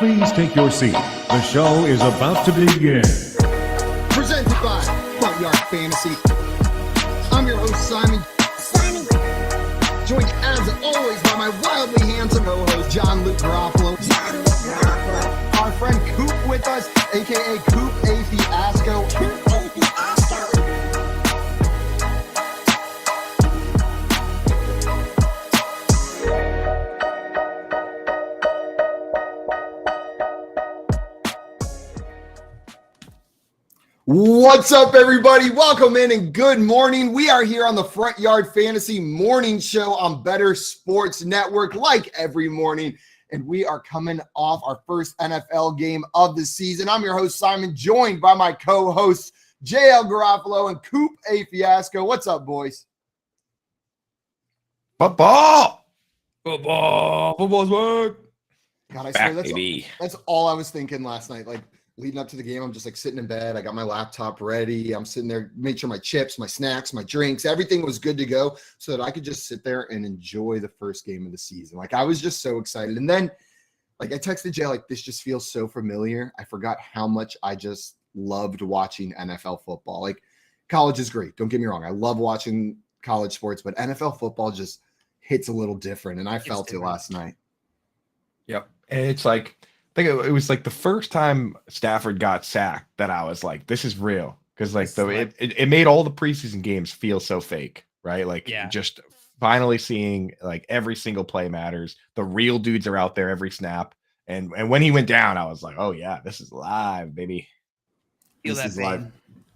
Please take your seat. The show is about to begin. Presented by Front Yard Fantasy. I'm your host, Simon. Joined as always by my wildly handsome co-host, John Luke Garofalo. Our friend Coop with us, aka Coop A. Fiasco. What's up, everybody? Welcome in and good morning. We are here on the Front Yard Fantasy Morning Show on Better Sports Network, like every morning. And we are coming off our first NFL game of the season. I'm your host, Simon, joined by my co-hosts, JL Garofalo and Coop A. Fiasco. What's up, boys? Football's back. God, I swear that's all I was thinking last night. Like, leading up to the game, I'm just like sitting in bed. I got my laptop ready. I'm sitting there, made sure my chips, my snacks, my drinks, everything was good to go so that I could just sit there and enjoy the first game of the season. Like, I was just so excited. And then, like, I texted Jay, like, this just feels so familiar. I forgot how much I just loved watching NFL football. Like, college is great. Don't get me wrong. I love watching college sports, but NFL football just hits a little different. And I felt it last night. Yep. And it's like, I think it was like the first time Stafford got sacked that I was like, this is real. Because like it made all the preseason games feel so fake, right? Like just finally seeing like every single play matters. The real dudes are out there every snap. And when he went down, I was like, oh yeah, this is live, baby. Feel this that is live.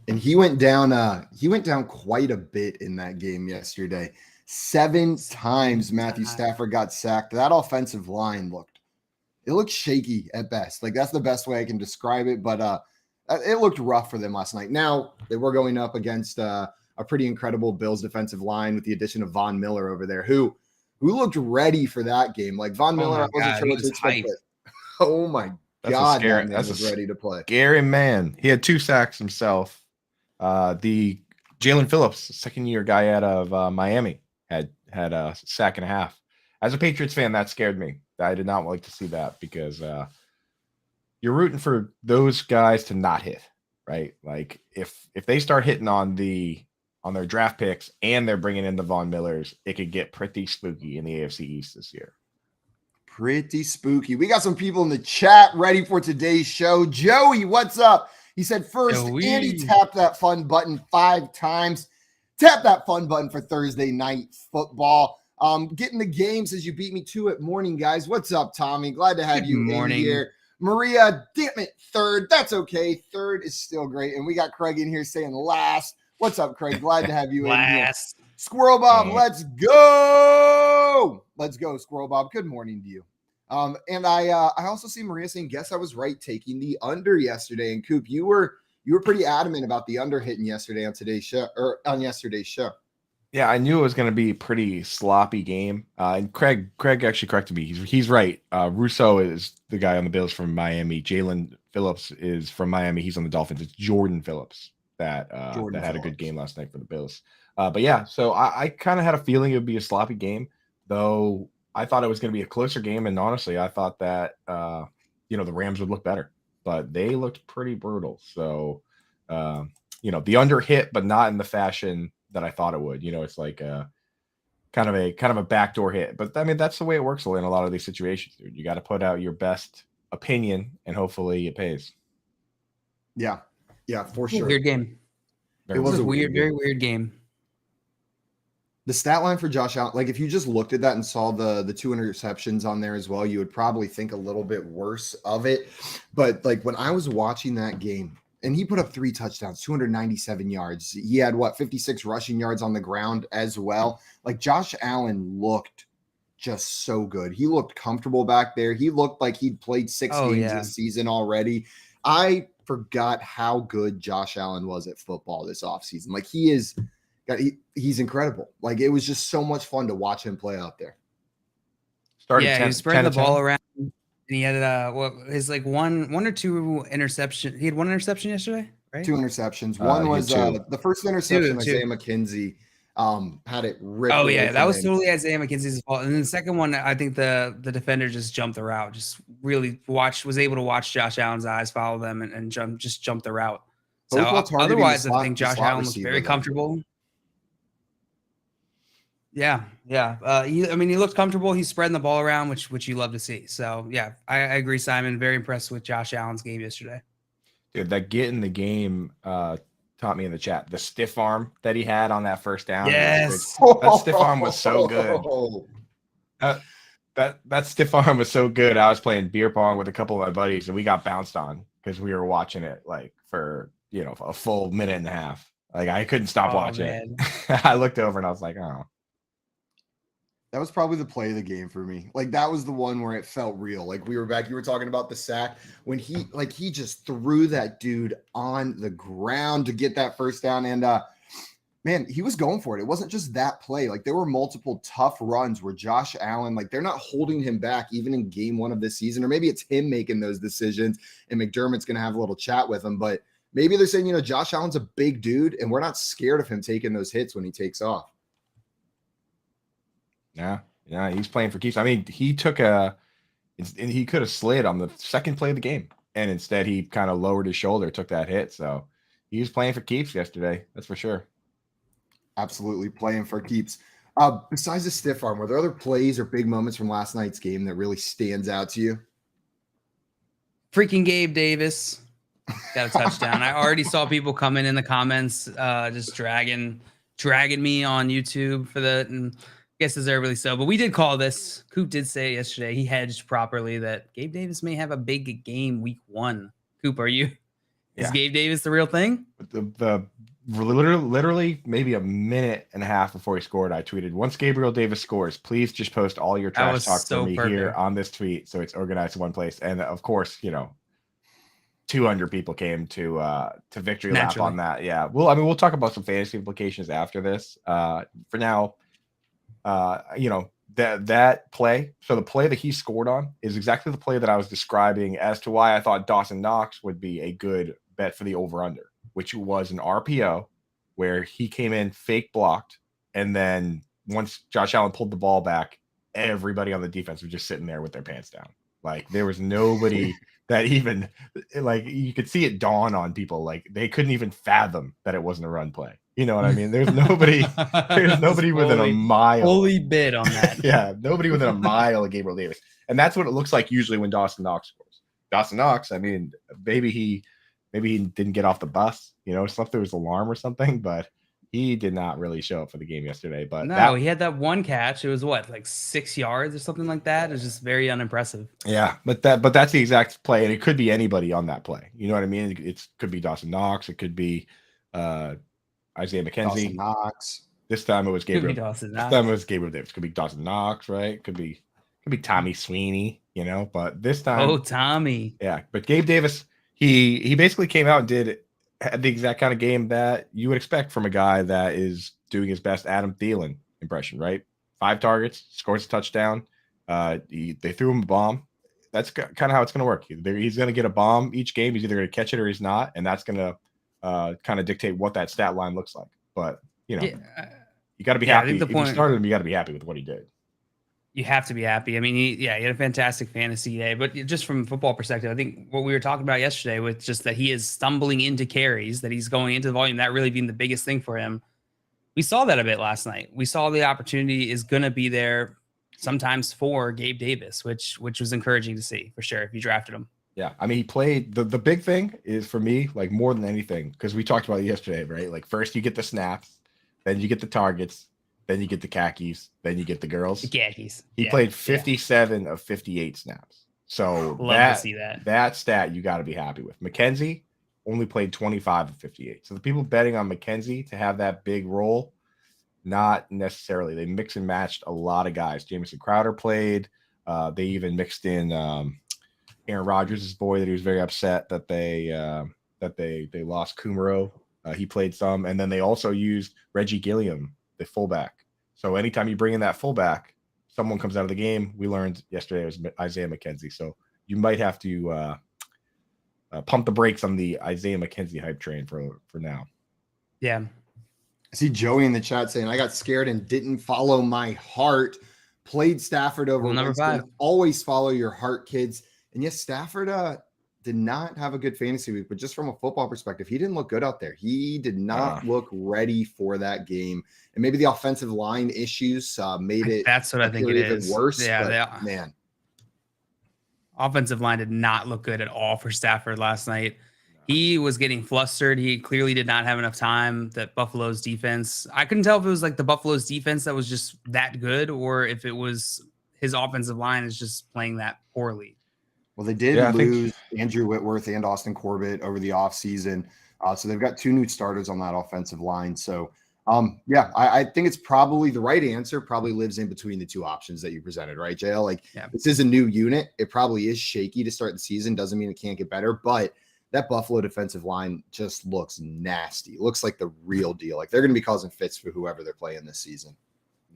And he went down quite a bit in that game yesterday. 7 times Matthew Stafford got sacked. That offensive line looked shaky at best. Like, that's the best way I can describe it. But it looked rough for them last night. Now they were going up against a pretty incredible Bills defensive line with the addition of Von Miller over there, who looked ready for that game. Like, Von Miller, I wasn't sure what to expect. Oh my God, that man was ready to play. Scary man. He had 2 sacks himself. The Jalen Phillips, second-year guy out of Miami, had a sack and a half. As a Patriots fan, that scared me. I did not like to see that because you're rooting for those guys to not hit, right? Like if they start hitting on their draft picks and they're bringing in the Von Millers, it could get pretty spooky in the AFC East this year. Pretty spooky. We got some people in the chat ready for today's show. Joey, what's up? He said first, Andy tapped that fun button 5 times. Tap that fun button for Thursday night football. Getting the game says you beat me to it. Morning, guys. What's up, Tommy? Glad to have you in here. Maria, damn it, third. That's okay. Third is still great. And we got Craig in here saying last. What's up, Craig? Glad to have you in here. Squirrel Bob, let's go. Let's go, Squirrel Bob. Good morning to you. And I also see Maria saying, guess I was right taking the under yesterday. And Coop, you were pretty adamant about the under hitting yesterday on yesterday's show. Yeah, I knew it was going to be a pretty sloppy game. And Craig actually corrected me. He's right. Russo is the guy on the Bills from Miami. Jalen Phillips is from Miami. He's on the Dolphins. It's Jordan Phillips that had a good game last night for the Bills. But yeah, so I kind of had a feeling it would be a sloppy game, though I thought it was going to be a closer game. And honestly, I thought that the Rams would look better, but they looked pretty brutal. So the under hit, but not in the fashion that I thought it would. It's like kind of a backdoor hit. But I mean, that's the way it works in a lot of these situations, dude. You got to put out your best opinion and hopefully it pays. Yeah, for sure. Weird game. It was a very weird game. The stat line for Josh Allen, like if you just looked at that and saw the 2 interceptions on there as well, you would probably think a little bit worse of it. But like when I was watching that game, and he put up 3 touchdowns, 297 yards. He had 56 rushing yards on the ground as well. Like Josh Allen looked just so good. He looked comfortable back there. He looked like he'd played 6 games this season already. I forgot how good Josh Allen was at football this offseason. Like he's incredible. Like it was just so much fun to watch him play out there. He was spreading the ball around. And he had one or 2 interceptions. He had 1 interception yesterday, right? 2 interceptions. One was the first interception, Isaiah McKenzie. had it ripped. Oh yeah, that was totally Isaiah McKenzie's fault. And then the second one, I think the defender just jumped the route, just really was able to watch Josh Allen's eyes follow them and jump the route. So otherwise, I think Josh Allen was very comfortable. Yeah. He looked comfortable. He's spreading the ball around, which you love to see. So yeah, I agree, Simon. Very impressed with Josh Allen's game yesterday. Dude, that get in the game taught me in the chat the stiff arm that he had on that first down. Yes, that stiff arm was so good. That stiff arm was so good. I was playing beer pong with a couple of my buddies, and we got bounced on because we were watching it like for a full minute and a half. Like I couldn't stop watching it. I looked over and I was like, oh. That was probably the play of the game for me. Like that was the one where it felt real. Like we were back. You were talking about the sack when he just threw that dude on the ground to get that first down. And man, he was going for it. It wasn't just that play. Like there were multiple tough runs where Josh Allen, like they're not holding him back even in game one of this season, or maybe it's him making those decisions and McDermott's going to have a little chat with him. But maybe they're saying, Josh Allen's a big dude and we're not scared of him taking those hits when he takes off. Yeah, he's playing for keeps. I mean, he could have slid on the second play of the game, and instead he kind of lowered his shoulder, took that hit. So he was playing for keeps yesterday. That's for sure. Absolutely playing for keeps. Besides the stiff arm, were there other plays or big moments from last night's game that really stands out to you? Freaking Gabe Davis got a touchdown. I already saw people coming in the comments, just dragging me on YouTube for that, and I guess deservedly so. But we did call this. Coop did say yesterday he hedged properly that Gabe Davis may have a big game week 1. Coop, is Gabe Davis the real thing? The literally maybe a minute and a half before he scored, I tweeted, once Gabriel Davis scores, please just post all your trash talk for me here on this tweet so it's organized in one place. And of course, 200 people came to victory lap on that. Yeah. Well, we'll talk about some fantasy implications after this. For now, that play. So the play that he scored on is exactly the play that I was describing as to why I thought Dawson Knox would be a good bet for the over-under, which was an RPO where he came in fake blocked. And then once Josh Allen pulled the ball back, everybody on the defense was just sitting there with their pants down. Like there was nobody that even like you could see it dawn on people. Like they couldn't even fathom that it wasn't a run play. You know what I mean? There's nobody within a mile. Fully bid on that. Yeah, nobody within a mile of Gabriel Davis. And that's what it looks like usually when Dawson Knox scores. Dawson Knox, maybe he didn't get off the bus, slept through his alarm or something, but he did not really show up for the game yesterday. But no, he had that one catch. It was like 6 yards or something like that. It was just very unimpressive. Yeah, but that's the exact play, and it could be anybody on that play. You know what I mean? It could be Dawson Knox. It could be Isaiah McKenzie. Dawson Knox. This time it was Gabriel. This time it was Gabriel Davis. Could be Dawson Knox, right? Could be Tommy Sweeney, But this time, oh Tommy, yeah. But Gabe Davis, he basically came out and had the exact kind of game that you would expect from a guy that is doing his best Adam Thielen impression, right? 5 targets, scores a touchdown. They threw him a bomb. That's kind of how it's going to work. He's going to get a bomb each game. He's either going to catch it or he's not, and that's going to kind of dictate what that stat line looks like. But you got to be happy. If you started him, you got to be happy with what he did. You have to be happy. I mean, he had a fantastic fantasy day, but just from a football perspective, I think what we were talking about yesterday with just that he is stumbling into carries, that he's going into the volume, that really being the biggest thing for him. We saw that a bit last night. We saw the opportunity is going to be there sometimes for Gabe Davis, which was encouraging to see for sure if you drafted him. Yeah. He played the big thing is for me, like more than anything, because we talked about it yesterday, right? Like first you get the snaps, then you get the targets, then you get the khakis, then you get the girls. The khakis. He played 57 of 58 snaps. So love to see that. That stat you got to be happy with. McKenzie only played 25 of 58. So the people betting on McKenzie to have that big role, not necessarily. They mix and matched a lot of guys. Jamison Crowder played. They even mixed in Aaron Rodgers' boy that he was very upset that they lost Kumaro. He played some, and then they also used Reggie Gilliam, the fullback. So anytime you bring in that fullback, someone comes out of the game. We learned yesterday it was Isaiah McKenzie. So you might have to pump the brakes on the Isaiah McKenzie hype train for now. Yeah. I see Joey in the chat saying, I got scared and didn't follow my heart. Played Stafford over Number Winston. 5. Always follow your heart, kids. And yes, Stafford did not have a good fantasy week, but just from a football perspective, he didn't look good out there. He did not look ready for that game. And maybe the offensive line issues made it. That's what I think it even is. worse. Yeah, but, man. Offensive line did not look good at all for Stafford last night. He was getting flustered. He clearly did not have enough time. That Buffalo's defense, I couldn't tell if it was like the Buffalo's defense that was just that good or if it was his offensive line is just playing that poorly. Well, they did lose Andrew Whitworth and Austin Corbett over the offseason. So they've got 2 new starters on that offensive line. So, I think it's probably the right answer probably lives in between the 2 options that you presented, right, JL? Like, this is a new unit. It probably is shaky to start the season. Doesn't mean it can't get better, but that Buffalo defensive line just looks nasty. Looks like the real deal. Like, they're going to be causing fits for whoever they're playing this season.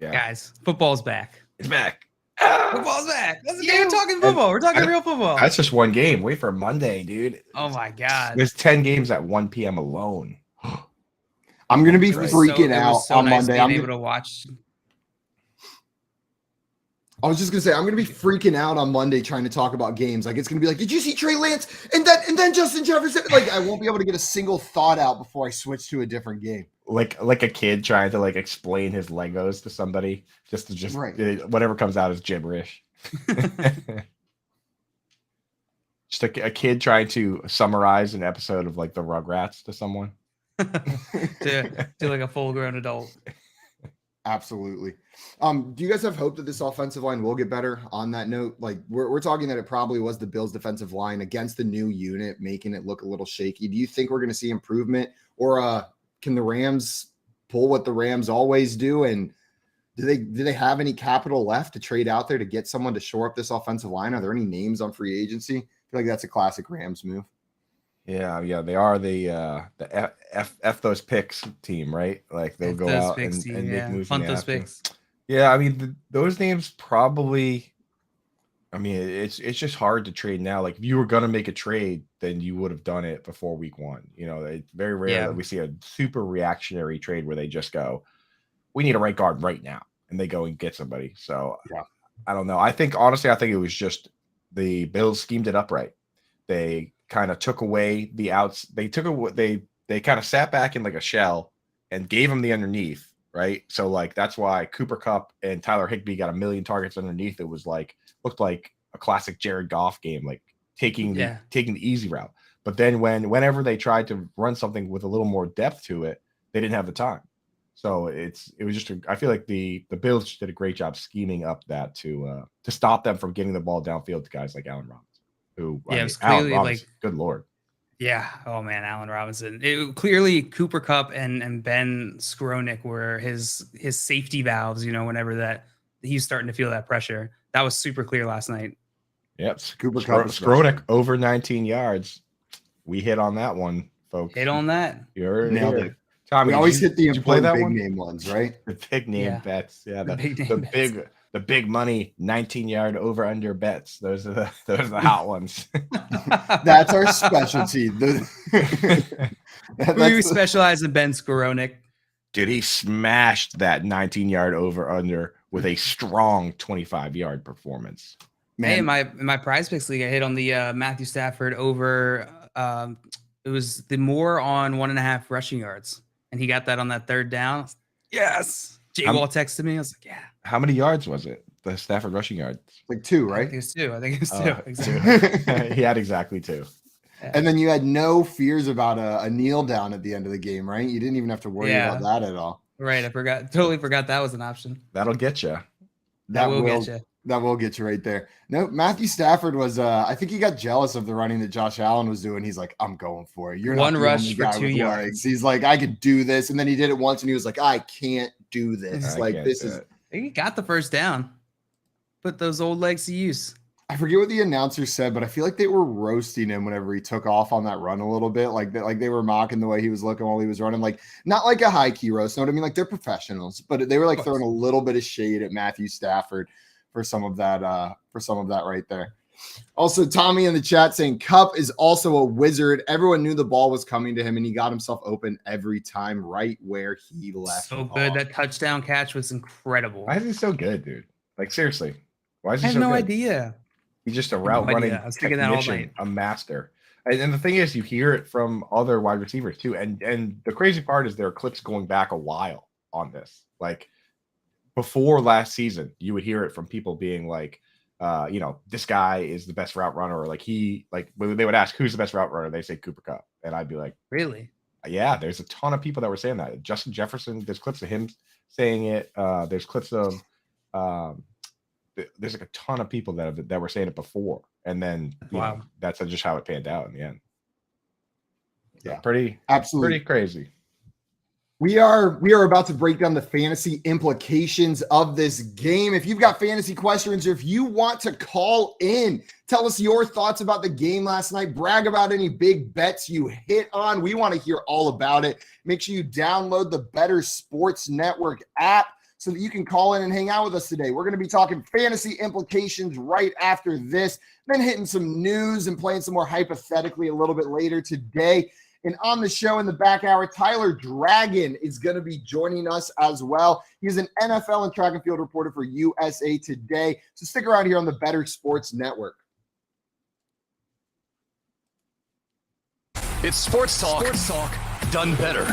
Yeah. Guys, football's back. It's back. Football's back. We're talking football. We're talking real football. That's just one game. Wait for Monday, dude. Oh, my God. There's 10 games at 1 p.m. alone. I'm going to be freaking out on Monday. I'm able to watch. I was just gonna say I'm gonna be freaking out on Monday trying to talk about games. Like it's gonna be like, did you see Trey Lance and then Justin Jefferson? Like I won't be able to get a single thought out before I switch to a different game. Like a kid trying to like explain his Legos to somebody, just whatever comes out is gibberish. Just a kid trying to summarize an episode of like the Rugrats to someone. to like a full-grown adult. Absolutely. Do you guys have hope that this offensive line will get better? On that note, like we're talking that it probably was the Bills' defensive line against the new unit, making it look a little shaky. Do you think we're going to see improvement, or can the Rams pull what the Rams always do? And do they have any capital left to trade out there to get someone to shore up this offensive line? Are there any names on free agency? I feel like that's a classic Rams move. Yeah, they are the F those picks team, right? Like they'll go out and make moves. Punt those picks. Yeah, I mean those names probably. I mean it's just hard to trade now. Like if you were gonna make a trade, then you would have done it before week 1. You know, it's very rare that we see a super reactionary trade where they just go, "We need a right guard right now," and they go and get somebody. So I don't know. I think honestly, it was just the Bills schemed it up right. They kind of took away the outs. They kind of sat back in like a shell and gave him the underneath, right? So like that's why Cooper Kupp and Tyler Higbee got a million targets underneath. It was like looked like a classic Jared Goff game, like taking the easy route. But then whenever they tried to run something with a little more depth to it, they didn't have the time. So it was just I feel like the Bills did a great job scheming up that to stop them from getting the ball downfield to guys like Allen Robinson. Who, it was clearly like, good Lord. Yeah. Oh man, Allen Robinson. Clearly Cooper Kupp and Ben Skowronek were his safety valves, you know, whenever that he's starting to feel that pressure. That was super clear last night. Yep. Cooper Kupp, Skowronek over 19 yards. We hit on that one, folks. Hit on that. You're nailed it. Tommy, we always hit the important big one? Name ones, right? The big name bets. Yeah. The big money 19-yard over under bets. Those are the hot ones. That's our specialty. We specialize in Ben Skowronek. Dude, he smashed that 19-yard over under with a strong 25-yard performance. Man. Hey, my prize picks league, I hit on the Matthew Stafford over. It was the more on 1.5 rushing yards, and he got that on that third down. Yes. J-Wall texted me. I was like, yeah. How many yards was it? The Stafford rushing yards? Like 2, right? I think it was 2. Exactly. He had exactly 2. Yeah. And then you had no fears about a kneel down at the end of the game, right? You didn't even have to worry about that at all. Right. Totally forgot that was an option. That'll get you. That will get you. That will get you right there. No, Matthew Stafford was, I think he got jealous of the running that Josh Allen was doing. He's like, I'm going for it. You're one not rush for 2 yards. He's like, I could do this. And then he did it once and he was like, I can't do this. He got the first down. Put those old legs to use. I forget what the announcer said, but I feel like they were roasting him whenever he took off on that run a little bit. Like they were mocking the way he was looking while he was running. Like not like a high key roast. You know what I mean? Like they're professionals, but they were like throwing a little bit of shade at Matthew Stafford for some of that right there. Also, Tommy in the chat saying Kupp is also a wizard. Everyone knew the ball was coming to him, and he got himself open every time right where he left So off. good. That touchdown catch was incredible. Why is he so good, dude? Like, seriously. Why is I he have so no good? idea. He's just a route running I was thinking that all technician, night. a master. And the thing is, you hear it from other wide receivers too. And the crazy part is there are clips going back a while on this. Like before last season, you would hear it from people being like, this guy is the best route runner, or when they would ask who's the best route runner, they say Cooper Kupp, and I'd be like, really? Yeah. There's a ton of people that were saying that. Justin Jefferson, there's clips of him saying it. There's clips of there's like a ton of people that were saying it before, and then Wow. That's just how it panned out in the end. Yeah, Absolutely pretty crazy. We are about to break down the fantasy implications of this game. If you've got fantasy questions, or if you want to call in, tell us your thoughts about the game last night, brag about any big bets you hit on. We want to hear all about it. Make sure you download the Better Sports Network app so that you can call in and hang out with us today. We're going to be talking fantasy implications right after this, then hitting some news and playing some more hypothetically a little bit later today. And on the show in the back hour, Tyler Dragon is going to be joining us as well. He's an NFL and track and field reporter for USA Today. So stick around here on the Better Sports Network. It's Sports Talk done better.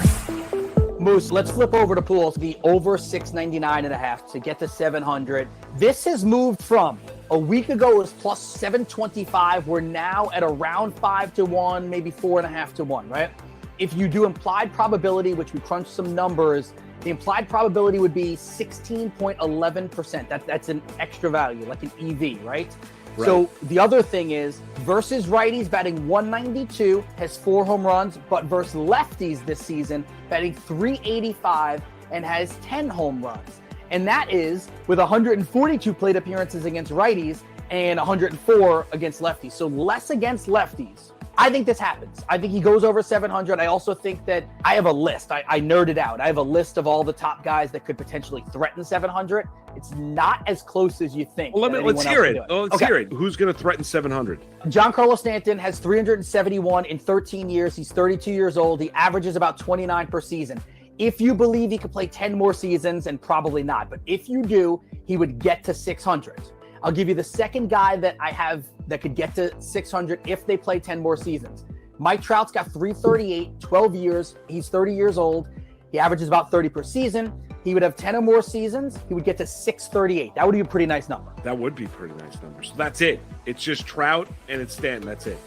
Moose, let's flip over to pools. The over 699.5 to get to 700. This has moved from a week ago it was plus 725. We're now at around 5-1, maybe 4.5-1, right? If you do implied probability, which we crunched some numbers, the implied probability would be 16.11%. That's an extra value, like an EV, right? So the other thing is versus righties batting 192 has 4 home runs, but versus lefties this season batting 385 and has 10 home runs. And that is with 142 plate appearances against righties and 104 against lefties. So less against lefties. I think this happens. I think he goes over 700. I also think that I have a list. I nerded out. I have a list of all the top guys that could potentially threaten 700. It's not as close as you think. Well, let's hear it. Let's hear it. Who's going to threaten 700? Giancarlo Stanton has 371 in 13 years. He's 32 years old. He averages about 29 per season. If you believe he could play 10 more seasons, and probably not, but if you do, he would get to 600. I'll give you the second guy that I have that could get to 600 if they play 10 more seasons. Mike Trout's got 338, 12 years. He's 30 years old. He averages about 30 per season. He would have 10 or more seasons. He would get to 638. That would be a pretty nice number. That would be a pretty nice number. So that's it. It's just Trout and it's Stanton. That's it.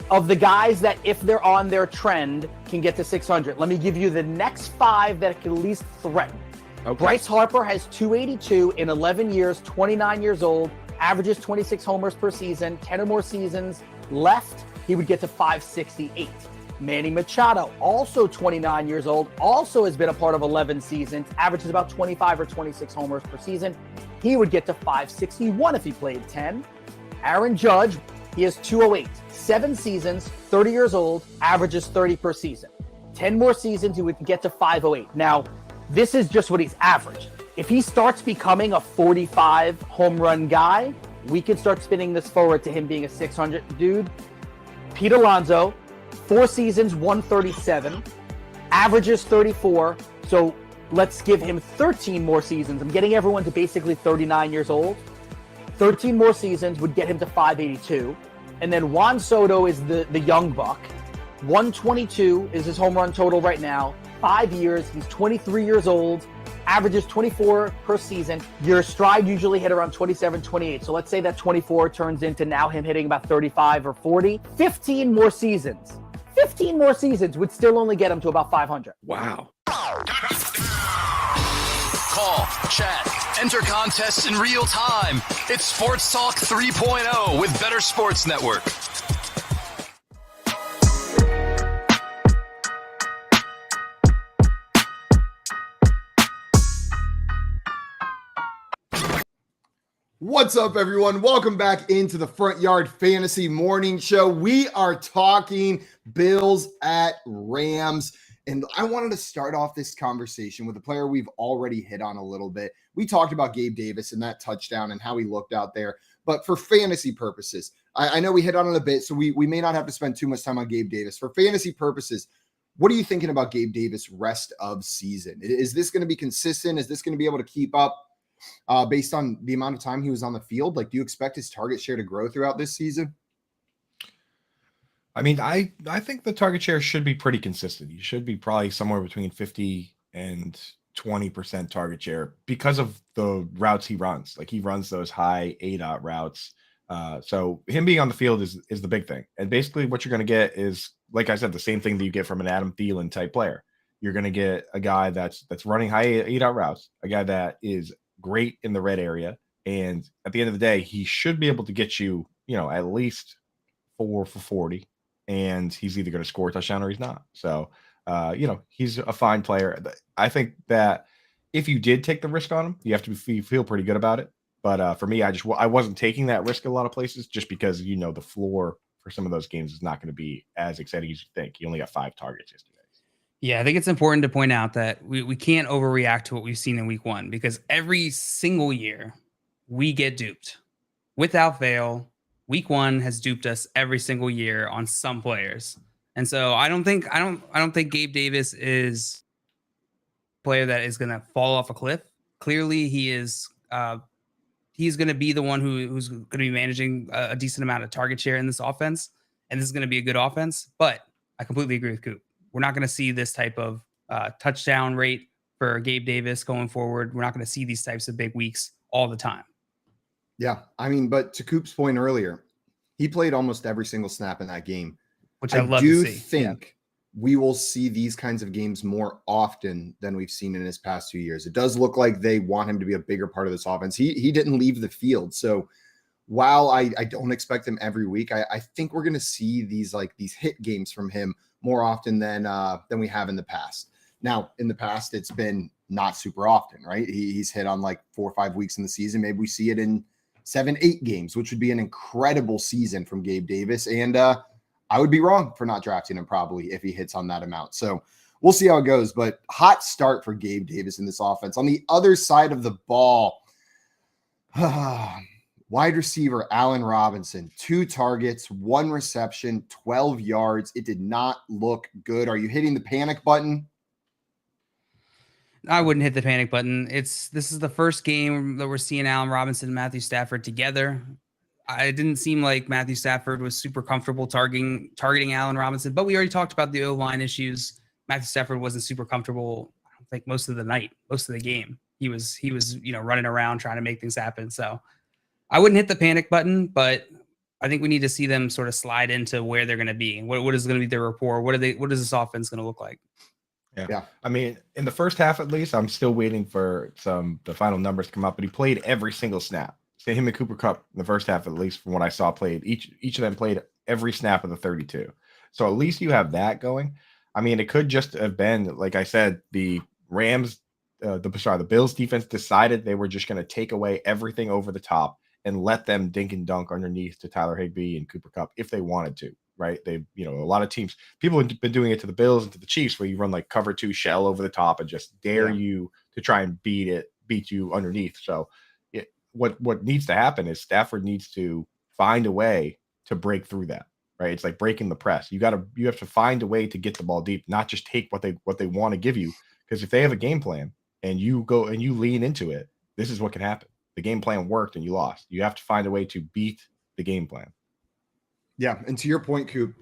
Of the guys that, if they're on their trend, can get to 600. Let me give you the next 5 that can at least threaten. Okay. Bryce Harper has 282 in 11 years, 29 years old, averages 26 homers per season, 10 or more seasons left. He would get to 568. Manny Machado, also 29 years old, also has been a part of 11 seasons, averages about 25 or 26 homers per season. He would get to 561 if he played 10. Aaron Judge, he has 208, 7 seasons, 30 years old, averages 30 per season. 10 more seasons, he would get to 508. Now, this is just what he's averaged. If he starts becoming a 45 home run guy, we could start spinning this forward to him being a 600 dude. Pete Alonso, 4 seasons, 137, averages 34. So let's give him 13 more seasons. I'm getting everyone to basically 39 years old. 13 more seasons would get him to 582. And then Juan Soto is the young buck. 122 is his home run total right now. 5 years, he's 23 years old, averages 24 per season. Your stride usually hit around 27, 28. So let's say that 24 turns into now him hitting about 35 or 40. 15 more seasons. 15 more seasons would still only get him to about 500. Wow. Call, chat, enter contests in real time. It's Sports Talk 3.0 with Better Sports Network. What's up, everyone? Welcome back into the Front Yard Fantasy Morning Show. We are talking Bills at Rams, and I wanted to start off this conversation with a player we've already hit on a little bit. We talked about Gabe Davis and that touchdown and how he looked out there, But for fantasy purposes, I know we hit on it a bit, so we may not have to spend too much time on Gabe Davis. For fantasy purposes, what are you thinking about Gabe Davis rest of season? Is this going to be consistent? Is this going to be able to keep up based on the amount of time he was on the field? Like, do you expect his target share to grow throughout this season? I mean, I think the target share should be pretty consistent. You should be probably somewhere between 50 and 20% target share because of the routes he runs. Like, he runs those high A-dot routes. So him being on the field is the big thing. And basically what you're going to get is, like I said, the same thing that you get from an Adam Thielen type player. You're going to get a guy that's running high A-dot routes, a guy that is great in the red area. And at the end of the day, he should be able to get you, at least 4 for 40. And he's either going to score a touchdown or he's not. So, he's a fine player. I think that if you did take the risk on him, you have to feel pretty good about it. But for me, I wasn't taking that risk a lot of places just because, the floor for some of those games is not going to be as exciting as you think. He only got 5 targets yesterday. Yeah, I think it's important to point out that we can't overreact to what we've seen in week 1, because every single year we get duped without fail. Week 1 has duped us every single year on some players. And so I don't think Gabe Davis is a player that is going to fall off a cliff. Clearly he is he's going to be the one who's going to be managing a decent amount of target share in this offense, and this is going to be a good offense. But I completely agree with Coop. We're not going to see this type of touchdown rate for Gabe Davis going forward. We're not going to see these types of big weeks all the time. Yeah, I mean, but to Coop's point earlier, he played almost every single snap in that game, which I love do to see. think we will see these kinds of games more often than we've seen in his past 2 years. It does look like they want him to be a bigger part of this offense. He didn't leave the field. So while I don't expect him every week, I think we're going to see these hit games from him more often than we have in the past. Now, in the past, it's been not super often, right? He's hit on 4 or 5 weeks in the season. Maybe we see it in 7-8 games, which would be an incredible season from Gabe Davis. And I would be wrong for not drafting him probably if he hits on that amount. So we'll see how it goes. But hot start for Gabe Davis in this offense. On the other side of the ball, wide receiver Allen Robinson, 2 targets, 1 reception, 12 yards. It did not look good. Are you hitting the panic button? I wouldn't hit the panic button. This is the first game that we're seeing Allen Robinson and Matthew Stafford together. It didn't seem like Matthew Stafford was super comfortable targeting Allen Robinson, but we already talked about the O-line issues. Matthew Stafford wasn't super comfortable, I don't think, most of the game. He was running around trying to make things happen. So I wouldn't hit the panic button, but I think we need to see them sort of slide into where they're going to be. What is going to be their rapport? What is this offense going to look like? Yeah. I mean, in the first half, at least, I'm still waiting for the final numbers to come up, but he played every single snap. So him and Cooper Kupp in the first half, at least from what I saw, played each of them played every snap of the 32. So at least you have that going. I mean, it could just have been, like I said, the Bills defense decided they were just going to take away everything over the top and let them dink and dunk underneath to Tyler Higbee and Cooper Kupp if they wanted to. Right. They, a lot of teams, people have been doing it to the Bills and to the Chiefs, where you run cover 2 shell over the top and just dare you to try and beat you underneath. So what needs to happen is Stafford needs to find a way to break through that. Right. It's like breaking the press. You have to find a way to get the ball deep, not just take what they want to give you. Because if they have a game plan and you go and you lean into it, this is what can happen. The game plan worked and you lost. You have to find a way to beat the game plan. Yeah, and to your point, Coop,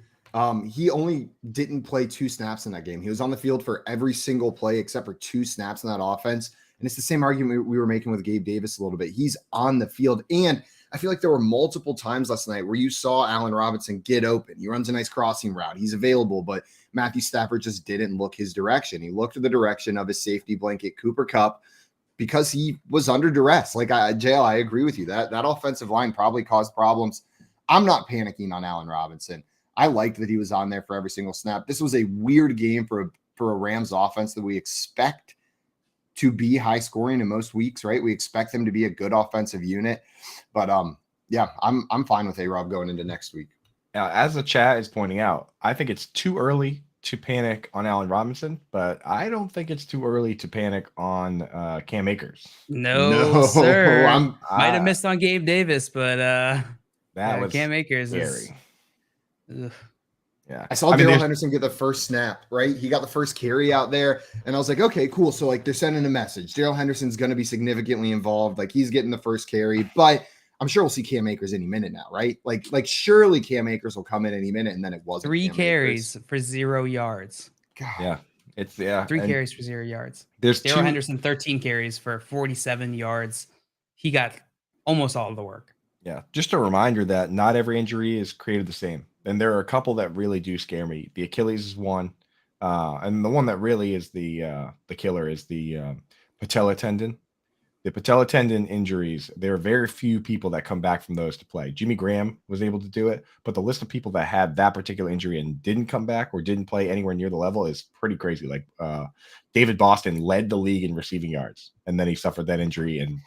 he only didn't play 2 snaps in that game. He was on the field for every single play except for 2 snaps in that offense. And it's the same argument we were making with Gabe Davis a little bit. He's on the field. And I feel like there were multiple times last night where you saw Allen Robinson get open. He runs a nice crossing route. He's available, but Matthew Stafford just didn't look his direction. He looked at the direction of his safety blanket, Cooper Kupp, because he was under duress. JL, I agree with you. That offensive line probably caused problems. I'm not panicking on Allen Robinson. I liked that he was on there for every single snap. This was a weird game for a Rams offense that we expect to be high scoring in most weeks, right? We expect them to be a good offensive unit. But yeah, I'm fine with A-Rob going into next week. Now, as the chat is pointing out, I think it's too early to panic on Allen Robinson, but I don't think it's too early to panic on Cam Akers. No, sir. I'm Might have missed on Gabe Davis, but that was Cam Akers scary. is. Yeah, I saw Darrell Henderson get the first snap, right? He got the first carry out there, and I was like, okay, cool. So like they're sending a message. Darrell Henderson's going to be significantly involved. Like he's getting the first carry, but I'm sure we'll see Cam Akers any minute now, right? Like surely Cam Akers will come in any minute, and then it wasn't 3 Cam carries Akers. for 0 yards. God. Yeah, it's 3 carries for 0 yards. There's Darrell 2 Henderson 13 carries for 47 yards. He got almost all of the work. Yeah, just a reminder that not every injury is created the same. And there are a couple that really do scare me. The Achilles is one. And the one that really is the killer is the patella tendon. The patella tendon injuries, there are very few people that come back from those to play. Jimmy Graham was able to do it, but the list of people that had that particular injury and didn't come back or didn't play anywhere near the level is pretty crazy. Like David Boston led the league in receiving yards, and then he suffered that injury and,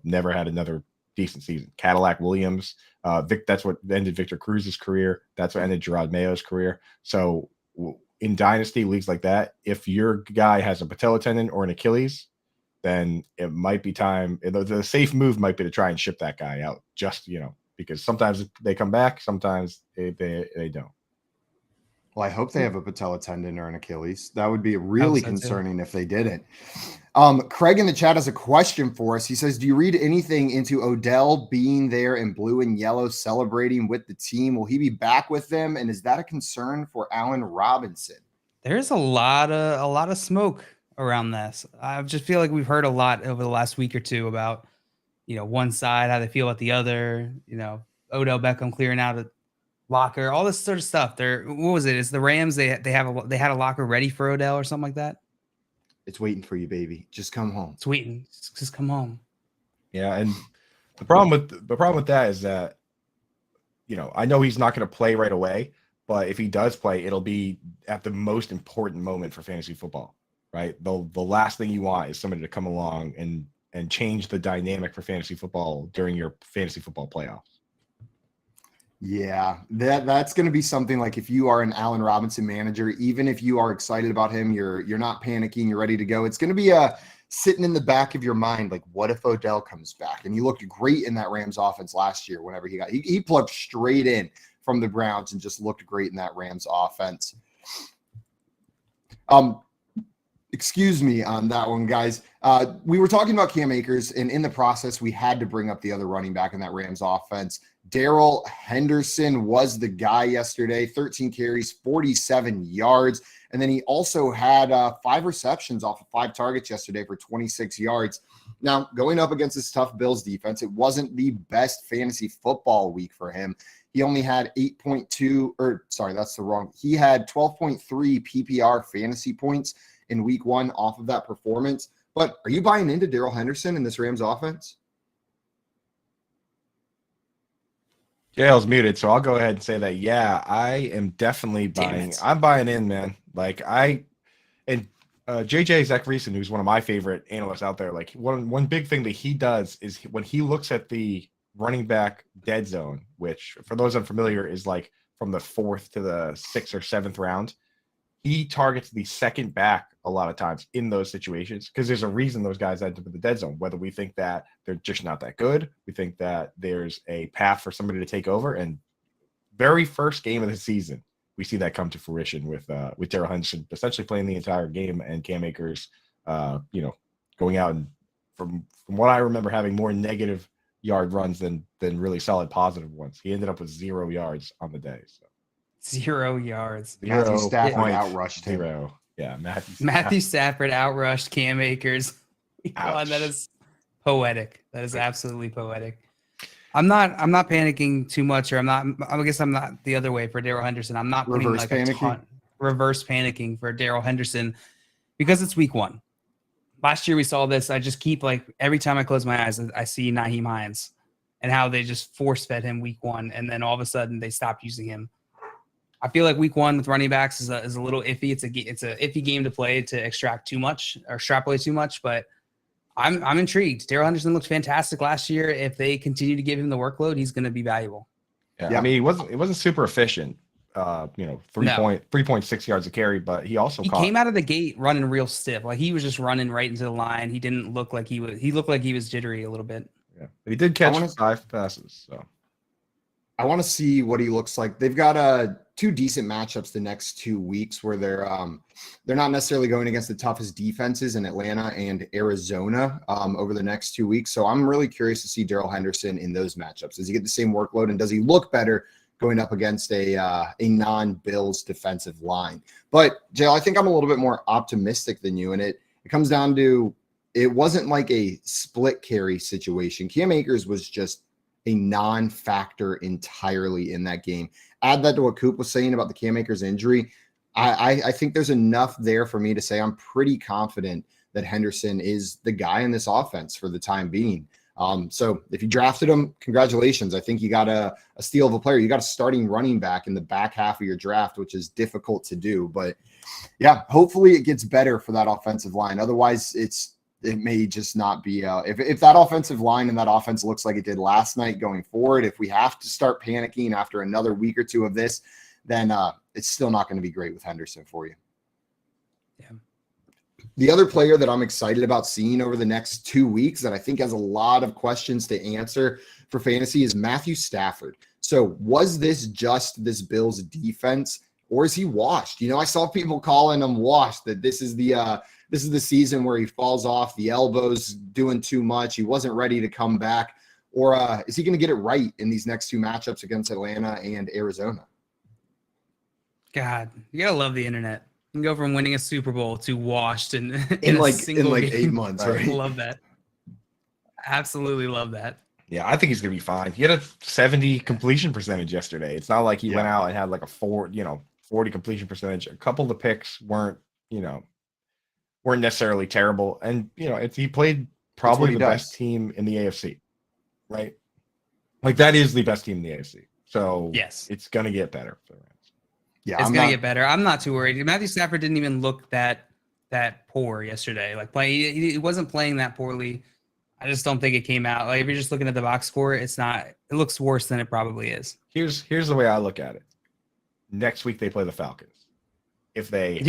never had another decent season. Cadillac Williams, that's what ended Victor Cruz's career. That's what ended Gerard Mayo's career. So in dynasty leagues like that, if your guy has a patella tendon or an Achilles, then it might be time. The safe move might be to try and ship that guy out, just, because sometimes they come back, sometimes they don't. Well, I hope they have a patella tendon or an Achilles. That would be really concerning if they didn't. Craig in the chat has a question for us. He says, do you read anything into Odell being there in blue and yellow celebrating with the team? Will he be back with them? And is that a concern for Allen Robinson? There's a lot of smoke around this. I just feel like we've heard a lot over the last week or two about, one side, how they feel about the other, Odell Beckham clearing out a locker, all this sort of stuff. What was it? It's the Rams. They had a locker ready for Odell or something like that. It's waiting for you, baby. Just come home. It's waiting. Just come home. Yeah, and the problem with that is that, I know he's not going to play right away, but if he does play, it'll be at the most important moment for fantasy football, right? The last thing you want is somebody to come along and change the dynamic for fantasy football during your fantasy football playoffs. Yeah, that's going to be something like if you are an Allen Robinson manager, even if you are excited about him, you're not panicking, you're ready to go. It's going to be sitting in the back of your mind, like, what if Odell comes back? And he looked great in that Rams offense last year whenever he plugged straight in from the Browns and just looked great in that Rams offense. Excuse me on that one, guys. We were talking about Cam Akers, and in the process, we had to bring up the other running back in that Rams offense. Darrell Henderson was the guy yesterday, 13 carries, 47 yards. And then he also had 5 receptions off of 5 targets yesterday for 26 yards. Now, going up against this tough Bills defense, it wasn't the best fantasy football week for him. He only had he had 12.3 PPR fantasy points in week 1 off of that performance. But are you buying into Darrell Henderson in this Rams offense? JL's muted, so I'll go ahead and say that, yeah, I am definitely buying. I'm buying in, man. Like JJ Zach Reason, who's one of my favorite analysts out there, like one big thing that he does is when he looks at the running back dead zone, which for those unfamiliar is like from the 4th to the 6th or 7th round, he targets the second back a lot of times in those situations because there's a reason those guys end up in the dead zone, whether we think that they're just not that good, we think that there's a path for somebody to take over. And very first game of the season, we see that come to fruition with Darrell Henderson essentially playing the entire game and Cam Akers, going out and from what I remember having more negative yard runs than really solid positive ones. He ended up with 0 yards on the day. So. 0 yards. Matthew Stafford outrushed him. 0. Yeah, Matthew Stafford outrushed Cam Akers. God, that is poetic. That is absolutely poetic. I'm not panicking too much, or I guess I'm not the other way for Darrell Henderson. I'm not putting reverse panicking for Darrell Henderson because it's week 1. Last year we saw this. I just keep every time I close my eyes, I see Nyheim Hines and how they just force fed him week 1, and then all of a sudden they stopped using him. I feel like week 1 with running backs is a little iffy. It's a iffy game to play to extract too much or extrapolate too much, but I'm intrigued. Darrell Henderson looked fantastic last year. If they continue to give him the workload, he's going to be valuable. Yeah, I mean, it wasn't super efficient, No. 3.6 yards a carry, but he also He came out of the gate running real stiff. Like he was just running right into the line. He didn't look like he was. He looked like he was jittery a little bit. Yeah, but he did catch 5 passes. So I want to see what he looks like. They've got 2 decent matchups the next 2 weeks where they're not necessarily going against the toughest defenses in Atlanta and Arizona over the next 2 weeks. So I'm really curious to see Darrell Henderson in those matchups. Does he get the same workload and does he look better going up against a non-Bills defensive line? But Jay, I think I'm a little bit more optimistic than you, and it comes down to it wasn't like a split carry situation. Cam Akers was just a non-factor entirely in that game. Add that to what Coop was saying about the Cam Akers injury. I think there's enough there for me to say I'm pretty confident that Henderson is the guy in this offense for the time being. So if you drafted him, congratulations. I think you got a steal of a player. You got a starting running back in the back half of your draft, which is difficult to do. But yeah, hopefully it gets better for that offensive line. Otherwise, it may just not be if that offensive line and that offense looks like it did last night going forward, if we have to start panicking after another week or two of this, then it's still not going to be great with Henderson for you. Yeah. The other player that I'm excited about seeing over the next 2 weeks that I think has a lot of questions to answer for fantasy is Matthew Stafford. So was this just this Bills defense or is he washed? I saw people calling him washed, that this is the season where he falls off the elbows, doing too much. He wasn't ready to come back. Or is he going to get it right in these next 2 matchups against Atlanta and Arizona? God, you gotta love the internet. You can go from winning a Super Bowl to washed in like single 8 months, right? Love that. Absolutely love that. yeah, I think he's gonna be fine. He had a 70 completion percentage yesterday. It's not like he went out and had like a 40 completion percentage. A couple of the picks weren't necessarily terrible. And he played probably the best team in the AFC, right? Like that is the best team in the AFC. So yes, it's gonna get better for the Rams. Yeah, it's gonna get better. I'm not too worried. Matthew Stafford didn't even look that poor yesterday. Like he wasn't playing that poorly. I just don't think it came out. Like if you're just looking at the box score, it's not. It looks worse than it probably is. Here's the way I look at it. Next week they play the Falcons. If they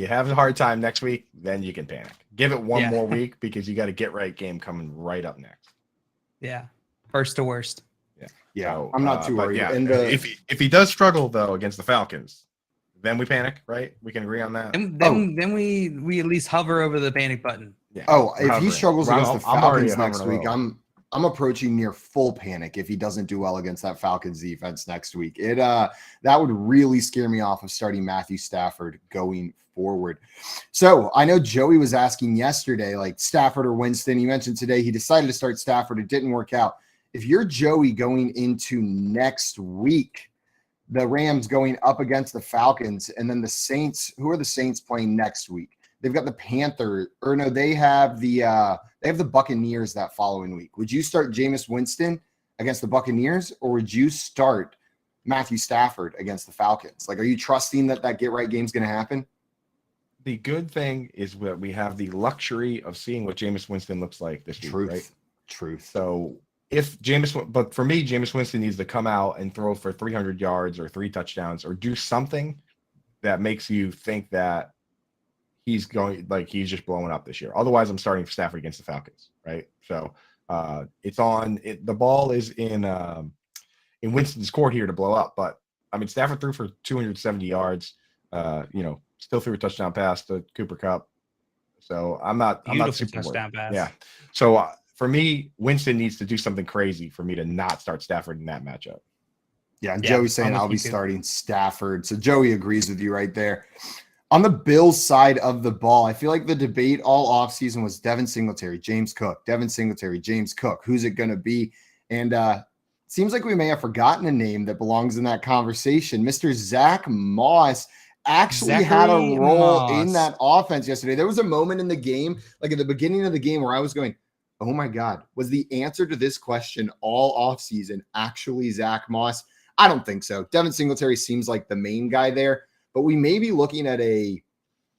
have a hard time next week, then you can panic. Give it one more week because you got a get right game coming right up next. Yeah, first to worst. Yeah, so, I'm not too worried. Yeah, and if he does struggle though against the Falcons, then we panic, right? We can agree on that. And then we at least hover over the panic button. Yeah. If he struggles against the Falcons next week, I'm I'm approaching near full panic if he doesn't do well against that Falcons defense next week. That would really scare me off of starting Matthew Stafford going forward. So I know Joey was asking yesterday, like Stafford or Winston. He mentioned today he decided to start Stafford. It didn't work out. If you're Joey going into next week, the Rams going up against the Falcons, and then the Saints, who are the Saints playing next week? They've got the Panthers, or no, they have the Buccaneers that following week. Would you start Jameis Winston against the Buccaneers, or would you start Matthew Stafford against the Falcons? Like, are you trusting that get right game's going to happen? The good thing is that we have the luxury of seeing what Jameis Winston looks like this week, right? Truth. So but for me, Jameis Winston needs to come out and throw for 300 yards or 3 touchdowns or do something that makes you think that he's just blowing up this year. Otherwise, I'm starting Stafford against the Falcons, right? So the ball is in Winston's court here to blow up. But I mean, Stafford threw for 270 yards. Still threw a touchdown pass to Cooper Kupp. So I'm not super touchdown pass. Yeah. So for me, Winston needs to do something crazy for me to not start Stafford in that matchup. Yeah, Joey's saying I'll be starting Stafford. So Joey agrees with you right there. On the Bills side of the ball, I feel like the debate all offseason was Devin Singletary, James Cook, Devin Singletary, James Cook. Who's it going to be? And it seems like we may have forgotten a name that belongs in that conversation. Mr. Zach Moss actually had a role in that offense yesterday. There was a moment in the game, like at the beginning of the game, where I was going, oh my God, was the answer to this question all offseason actually Zach Moss? I don't think so. Devin Singletary seems like the main guy there, but we may be looking at a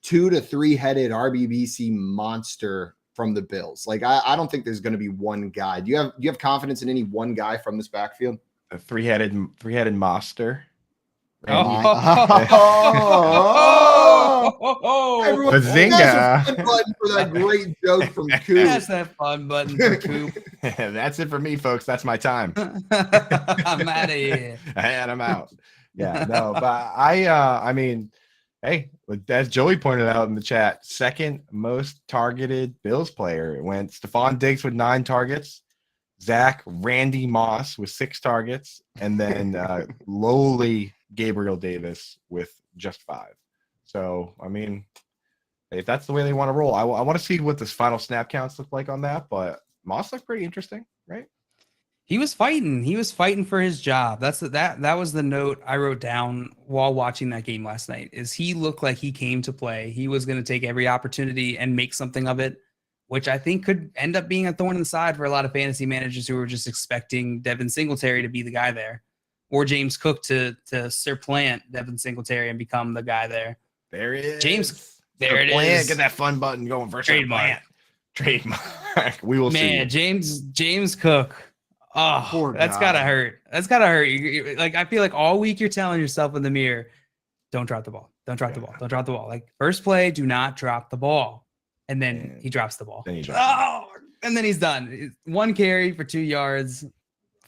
2 to 3 headed RBBC monster from the Bills. Like, I don't think there's going to be one guy. Do you have confidence in any one guy from this backfield? A three-headed monster. Everyone, Bazinga. smash the fun button for that great joke from Coop. That's that fun button for Coop. That's it for me, folks. That's my time. I'm out of here. And I'm out. Yeah, no, but I mean, hey, as Joey pointed out in the chat, second most targeted Bills player. It went Stefon Diggs with 9 targets, Zach Randy Moss with 6 targets, and then lowly Gabriel Davis with just 5. So, I mean, if that's the way they want to roll, I want to see what this final snap counts look like on that. But Moss looked pretty interesting, right? He was fighting. He was fighting for his job. That was the note I wrote down while watching that game last night. Is he looked like he came to play. He was going to take every opportunity and make something of it, which I think could end up being a thorn in the side for a lot of fantasy managers who were just expecting Devin Singletary to be the guy there, or James Cook to supplant Devin Singletary and become the guy there. There it is. James, there it is. Get that fun button going for Trademark. Trademark. We will see. Man, James Cook. Oh, Poor that's guy. gotta hurt. That's gotta hurt. Like, I feel like all week you're telling yourself in the mirror, don't drop the ball. Don't drop the ball. Don't drop the ball. Like, first play, do not drop the ball. And then he drops the ball. Then he drops and then he's done. 1 carry for 2 yards.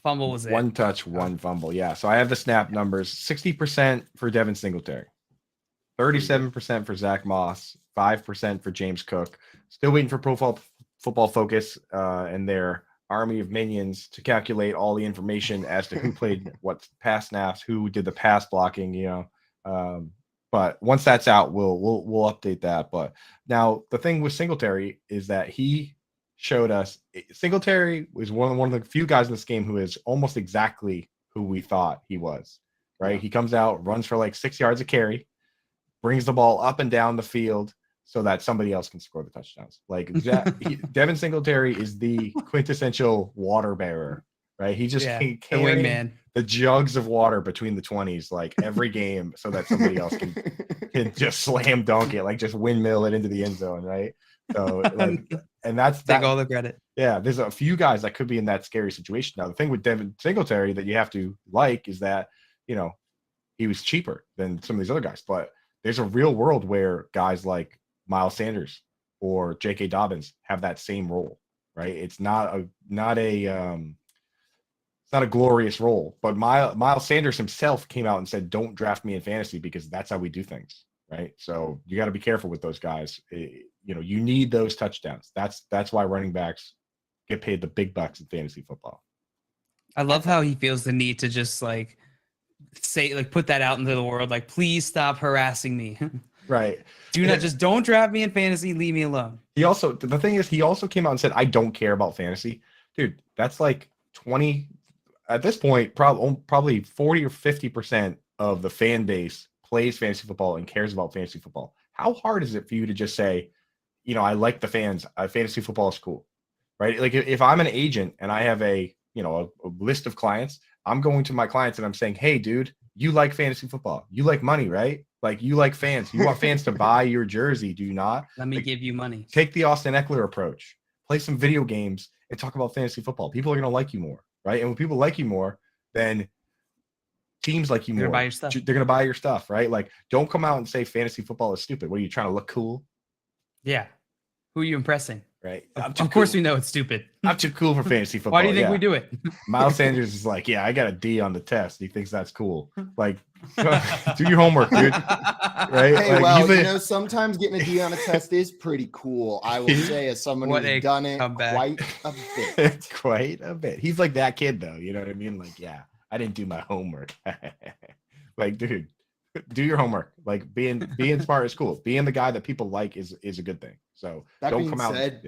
Fumble was it. 1 touch, 1 fumble. Yeah. So I have the snap numbers: 60% for Devin Singletary, 37% for Zach Moss, 5% for James Cook. Still waiting for Pro Football Focus and their army of minions to calculate all the information as to who played what pass snaps, who did the pass blocking, but once that's out, we'll update that. But now the thing with Singletary is that he showed us Singletary was one of the few guys in this game who is almost exactly who we thought he was, right? Yeah. He comes out, runs for like 6 yards a carry, brings the ball up and down the field so that somebody else can score the touchdowns. Like Devin Singletary is the quintessential water bearer, right? He just the carry wingman. the jugs of water between the 20s like every game so that somebody else can just slam dunk it, like just windmill it into the end zone, right? So like, and that's Take all the credit. Yeah, there's a few guys that could be in that scary situation. Now, the thing with Devin Singletary that you have to like is that, he was cheaper than some of these other guys, but there's a real world where guys like Miles Sanders or J.K. Dobbins have that same role, right? It's not a glorious role, but Miles Sanders himself came out and said, "Don't draft me in fantasy because that's how we do things," right? So you got to be careful with those guys. You need those touchdowns. That's why running backs get paid the big bucks in fantasy football. I love how he feels the need to just put that out into the world. Like, please stop harassing me. Right. Don't draft me in fantasy. Leave me alone. The thing is, he also came out and said, "I don't care about fantasy." Dude, that's like 20 at this point, probably 40 or 50% of the fan base plays fantasy football and cares about fantasy football. How hard is it for you to just say, I like the fans, fantasy football is cool, right? Like if I'm an agent and I have a list of clients, I'm going to my clients and I'm saying, "Hey, dude, you like fantasy football. You like money, right? Like you like fans. You want fans to buy your jersey, do you not? Let me give you money. Take the Austin Eckler approach. Play some video games and talk about fantasy football. People are going to like you more, right? And when people like you more, then teams like you more. They're going to buy your stuff. They're going to buy your stuff, right? Like, don't come out and say fantasy football is stupid. What are you trying to look cool? Yeah. Who are you impressing? Right. Of course we know it's stupid. I'm too cool for fantasy football. Why do you think we do it? Miles Sanders is like, "Yeah, I got a D on the test." He thinks that's cool. Like, do your homework, dude. Right? Hey, like, sometimes getting a D on a test is pretty cool. I will say, as someone who's done it quite a bit. Quite a bit. He's like that kid, though. You know what I mean? Like, yeah, I didn't do my homework. Like, dude, do your homework. Like, being smart is cool. Being the guy that people like is a good thing. So that don't being come out. said,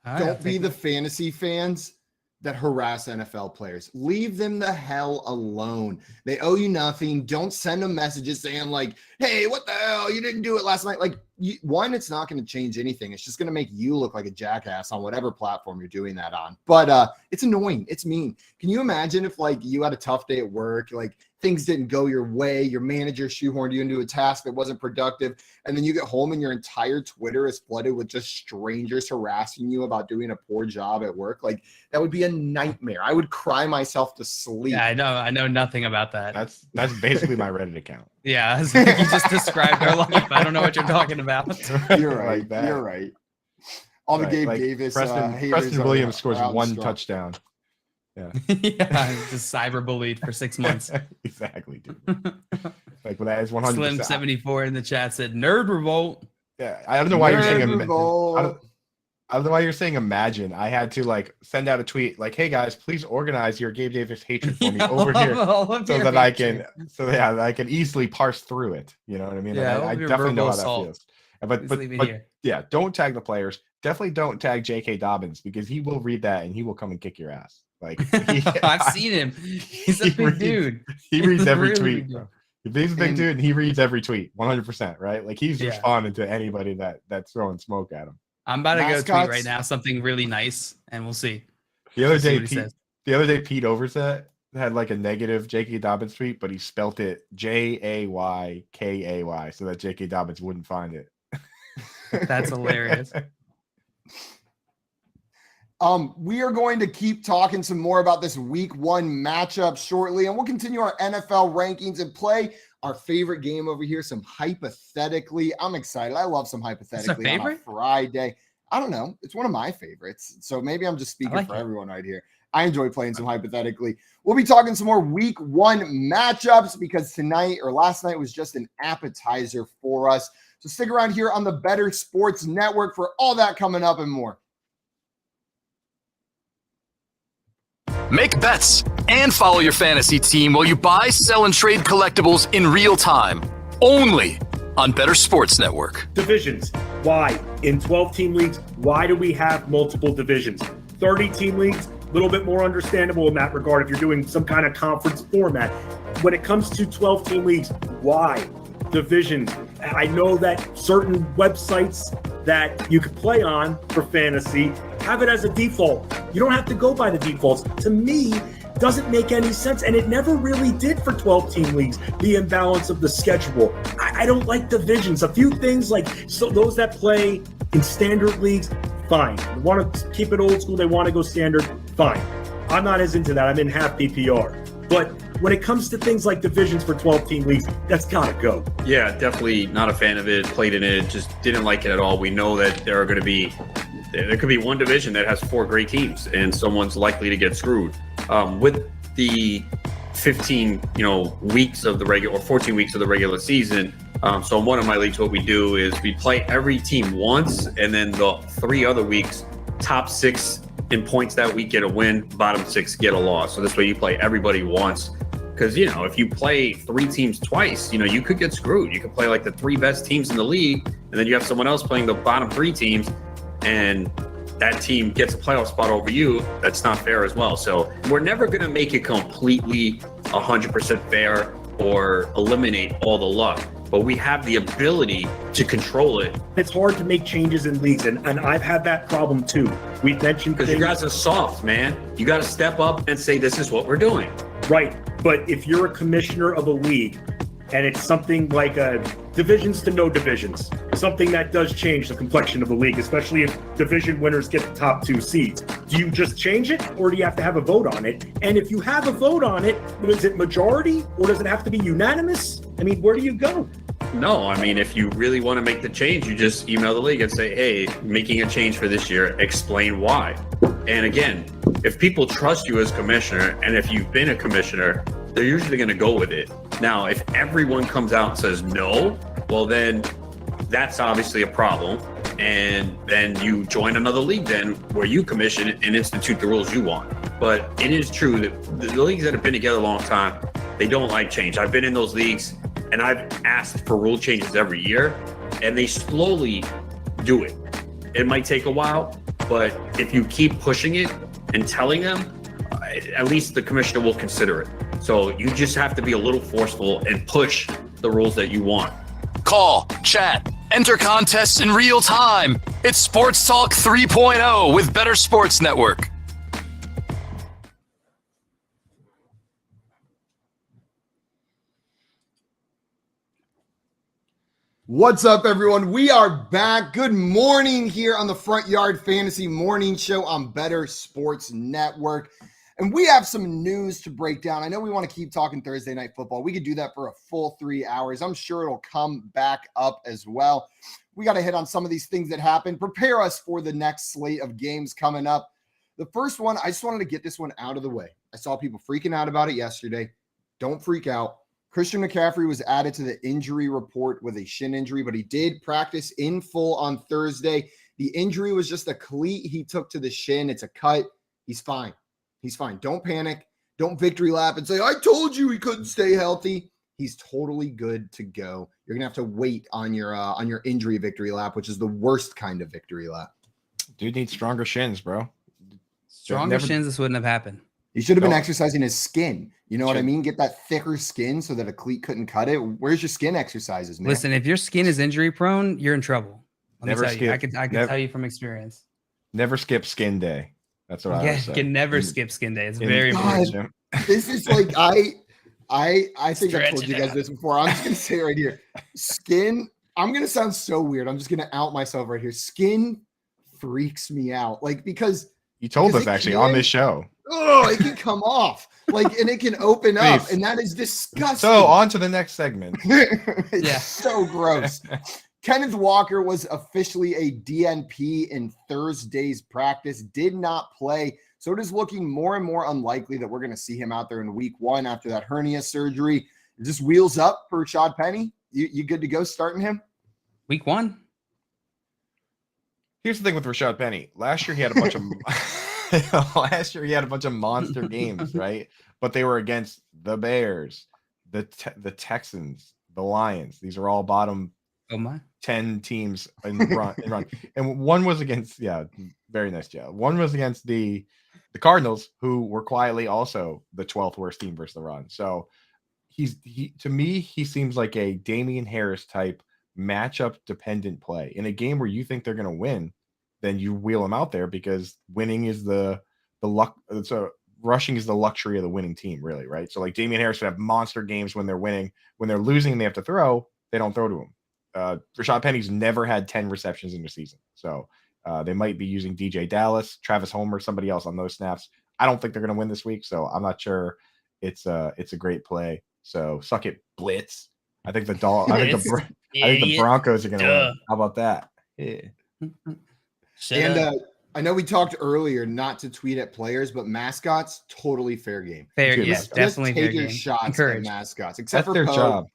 Yeah. Don't be the fantasy fans that harass NFL players. Leave them the hell alone. They owe you nothing. Don't send them messages saying like, "Hey, what the hell? You didn't do it last night." Like, one, it's not going to change anything. It's just going to make you look like a jackass on whatever platform you're doing that on. But it's annoying. It's mean. Can you imagine if like you had a tough day at work, like things didn't go your way, your manager shoehorned you into a task that wasn't productive, and then you get home and your entire Twitter is flooded with just strangers harassing you about doing a poor job at work? Like that would be a nightmare. I would cry myself to sleep. Yeah, I know nothing about that. That's basically my Reddit account. Yeah, it's like you just described our life. I don't know what you're talking about. You're right. Like You're right. All the Gabe Davis. Preston Williams scores one touchdown. Yeah. Yeah, just cyberbullied for 6 months. Exactly, dude. Like when that is 100%. Slim 74 in the chat said nerd revolt. Yeah, I don't know why you're saying revolt. I don't know why you're saying imagine. I had to like send out a tweet like, "Hey guys, please organize your Gabe Davis hatred for me over here, so that I can easily parse through it." You know what I mean? Yeah, like, I definitely know how that feels. But yeah, don't tag the players. Definitely don't tag J.K. Dobbins because he will read that and he will come and kick your ass. Like I've seen him. He's a big dude. He reads every tweet. Bro. If he's a big dude and he reads every tweet, 100%, right? Like he's responding to anybody that's throwing smoke at him. I'm about to go tweet right now something really nice, and we'll see. The other day, Pete Overset had like a negative J.K. Dobbins tweet, but he spelt it Jaykay so that J.K. Dobbins wouldn't find it. That's hilarious. We are going to keep talking some more about this week 1 matchup shortly, and we'll continue our NFL rankings and play our favorite game over here, some Hypothetically. I'm excited. I love some Hypothetically on a Friday. I don't know. It's one of my favorites. So maybe I'm just speaking for everyone right here. I enjoy playing some Hypothetically. We'll be talking some more week 1 matchups because last night was just an appetizer for us. So stick around here on the Better Sports Network for all that coming up and more. Make bets and follow your fantasy team while you buy, sell, and trade collectibles in real time. Only on Better Sports Network. Divisions. Why? In 12-team leagues, why do we have multiple divisions? 30-team leagues, a little bit more understandable in that regard if you're doing some kind of conference format. When it comes to 12-team leagues, why? Divisions. I know that certain websites that you could play on for fantasy have it as a default. You don't have to go by the defaults. To me, doesn't make any sense, and it never really did for 12-team leagues, the imbalance of the schedule. I don't like divisions. A few things like those that play in standard leagues, fine. They want to keep it old school, they want to go standard, fine. I'm not as into that. I'm in half PPR. But when it comes to things like divisions for 12-team leagues, that's got to go. Yeah, definitely not a fan of it. Played in it, just didn't like it at all. We know that there could be one division that has 4 great teams, and someone's likely to get screwed. With the 15, weeks of the regular or 14 weeks of the regular season. So in one of my leagues, what we do is we play every team once, and then the 3 other weeks, top 6 in points that week get a win, bottom 6 get a loss. So this way you play everybody once. Because, if you play 3 teams twice, you could get screwed. You could play like the 3 best teams in the league, and then you have someone else playing the bottom 3 teams, and that team gets a playoff spot over you. That's not fair as well. So we're never going to make it completely 100% fair or eliminate all the luck, but we have the ability to control it. It's hard to make changes in leagues, and I've had that problem too. We've mentioned because you guys are soft, man. You got to step up and say, this is what we're doing. Right, but if you're a commissioner of a league, and it's something like divisions to no divisions, something that does change the complexion of the league, especially if division winners get the top 2 seeds. Do you just change it, or do you have to have a vote on it? And if you have a vote on it, is it majority, or does it have to be unanimous? I mean, where do you go? No, I mean, if you really want to make the change, you just email the league and say, hey, making a change for this year, explain why. And again, if people trust you as commissioner, and if you've been a commissioner, they're usually going to go with it. Now, if everyone comes out and says no, well, then that's obviously a problem. And then you join another league then where you commission and institute the rules you want. But it is true that the leagues that have been together a long time, they don't like change. I've been in those leagues and I've asked for rule changes every year, and they slowly do it. It might take a while, but if you keep pushing it and telling them, at least the commissioner will consider it. So you just have to be a little forceful and push the rules that you want. Call, chat, Enter contests in real time. It's Sports Talk 3.0 with Better Sports Network. What's up, everyone? We are back. Good morning here on the Front Yard Fantasy Morning Show on Better Sports Network. And we have some news to break down. I know we want to keep talking Thursday Night Football. We could do that for a full 3 hours. I'm sure it'll come back up as well. We got to hit on some of these things that happened. Prepare us for the next slate of games coming up. The first one, I just wanted to get this one out of the way. I saw people freaking out about it yesterday. Don't freak out. Christian McCaffrey was added to the injury report with a shin injury, but he did practice in full on Thursday. The injury was just a cleat he took to the shin. It's a cut. He's fine. He's fine. Don't panic. Don't victory lap and say, I told you he couldn't stay healthy. He's totally good to go. You're going to have to wait on your injury victory lap, which is the worst kind of victory lap. Dude needs stronger shins, bro. Stronger shins, this wouldn't have happened. He should have been exercising his skin. You know what I mean? Get that thicker skin so that a cleat couldn't cut it. Where's your skin exercises, man? Listen, if your skin is injury prone, you're in trouble. Never skip. I can tell you from experience. Never skip skin day. That's what I would say. You can never skip skin day. It's very important. This is like I think I've told you guys this before. I'm just gonna say it right here. Skin. I'm gonna sound so weird. I'm just gonna out myself right here. Skin freaks me out. Like because you told us actually on this show. Oh, it can come off. And it can open up, and that is disgusting. So on to the next segment. It's so gross. Kenneth Walker was officially a DNP in Thursday's practice, did not play. So it is looking more and more unlikely that we're going to see him out there in week 1 after that hernia surgery. Just wheels up for Rashad Penny. You good to go starting him? Week 1? Here's the thing with Rashad Penny. Last year he had a bunch of monster games, right? But they were against the Bears, the Texans, the Lions. These are all bottom 10 teams in run. And one was against, very nice job. One was against the Cardinals, who were quietly also the 12th worst team versus the run. So to me, he seems like a Damian Harris type matchup dependent play. In a game where you think they're going to win, then you wheel him out there because winning is the luck. So rushing is the luxury of the winning team, really, right? So like Damian Harris would have monster games when they're winning. When they're losing and they have to throw, they don't throw to him. Rashad Penny's never had 10 receptions in the season. So they might be using DJ Dallas, Travis Homer, somebody else on those snaps. I don't think they're going to win this week, so I'm not sure it's a great play. So suck it, blitz. I think the Broncos are going to win. How about that? Yeah. I know we talked earlier not to tweet at players, but mascots, totally fair game. Definitely take your shots at mascots, except for their Poe. job.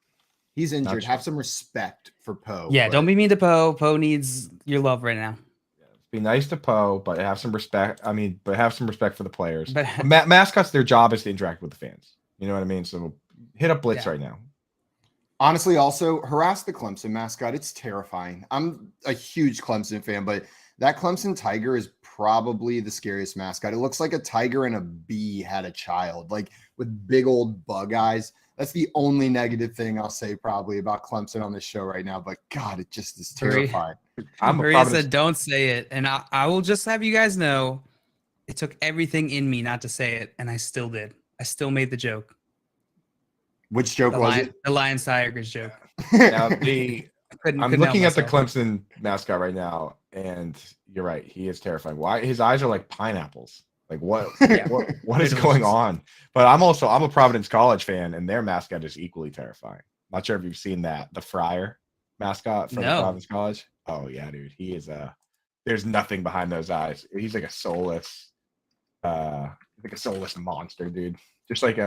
He's injured. Have some respect for Poe. Yeah, don't be mean to Poe. Poe needs your love right now. Be nice to Poe, but have some respect. But have some respect for the players. But mascots, their job is to interact with the fans. You know what I mean? So hit up blitz right now. Honestly, also harass the Clemson mascot. It's terrifying. I'm a huge Clemson fan, but that Clemson tiger is probably the scariest mascot. It looks like a tiger and a bee had a child, like with big old bug eyes. That's the only negative thing I'll say probably about Clemson on this show right now. But God, it just is terrifying. Maria said, don't say it. And I will just have you guys know, it took everything in me not to say it. And I still did. I still made the joke. Which joke was it? The Lions Tigers joke. Now I'm looking at the Clemson mascot right now, and you're right. He is terrifying. Why? His eyes are like pineapples. Like what? What is going on? But I'm a Providence College fan, and their mascot is equally terrifying. Not sure if you've seen that, the Friar mascot from Providence College. Oh yeah, dude. He is there's nothing behind those eyes. He's like a soulless monster, dude. Just like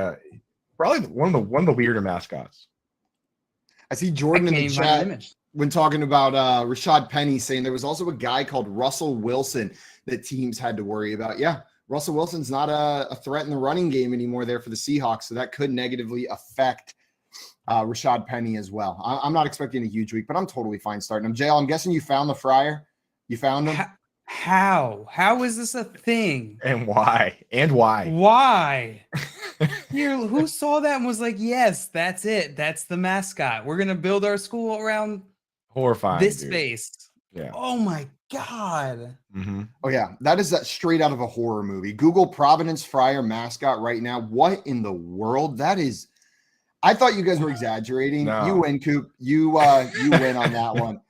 probably one of the weirder mascots. I see Jordan in the chat when talking about Rashad Penny saying there was also a guy called Russell Wilson that teams had to worry about. Yeah, Russell Wilson's not a threat in the running game anymore there for the Seahawks, so that could negatively affect Rashad Penny as well. I'm not expecting a huge week, but I'm totally fine starting him. JL, I'm guessing you found the Friar. You found him? How? How is this a thing? And why? Why? Here, who saw that and was like, yes, that's it. That's the mascot. We're going to build our school around Horrifying. This dude. face. Yeah. Oh my God. Mm-hmm. Oh yeah, that is straight out of a horror movie. Google Providence Friar mascot right now. What in the world? That is. I thought you guys were exaggerating. No. You win, Coop. You win on that one.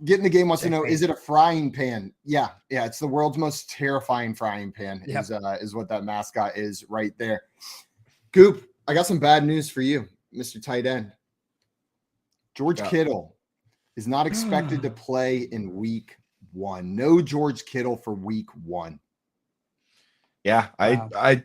Getting the game wants to know: is it a frying pan? Yeah, it's the world's most terrifying frying pan. Yep. Is what that mascot is right there. Coop, I got some bad news for you, Mr. Tight End. George Kittle is not expected to play in week 1. No George Kittle for week 1. Yeah, Wow. I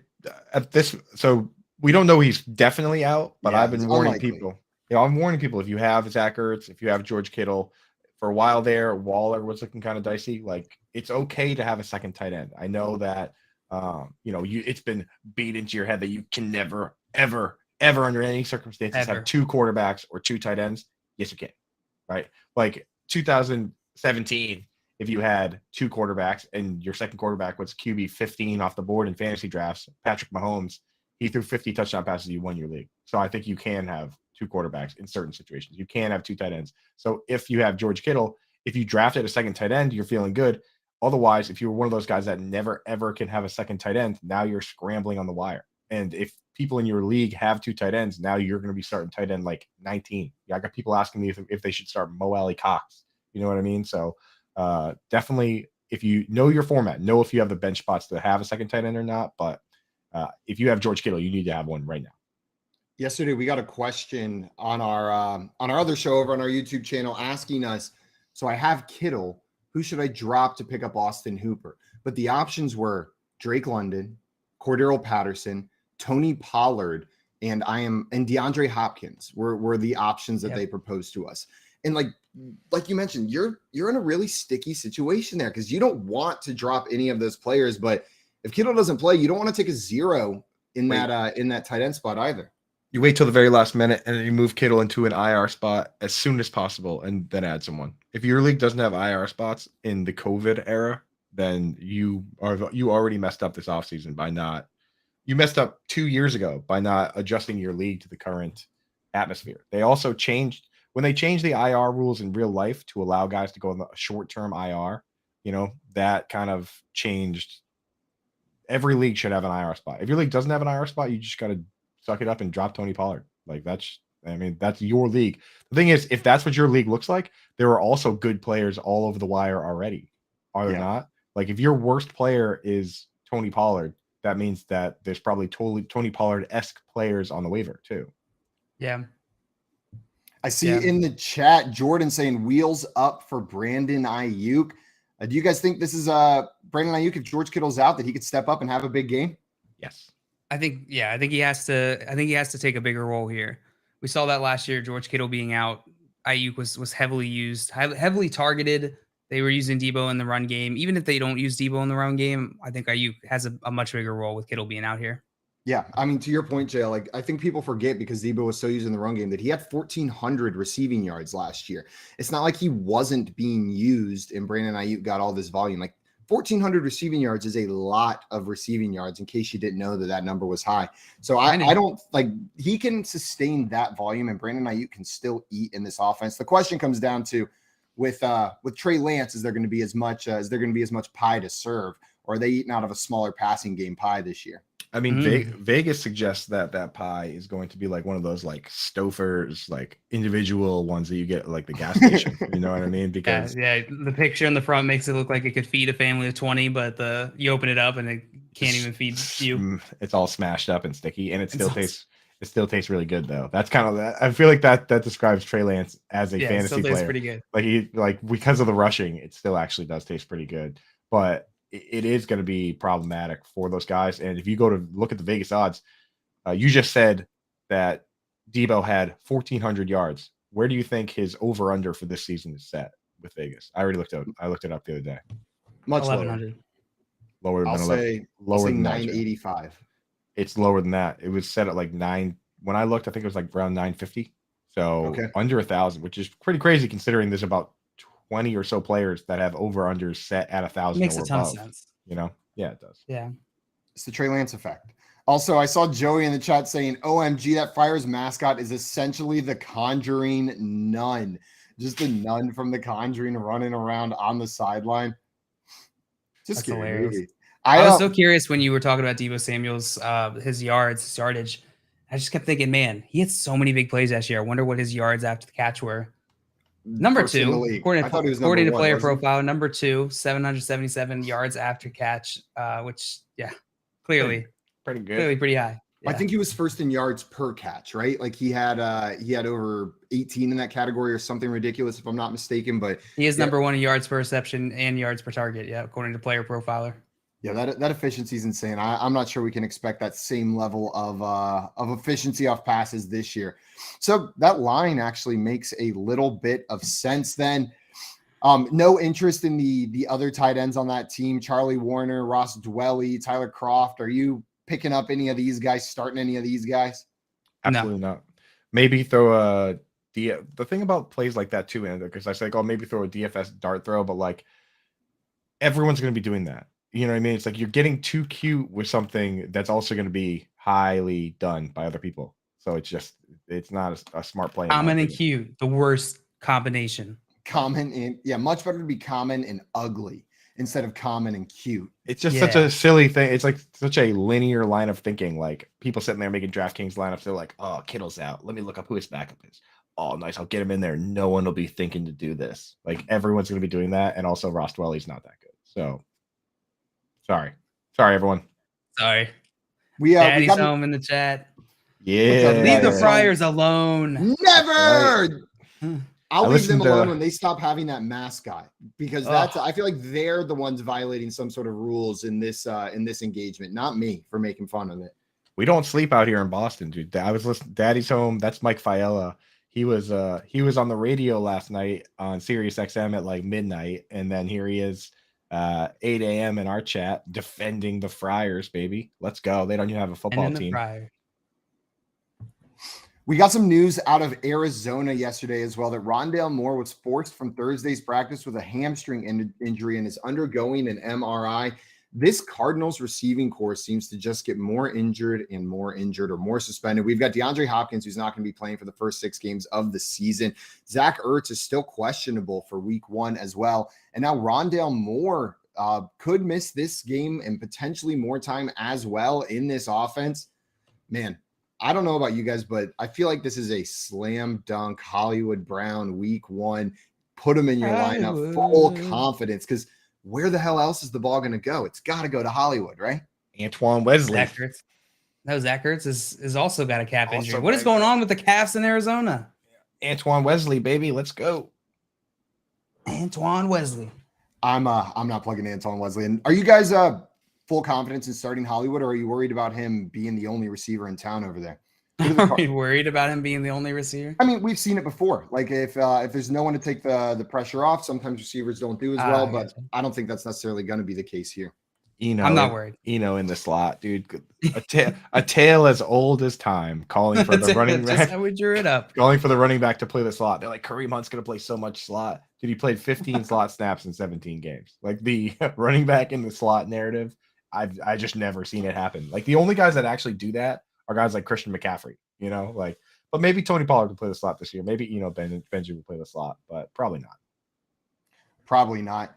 at this. So we don't know he's definitely out, but Yeah, I've been it's warning unlikely. people. I'm warning people, if you have Zach Ertz, if you have George Kittle, for a while there, Waller was looking kind of dicey. Like, it's okay to have a second tight end. I know that it's been beat into your head that you can never, ever, ever under any circumstances have 2 quarterbacks or 2 tight ends. Yes, you can. Right? Like 2017, if you had 2 quarterbacks and your second quarterback was QB 15 off the board in fantasy drafts, Patrick Mahomes, he threw 50 touchdown passes, you won your league. So I think you can have 2 quarterbacks in certain situations. You can have 2 tight ends. So if you have George Kittle, if you drafted a second tight end, you're feeling good. Otherwise, if you're one of those guys that never, ever can have a second tight end, now you're scrambling on the wire. And if people in your league have 2 tight ends, now you're going to be starting tight end like 19. Yeah, I got people asking me if they should start Mo Alley Cox. You know what I mean? So definitely, if you know your format, know if you have the bench spots to have a second tight end or not. But if you have George Kittle, you need to have one right now. Yesterday, we got a question on our other show over on our YouTube channel asking us, so I have Kittle, who should I drop to pick up Austin Hooper? But the options were Drake London, Cordero Patterson, Tony Pollard, and DeAndre Hopkins were the options that they proposed to us. And like you mentioned, you're in a really sticky situation there because you don't want to drop any of those players. But if Kittle doesn't play, you don't want to take a 0 in that tight end spot either. You wait till the very last minute and then you move Kittle into an IR spot as soon as possible and then add someone. If your league doesn't have IR spots in the COVID era, then you already messed up this offseason by not. You messed up 2 years ago by not adjusting your league to the current atmosphere. They also changed when they changed the IR rules in real life to allow guys to go on a short-term IR. That kind of changed. Every league should have an IR spot. If your league doesn't have an IR spot, you just got to suck it up and drop Tony Pollard. Like that's your league. The thing is, if that's what your league looks like, there are also good players all over the wire already. Are there not? Like if your worst player is Tony Pollard, that means that there's probably totally Tony Pollard-esque players on the waiver too. Yeah. I see in the chat, Jordan saying wheels up for Brandon Aiyuk. Do you guys think this is Brandon Aiyuk, if George Kittle's out, that he could step up and have a big game? Yes. I think he has to take a bigger role here. We saw that last year, George Kittle being out. Aiyuk was heavily used, heavily targeted. They were using Debo in the run game. Even if they don't use Debo in the run game, I think Aiyuk has a much bigger role with Kittle being out here. Yeah, I mean, to your point, Jay, like I think people forget because Debo was so used in the run game that he had 1,400 receiving yards last year. It's not like he wasn't being used and Brandon Aiyuk got all this volume. Like 1,400 receiving yards is a lot of receiving yards, in case you didn't know that number was high. So I don't like he can sustain that volume and Brandon Aiyuk can still eat in this offense. The question comes down to with Trey Lance, is there going to be as much pie to serve, or are they eating out of a smaller passing game pie this year? I mean, Vegas suggests that pie is going to be like one of those like Stouffer's, like individual ones that you get at like the gas station. You know what I mean? Because the picture in the front makes it look like it could feed a family of 20, but you open it up and it can't even feed you. It's all smashed up and sticky, and it still tastes really good though. That's kind of that. I feel like that describes Trey Lance as a fantasy player. Pretty good. Like because of the rushing, it still actually does taste pretty good, but it is going to be problematic for those guys. And if you go to look at the Vegas odds, you just said that Debo had 1,400 yards. Where do you think his over/under for this season is set with Vegas? I looked it up the other day. Much 1,100. Lower I'll than say 985. It's lower than that. It was set at like 9. When I looked, I think it was like around 950. So under 1,000, which is pretty crazy considering there's about 20 or so players that have over/unders set at 1,000. Makes a ton of sense. Yeah, it does. Yeah. It's the Trey Lance effect. Also, I saw Joey in the chat saying, OMG, that Friars mascot is essentially the Conjuring Nun. Just a nun from The Conjuring running around on the sideline. Just That's scary hilarious. movie. I was so curious when you were talking about Deebo Samuel's his yardage. I just kept thinking, man, he had so many big plays last year. I wonder what his yards after the catch were. Number First in the 2, league. according I thought he was to number one, player wasn't he? profile, number 2, 777 yards after catch, which clearly Pretty good. clearly pretty high. I Yeah. think he was first in yards per catch, right? Like he had over 18 in that category or something ridiculous, if I'm not mistaken. But He is number 1 in yards per reception and yards per target. Yeah, according to player profiler. yeah, that efficiency is insane. I'm not sure we can expect that same level of efficiency off passes this year. So that line actually makes a little bit of sense then. No interest in the other tight ends on that team. Charlie Warner, Ross Dwelly, Tyler Croft. Are you picking up any of these guys, starting any of these guys? Absolutely not. Maybe throw the thing about plays like that too, Andrew, because I say, oh, maybe throw a DFS dart throw, but like everyone's going to be doing that. You know what I mean? It's like you're getting too cute with something that's also going to be highly done by other people. So it's not a smart play. Common and cute, the worst combination. Common and much better to be common and ugly instead of common and cute. It's just such a silly thing. It's like such a linear line of thinking. Like people sitting there making DraftKings lineups, they're like, "Oh, Kittle's out. Let me look up who his backup is. Oh, nice. I'll get him in there. No one will be thinking to do this. Like everyone's going to be doing that, and also Ross Dwelly's not that good. So, sorry, everyone. Sorry. We Daddy's got home in the chat. Yeah, Leave the Friars alone. Never. Right. I'll leave them alone to- when they stop having that mascot, because that's I feel like they're the ones violating some sort of rules in this engagement, not me for making fun of it. We don't sleep out here in Boston, dude. I was listening. Daddy's home. That's Mike Fiella. He was on the radio last night on Sirius XM at like midnight, and then here he is, 8 a.m. in our chat defending the Friars, baby. Let's go. They don't even have a football team. We got some news out of Arizona yesterday as well that Rondale Moore was forced from Thursday's practice with a hamstring injury and is undergoing an MRI. This Cardinals receiving corps seems to just get more injured or more suspended. We've got DeAndre Hopkins, who's not going to be playing for the first 6 games of the season. Zach Ertz is still questionable for week 1 as well. And now Rondale Moore could miss this game and potentially more time as well in this offense. Man, I don't know about you guys, but I feel like this is a slam dunk Hollywood Brown week 1. Put him in your lineup, full confidence, because where the hell else is the ball going to go? It's got to go to Hollywood, right? Antoine Wesley. Zach Ertz. No, Zach Ertz is also got a calf injury. What is going on with the calves in Arizona? Antoine Wesley, baby. Let's go. Antoine Wesley. I'm not plugging Antoine Wesley. And are you guys full confidence in starting Hollywood, or are you worried about him being the only receiver in town over there? Are you worried about him being the only receiver? I mean, we've seen it before. Like if there's no one to take the pressure off, sometimes receivers don't do as well. But I don't think that's necessarily going to be the case here. I'm not worried. In the slot, dude. A tale as old as time, calling for the running back. That's how we drew it up. Calling for the running back to play the slot. They're like, Kareem Hunt's going to play so much slot. Dude, he played 15 slot snaps in 17 games. Like the running back in the slot narrative, I just never seen it happen. Like the only guys that actually do that are guys like Christian McCaffrey, but maybe Tony Pollard will play the slot this year. Maybe, Benji will play the slot, but probably not. Probably not.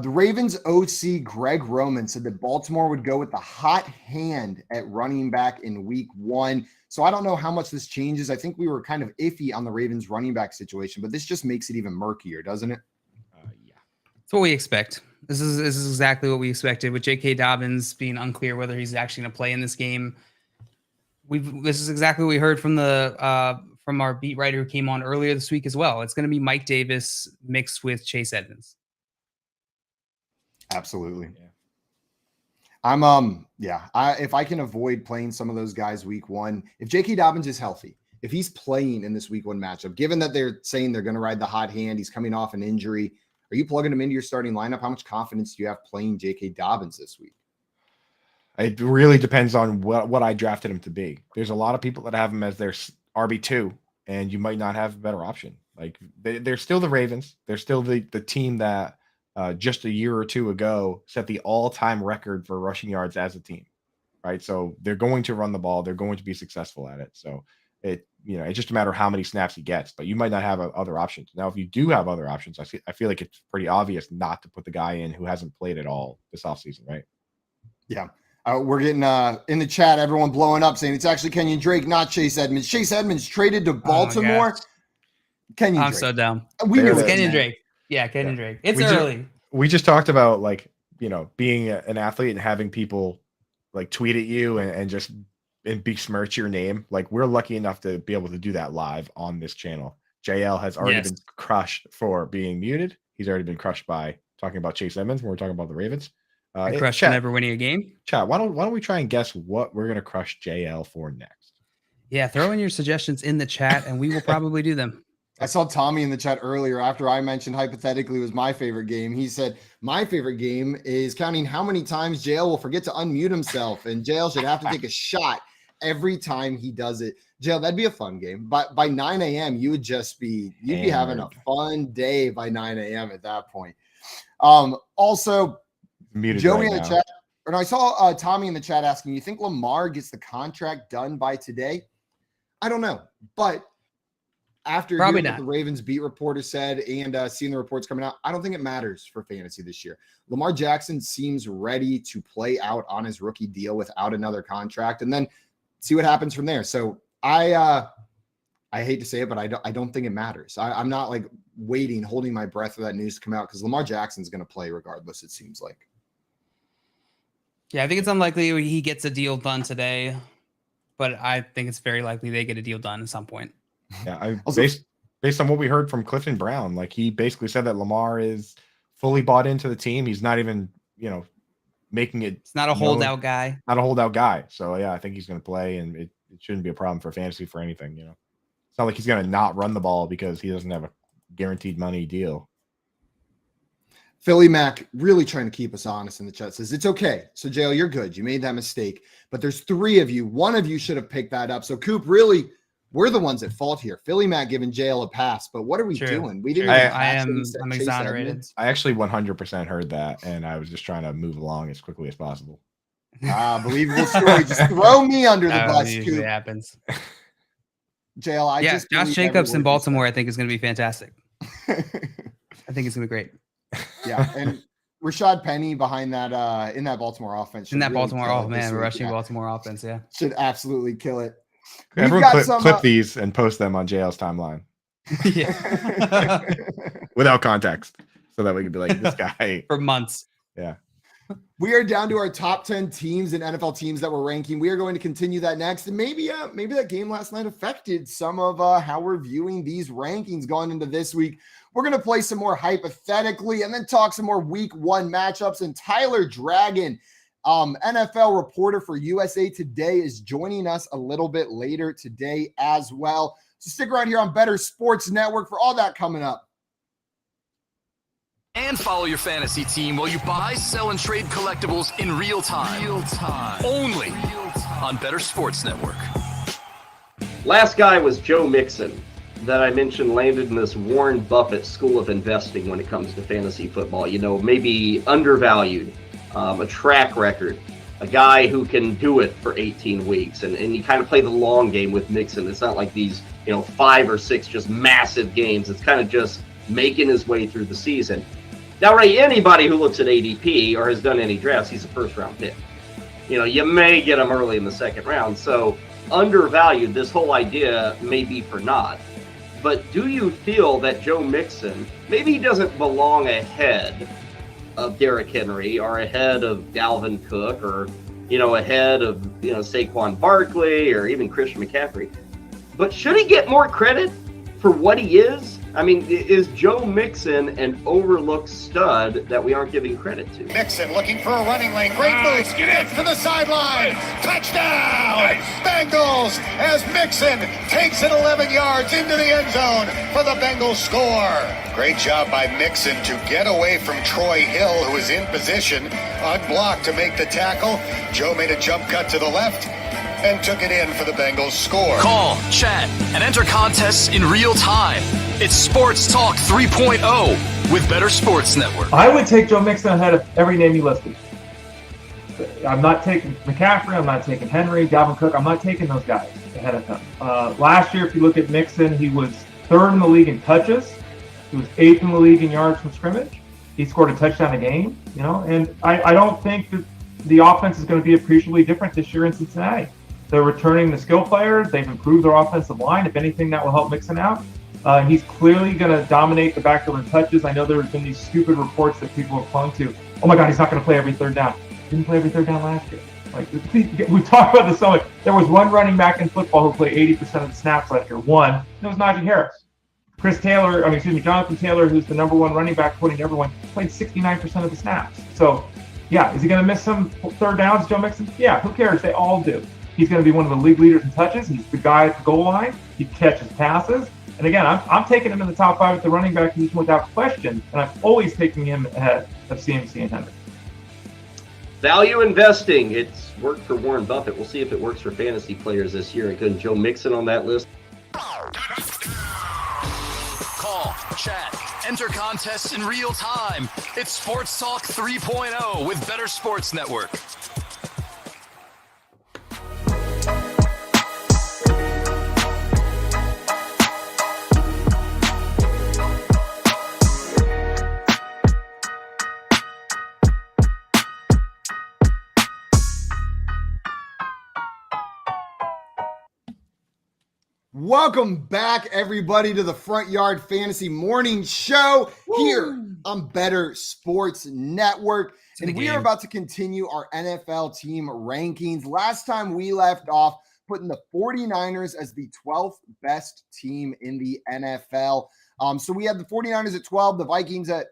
The Ravens OC Greg Roman said that Baltimore would go with the hot hand at running back in week 1. So I don't know how much this changes. I think we were kind of iffy on the Ravens running back situation, but this just makes it even murkier, doesn't it? Yeah. That's what we expect. This is exactly what we expected, with J.K. Dobbins being unclear whether he's actually going to play in this game. This is exactly what we heard from from our beat writer who came on earlier this week as well. It's going to be Mike Davis mixed with Chase Edmonds. Absolutely. Yeah. If I can avoid playing some of those guys week 1, if J.K. Dobbins is healthy, if he's playing in this week 1 matchup, given that they're saying they're going to ride the hot hand, he's coming off an injury, are you plugging him into your starting lineup? How much confidence do you have playing J.K. Dobbins this week? It really depends on what I drafted him to be. There's a lot of people that have him as their RB2, and you might not have a better option. Like they're still the Ravens. They're still the team that just a year or two ago set the all-time record for rushing yards as a team, right? So they're going to run the ball. They're going to be successful at it. So It's just a matter of how many snaps he gets, but you might not have other options. Now, if you do have other options, I feel like it's pretty obvious not to put the guy in who hasn't played at all this offseason, right? Yeah. We're getting in the chat, everyone blowing up saying it's actually Kenyon Drake, not Chase Edmonds. Chase Edmonds traded to Baltimore. I'm Drake. so down. We knew it's Kenyon Drake. Yeah, Kenyon Drake. It's early. We just talked about being an athlete and having people tweet at you and just besmirch your name. We're lucky enough to be able to do that live on this channel. JL has already been crushed for being muted. He's already been crushed by talking about Chase Edmonds when we're talking about the Ravens. Crushed for never winning a game. Chat, why don't we try and guess what we're gonna crush JL for next? Yeah, throw in your suggestions in the chat and we will probably do them. I saw Tommy in the chat earlier after I mentioned hypothetically was my favorite game. He said, my favorite game is counting how many times JL will forget to unmute himself, and JL should have to take a shot every time he does it. JL, that'd be a fun game. But by 9 a.m., you'd be having a fun day by 9 a.m. at that point. Also, muted Joey right in the chat, or no, I saw Tommy in the chat asking, you think Lamar gets the contract done by today? I don't know, but after hearing what the Ravens beat reporter said and seeing the reports coming out, I don't think it matters for fantasy this year. Lamar Jackson seems ready to play out on his rookie deal without another contract and then see what happens from there. So I hate to say it, but I don't think it matters. I'm not holding my breath for that news to come out because Lamar Jackson's going to play regardless, it seems like. Yeah, I think it's unlikely he gets a deal done today, but I think it's very likely they get a deal done at some point. Yeah, based on what we heard from Clifton Brown, he basically said that Lamar is fully bought into the team. He's not even, making it. It's not a holdout guy. Not a holdout guy. So yeah, I think he's going to play, and it shouldn't be a problem for fantasy for anything. It's not like he's going to not run the ball because he doesn't have a guaranteed money deal. Philly Mac really trying to keep us honest in the chat says it's okay. So JL, you're good. You made that mistake, but there's 3 of you. One of you should have picked that up. So Coop, really. We're the ones at fault here. Philly Matt giving JL a pass, but what are we doing? We didn't. I'm exonerated. I actually 100% heard that, and I was just trying to move along as quickly as possible. Believable story. Just throw me under the bus. Usually happens. JL, Josh Jacobs in Baltimore, I think is going to be fantastic. I think it's going to be great. Yeah, and Rashad Penny behind that in that Baltimore offense. In that really Baltimore, rushing Baltimore offense, should absolutely kill it. Everyone clip these and post them on JL's timeline. Yeah. Without context. So that we could be like, this guy. For months. Yeah. We are down to our top 10 teams and NFL teams that we're ranking. We are going to continue that next. And maybe that game last night affected some of how we're viewing these rankings going into this week. We're going to play some more hypothetically and then talk some more week 1 matchups. And Tyler Dragon, NFL reporter for USA Today, is joining us a little bit later today as well. So stick around here on Better Sports Network for all that coming up. And follow your fantasy team while you buy, sell, and trade collectibles in real time. Only on Better Sports Network. Last guy was Joe Mixon that I mentioned landed in this Warren Buffett school of investing when it comes to fantasy football. Maybe undervalued. A track record, a guy who can do it for 18 weeks. And you kind of play the long game with Mixon. It's not like these, 5 or 6 just massive games. It's kind of just making his way through the season. Now, Ray, anybody who looks at ADP or has done any drafts, he's a first-round pick. You may get him early in the second round. So undervalued, this whole idea may be for naught. But do you feel that Joe Mixon, maybe he doesn't belong ahead of Derrick Henry or ahead of Dalvin Cook or, ahead of, Saquon Barkley or even Christian McCaffrey. But should he get more credit for what he is? I mean, is Joe Mixon an overlooked stud that we aren't giving credit to? Mixon looking for a running lane. Great move. Get to the sideline. Touchdown. Bengals as Mixon takes it 11 yards into the end zone for the Bengals score. Great job by Mixon to get away from Troy Hill, who was in position, unblocked to make the tackle. Joe made a jump cut to the left and took it in for the Bengals score. Call, chat, and enter contests in real time. It's Sports Talk 3.0 with Better Sports Network. I would take Joe Mixon ahead of every name you listed. I'm not taking McCaffrey. I'm not taking Henry, Dalvin Cook. I'm not taking those guys. ahead of him. Last year, if you look at Mixon, he was 3rd in the league in touches. He was 8th in the league in yards from scrimmage. He scored a touchdown a game, and I don't think that the offense is going to be appreciably different this year in Cincinnati. They're returning the skill players. They've improved their offensive line. If anything, that will help Mixon out. He's clearly going to dominate the backfield in touches. I know there have been these stupid reports that people have clung to. Oh my God, he's not going to play every 3rd down. He didn't play every 3rd down last year. We talked about this so much. There was one running back in football who played 80% of the snaps last year. One, and it was Najee Harris. Jonathan Taylor, who's the number 1 running back, quoting everyone, played 69% of the snaps. So, yeah, is he going to miss some 3rd downs, Joe Mixon? Yeah, who cares? They all do. He's going to be one of the league leaders in touches. He's the guy at the goal line. He catches passes. And again, I'm taking him in the top 5 at the running back position without question, and I'm always taking him ahead of CMC and Henderson. Value investing. It's worked for Warren Buffett. We'll see if it works for fantasy players this year. Again, Joe Mixon on that list. Call, chat, enter contests in real time. It's Sports Talk 3.0 with Better Sports Network. Welcome back, everybody, to the Front Yard Fantasy Morning Show here on Better Sports Network. And we are about to continue our NFL team rankings. Last time we left off putting the 49ers as the 12th best team in the NFL. So we had the 49ers at 12, the Vikings at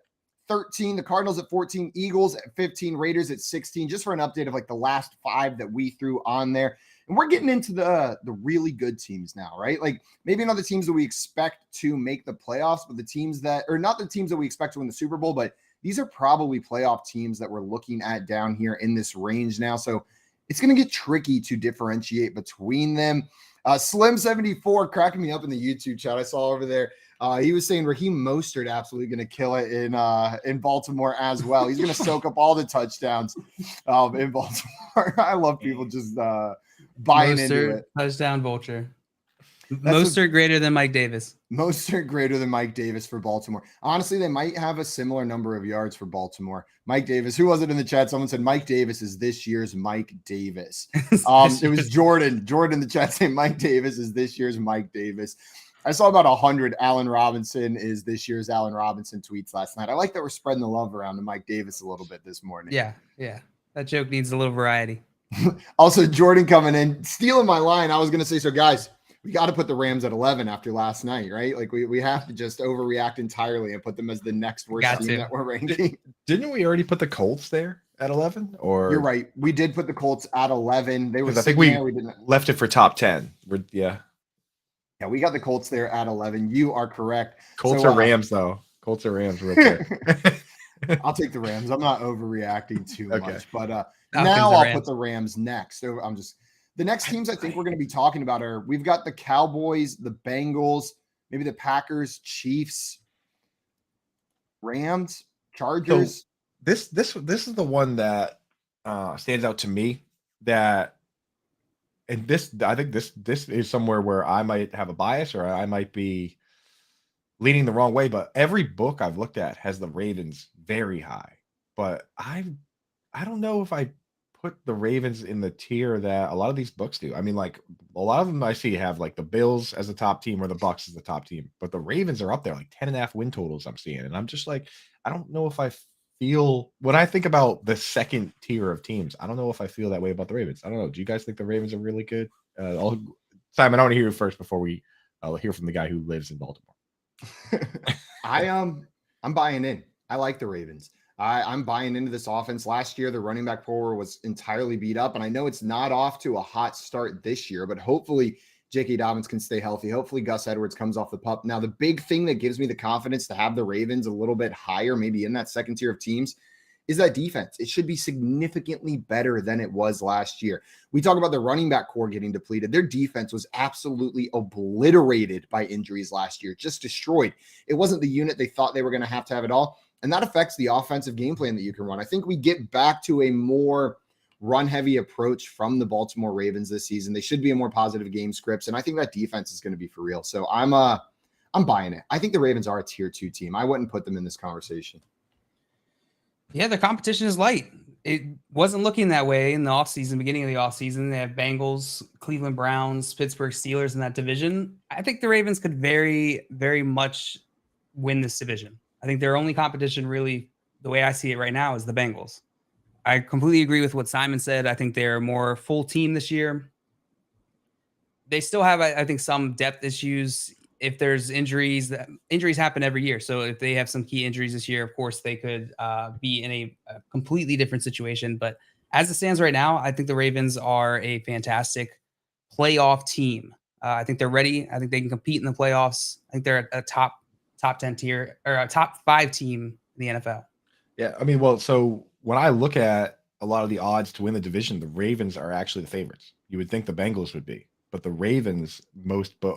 13, the Cardinals at 14, Eagles at 15, Raiders at 16, just for an update of like the last 5 that we threw on there. And we're getting into the really good teams now, right? Like maybe not the teams that we expect to make the playoffs, but the teams that, or not the teams that we expect to win the Super Bowl, but these are probably playoff teams that we're looking at down here in this range now. So it's going to get tricky to differentiate between them. Slim74 cracking me up in the YouTube chat I saw over there. He was saying Raheem Mostert absolutely going to kill it in Baltimore as well. He's going to soak up all the touchdowns in Baltimore. I love people just buying into it. Touchdown vulture. Mostert greater than Mike Davis. Mostert greater than Mike Davis for Baltimore. Honestly, they might have a similar number of yards for Baltimore. Mike Davis, who was it in the chat? Someone said Mike Davis is this year's Mike Davis. It was Jordan. Jordan in the chat saying Mike Davis is this year's Mike Davis. I saw about 100 Allen Robinson is this year's Allen Robinson tweets last night. I like that we're spreading the love around to Mike Davis a little bit this morning. Yeah. That joke needs a little variety. Also, Jordan coming in, stealing my line. I was going to say, so guys, we got to put the Rams at 11 after last night, right? Like we have to just overreact entirely and put them as the next worst team that we're ranking. Didn't we already put the Colts there at 11? Or you're right. We did put the Colts at 11. They were. I think we left it for top 10. Yeah, we got the Colts there at 11. You are correct. Colts or Rams though. Colts or Rams real quick. I'll take the Rams. I'm not overreacting too much, but now I'll put the Rams next. So the next teams I think we're going to be talking about are we've got the Cowboys, the Bengals, maybe the Packers, Chiefs, Rams, Chargers. So this is the one that stands out to me that, and I think this is somewhere where I might have a bias or I might be leaning the wrong way, but every book I've looked at has the Ravens very high, but I don't know if I put the Ravens in the tier that a lot of these books do. I mean, like a lot of them I see have like the Bills as a top team or the Bucks as the top team, but the Ravens are up there like 10.5 win totals I'm seeing. And I'm just like, I don't know if I feel, when I think about the second tier of teams, I don't know if I feel that way about the Ravens. I don't know. Do you guys think the Ravens are really good? Simon, I want to hear you first before we hear from the guy who lives in Baltimore. I'm buying in. I like the Ravens. I'm buying into this offense. Last year, the running back core was entirely beat up, and I know it's not off to a hot start this year, but hopefully J.K. Dobbins can stay healthy. Hopefully Gus Edwards comes off the pup. Now, the big thing that gives me the confidence to have the Ravens a little bit higher, maybe in that second tier of teams, is that defense. It should be significantly better than it was last year. We talk about the running back core getting depleted. Their defense was absolutely obliterated by injuries last year, just destroyed. It wasn't the unit they thought they were going to have it all. And that affects the offensive game plan that you can run. I think we get back to a more run-heavy approach from the Baltimore Ravens this season. They should be a more positive game scripts, and I think that defense is going to be for real. So I'm buying it. I think the Ravens are a tier 2 team. I wouldn't put them in this conversation. Yeah, the competition is light. It wasn't looking that way in the offseason, beginning of the offseason. They have Bengals, Cleveland Browns, Pittsburgh Steelers in that division. I think the Ravens could very, very much win this division. I think their only competition, really, the way I see it right now, is the Bengals. I completely agree with what Simon said. I think they're a more full team this year. They still have, I think, some depth issues. If there's injuries happen every year. So if they have some key injuries this year, of course, they could be in a completely different situation. But as it stands right now, I think the Ravens are a fantastic playoff team. I think they're ready. I think they can compete in the playoffs. I think they're a top 10 tier or a top 5 team in the NFL. Yeah. I mean, well, so when I look at a lot of the odds to win the division, the Ravens are actually the favorites. You would think the Bengals would be. But the Ravens,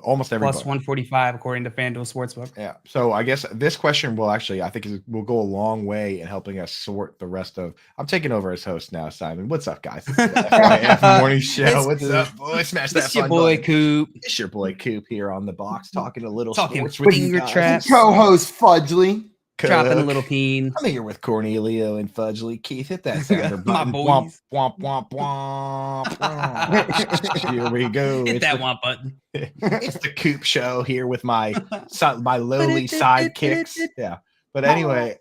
almost everybody. Plus 145, according to FanDuel Sportsbook. Yeah. So I guess this question will actually, I think, will go a long way in helping us sort the rest of. I'm taking over as host now, Simon. What's up, guys? It's the FYF morning show. What's up, boy? Smash that It's your boy Coop. It's your boy Coop here on the box, talking a little Talking sports with finger you guys. traps. Co-host Fudgley. Dropping a little peen. I'm here with Cornelio and Fudgley. Keith, hit that sounder button. My Womp, boys. womp, womp, womp. Here we go. Hit It's that the- womp button. It's the Coop Show here with my lowly sidekicks. Yeah. But anyway,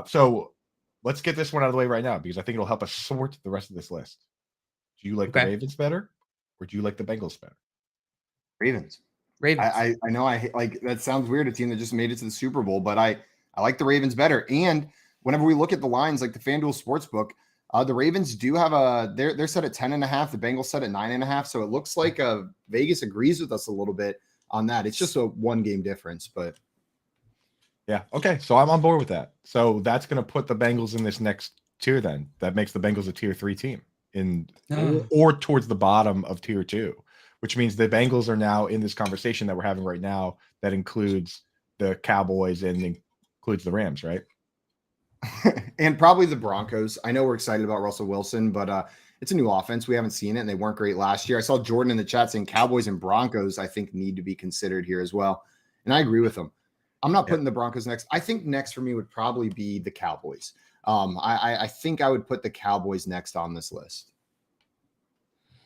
so let's get this one out of the way right now because I think it'll help us sort the rest of this list. Do you like the Ravens better or do you like the Bengals better? Ravens. Ravens. I know I like that sounds weird, a team that just made it to the Super Bowl, but I like the Ravens better. And whenever we look at the lines, like the FanDuel Sportsbook, the Ravens do have they're set at 10.5. The Bengals set at 9.5. So it looks like Vegas agrees with us a little bit on that. It's just a 1 game difference, but yeah. Okay. So I'm on board with that. So that's going to put the Bengals in this next tier then. That makes the Bengals a tier 3 team or towards the bottom of tier 2. Which means the Bengals are now in this conversation that we're having right now that includes the Cowboys and includes the Rams, right? And probably the Broncos. I know we're excited about Russell Wilson, but it's a new offense. We haven't seen it, and they weren't great last year. I saw Jordan in the chat saying Cowboys and Broncos, I think, need to be considered here as well. And I agree with him. I'm not putting the Broncos next. I think next for me would probably be the Cowboys. I think I would put the Cowboys next on this list.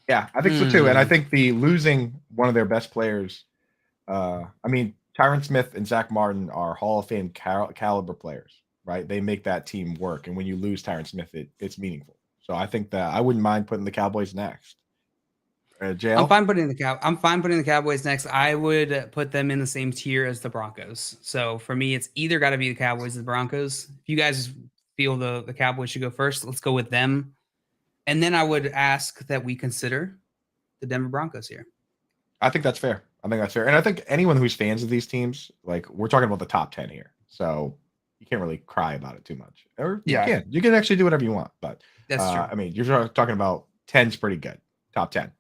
Yeah, I think so too. And I think the losing one of their best players, Tyron Smith and Zach Martin are Hall of Fame caliber players, right? They make that team work. And when you lose Tyron Smith, it's meaningful. So I think that I wouldn't mind putting the Cowboys next. JL? I'm fine putting the Cowboys next. I would put them in the same tier as the Broncos. So for me, it's either got to be the Cowboys or the Broncos. If you guys feel the Cowboys should go first, let's go with them. And then I would ask that we consider the Denver Broncos here. I think that's fair. And I think anyone who's fans of these teams, like we're talking about the top 10 here. So you can't really cry about it too much. Or you can actually do whatever you want. But that's true. I mean, you're talking about 10's pretty good. Top 10.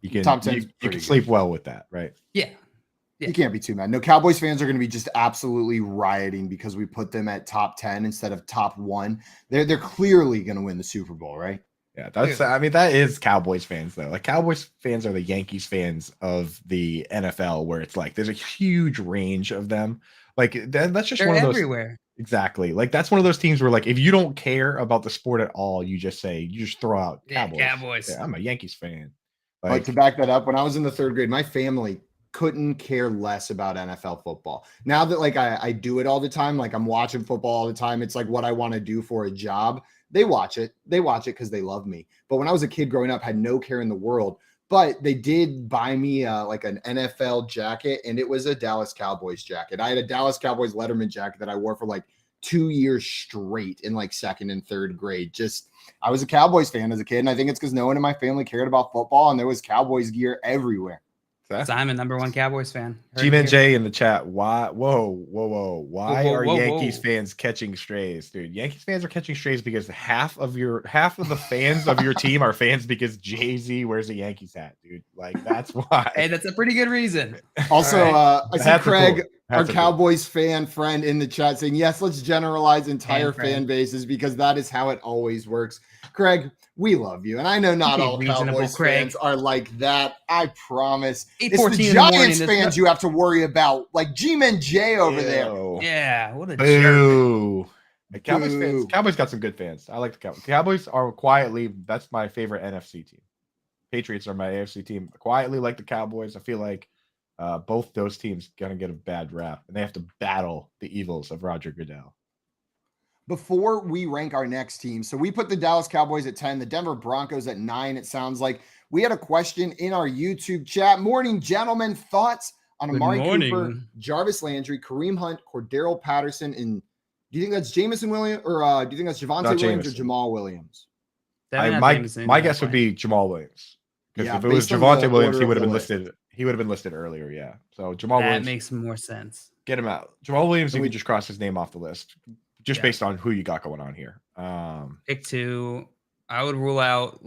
You can top 10 you can sleep well with that, right? Yeah. You can't be too mad. No, Cowboys fans are going to be just absolutely rioting because we put them at top 10 instead of top 1. They're clearly going to win the Super Bowl, right? Yeah, that is Cowboys fans though. Like Cowboys fans are the Yankees fans of the NFL, where it's like there's a huge range of them. Like that's just one of those everywhere. Exactly. Like that's one of those teams where like if you don't care about the sport at all, you just throw out Cowboys. Cowboys. Yeah, I'm a Yankees fan. Like to back that up, when I was in the 3rd grade, my family couldn't care less about NFL football. Now that like I do it all the time, like I'm watching football all the time. It's like what I want to do for a job. They watch it because they love me. But when I was a kid growing up, had no care in the world. But they did buy me like an NFL jacket, and it was a Dallas Cowboys jacket. I had a Dallas Cowboys Letterman jacket that I wore for like 2 years straight in like 2nd and 3rd grade. I was a Cowboys fan as a kid, and I think it's because no one in my family cared about football, and there was Cowboys gear everywhere. Simon, #1 Cowboys fan. G-Man J in the chat. Why? Whoa. Why are Yankees fans catching strays, dude? Yankees fans are catching strays because half of the fans of your team are fans because Jay-Z wears a Yankees hat, dude. Like that's why. Hey, that's a pretty good reason. Also, I see our Cowboys fan friend in the chat saying, yes, let's generalize entire fan bases because that is how it always works. Craig, we love you. And I know not all Cowboys fans are like that. I promise. It's the Giants fans you have to worry about, like G-Man J over there. Yeah, what a jerk. The Cowboys got some good fans. I like the Cowboys. Cowboys are quietly, that's my favorite NFC team. Patriots are my AFC team. Quietly like the Cowboys. I feel like both those teams going to get a bad rap, and they have to battle the evils of Roger Goodell. Before we rank our next team, so we put the Dallas Cowboys at 10, the Denver Broncos at 9, it sounds like. We had a question in our YouTube chat. Morning, gentlemen. Thoughts on Amari Cooper, Jarvis Landry, Kareem Hunt, Cordero Patterson, and do you think that's Jameis Williams, or do you think that's Javonte Williams or Jamal Williams? My guess would be Jamal Williams. Because if it was Javonte Williams, he would have been listed. He would have been listed earlier. Yeah. So Jamal Williams. That makes more sense. Get him out. Jamal Williams, you can just cross his name off the list, just based on who you got going on here. Pick 2. I would rule out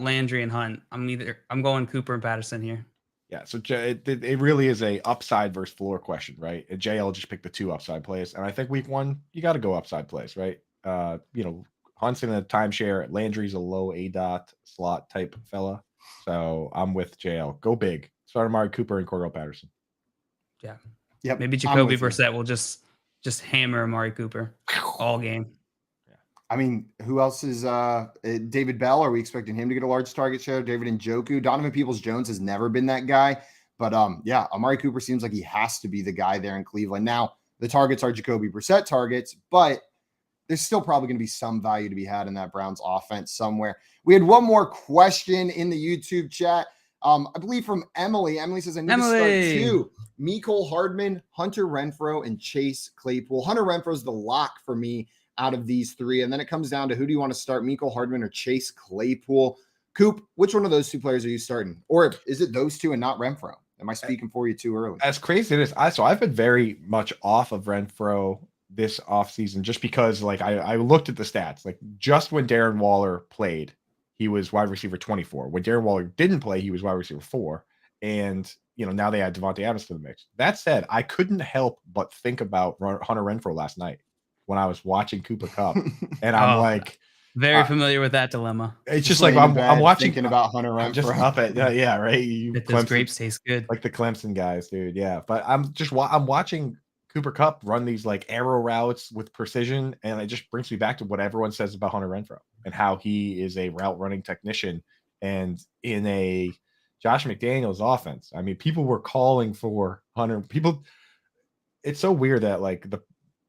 Landry and Hunt. I'm going Cooper and Patterson here. Yeah, so it really is a upside versus floor question, right? And JL just picked the 2 upside plays, and I think week 1 you got to go upside plays, right? Hunt's in a timeshare. Landry's a low ADOT slot type fella, so I'm with JL. Go big. Start Amari Cooper and Cordell Patterson. Yeah, maybe Jacoby Brissett will just hammer Amari Cooper all game. I mean, who else is David Bell? Are we expecting him to get a large target share? David Njoku, Donovan Peoples-Jones has never been that guy, but Amari Cooper seems like he has to be the guy there in Cleveland. Now the targets are Jacoby Brissett targets, but there's still probably going to be some value to be had in that Browns offense somewhere. We had one more question in the YouTube chat, I believe from Emily. Emily says, I need to start 2. Mecole Hardman, Hunter Renfrow, and Chase Claypool. Hunter Renfrow is the lock for me out of these 3. And then it comes down to who do you want to start, Mecole Hardman or Chase Claypool? Coop, which one of those 2 players are you starting? Or is it those 2 and not Renfrow? Am I speaking for you too early? As crazy as it is, so I've been very much off of Renfrow this offseason just because I looked at the stats. Like just when Darren Waller played, he was wide receiver 24. When Darren Waller didn't play, he was wide receiver 4. And now they add Devontae Adams to the mix. That said, I couldn't help but think about Hunter Renfrow last night when I was watching Cooper Kupp, and I'm very familiar with that dilemma. It's just like I'm watching, thinking about Hunter Renfrow. Just up at right. Those grapes taste good, like the Clemson guys, dude. Yeah, but I'm watching Cooper Kupp run these arrow routes with precision, and it just brings me back to what everyone says about Hunter Renfrow and how he is a route running technician. And in a Josh McDaniels offense, I mean, people were calling for Hunter. It's so weird that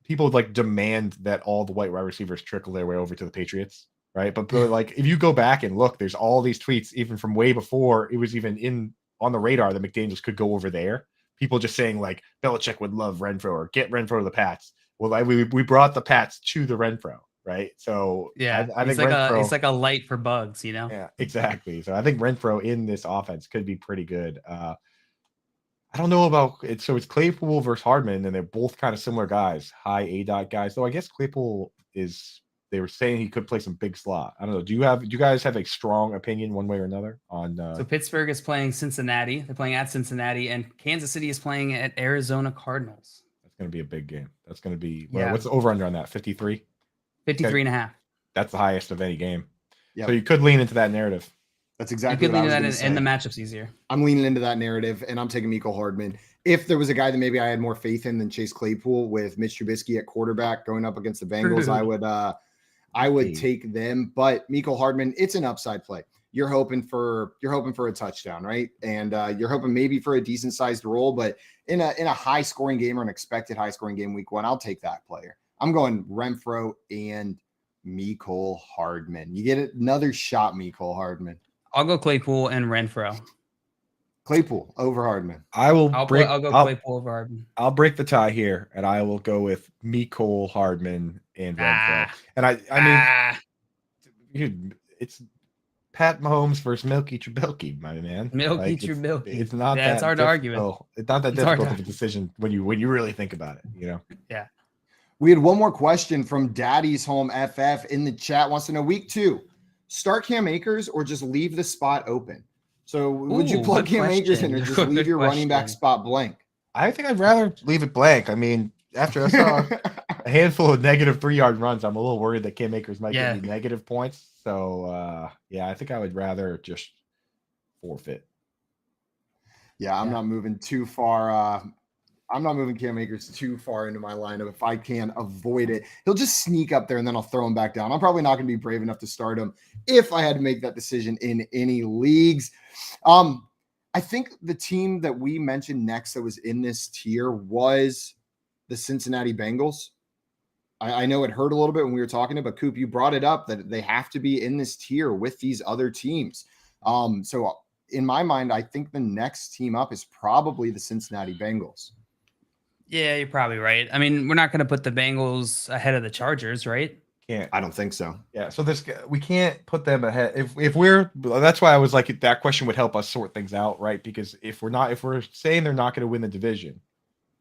people demand that all the white wide receivers trickle their way over to the Patriots, right? But if you go back and look, there's all these tweets even from way before it was even on the radar that McDaniels could go over there. People just saying Belichick would love Renfrow or get Renfrow to the Pats. Well, we brought the Pats to the Renfrow, right? So I think Renfrow, it's like a light for bugs, Yeah, exactly. So I think Renfrow in this offense could be pretty good. I don't know about it. So it's Claypool versus Hardman, and they're both kind of similar guys, high ADOT guys. Though I guess Claypool they were saying he could play some big slot. I don't know. Do you guys have a strong opinion one way or another on? So Pittsburgh is playing Cincinnati. They're playing at Cincinnati, and Kansas City is playing at Arizona Cardinals. That's going to be a big game. That's going to be what's the over under on that? 53? 53 and a half. That's the highest of any game. Yep. So you could lean into that narrative. That's exactly you could what lean I into was that and the matchup's easier. I'm leaning into that narrative, and I'm taking Mecole Hardman. If there was a guy that maybe I had more faith in than Chase Claypool with Mitch Trubisky at quarterback going up against the Bengals, I would take them. But Mecole Hardman, it's an upside play. You're hoping for a touchdown, right? And you're hoping maybe for a decent sized role, but in a high scoring game or an expected high scoring game week 1, I'll take that player. I'm going Renfrow and Mecole Hardman. You get another shot, Mecole Hardman. I'll go Claypool and Renfrow. Claypool over Hardman. I'll go Claypool over Hardman. I'll break the tie here, and I will go with Mecole Hardman and Renfrow. And I mean, it's Pat Mahomes versus Milky Trubisky, my man. Trubisky. It's not that it's hard to argue with. It's not that difficult of a decision when you really think about it. Yeah. We had one more question from Daddy's Home FF in the chat. Wants to know week 2, start Cam Akers or just leave the spot open? So would you plug Cam Akers in or just leave your running back spot blank? I think I'd rather leave it blank. I mean, after I saw a handful of negative 3-yard runs, I'm a little worried that Cam Akers might give me negative points. So, I think I would rather just forfeit. Yeah, I'm not moving too far. I'm not moving Cam Akers too far into my lineup if I can avoid it. He'll just sneak up there and then I'll throw him back down. I'm probably not going to be brave enough to start him if I had to make that decision in any leagues. I think the team that we mentioned next that was in this tier was the Cincinnati Bengals. I know it hurt a little bit when we were talking about, but Coop, you brought it up that they have to be in this tier with these other teams. So in my mind, I think the next team up is probably the Cincinnati Bengals. Yeah, you're probably right. I mean, we're not going to put the Bengals ahead of the Chargers, right? Can't. I don't think so. Yeah. So we can't put them ahead. If we're, that's why I was like, that question would help us sort things out, right? Because if we're saying they're not going to win the division,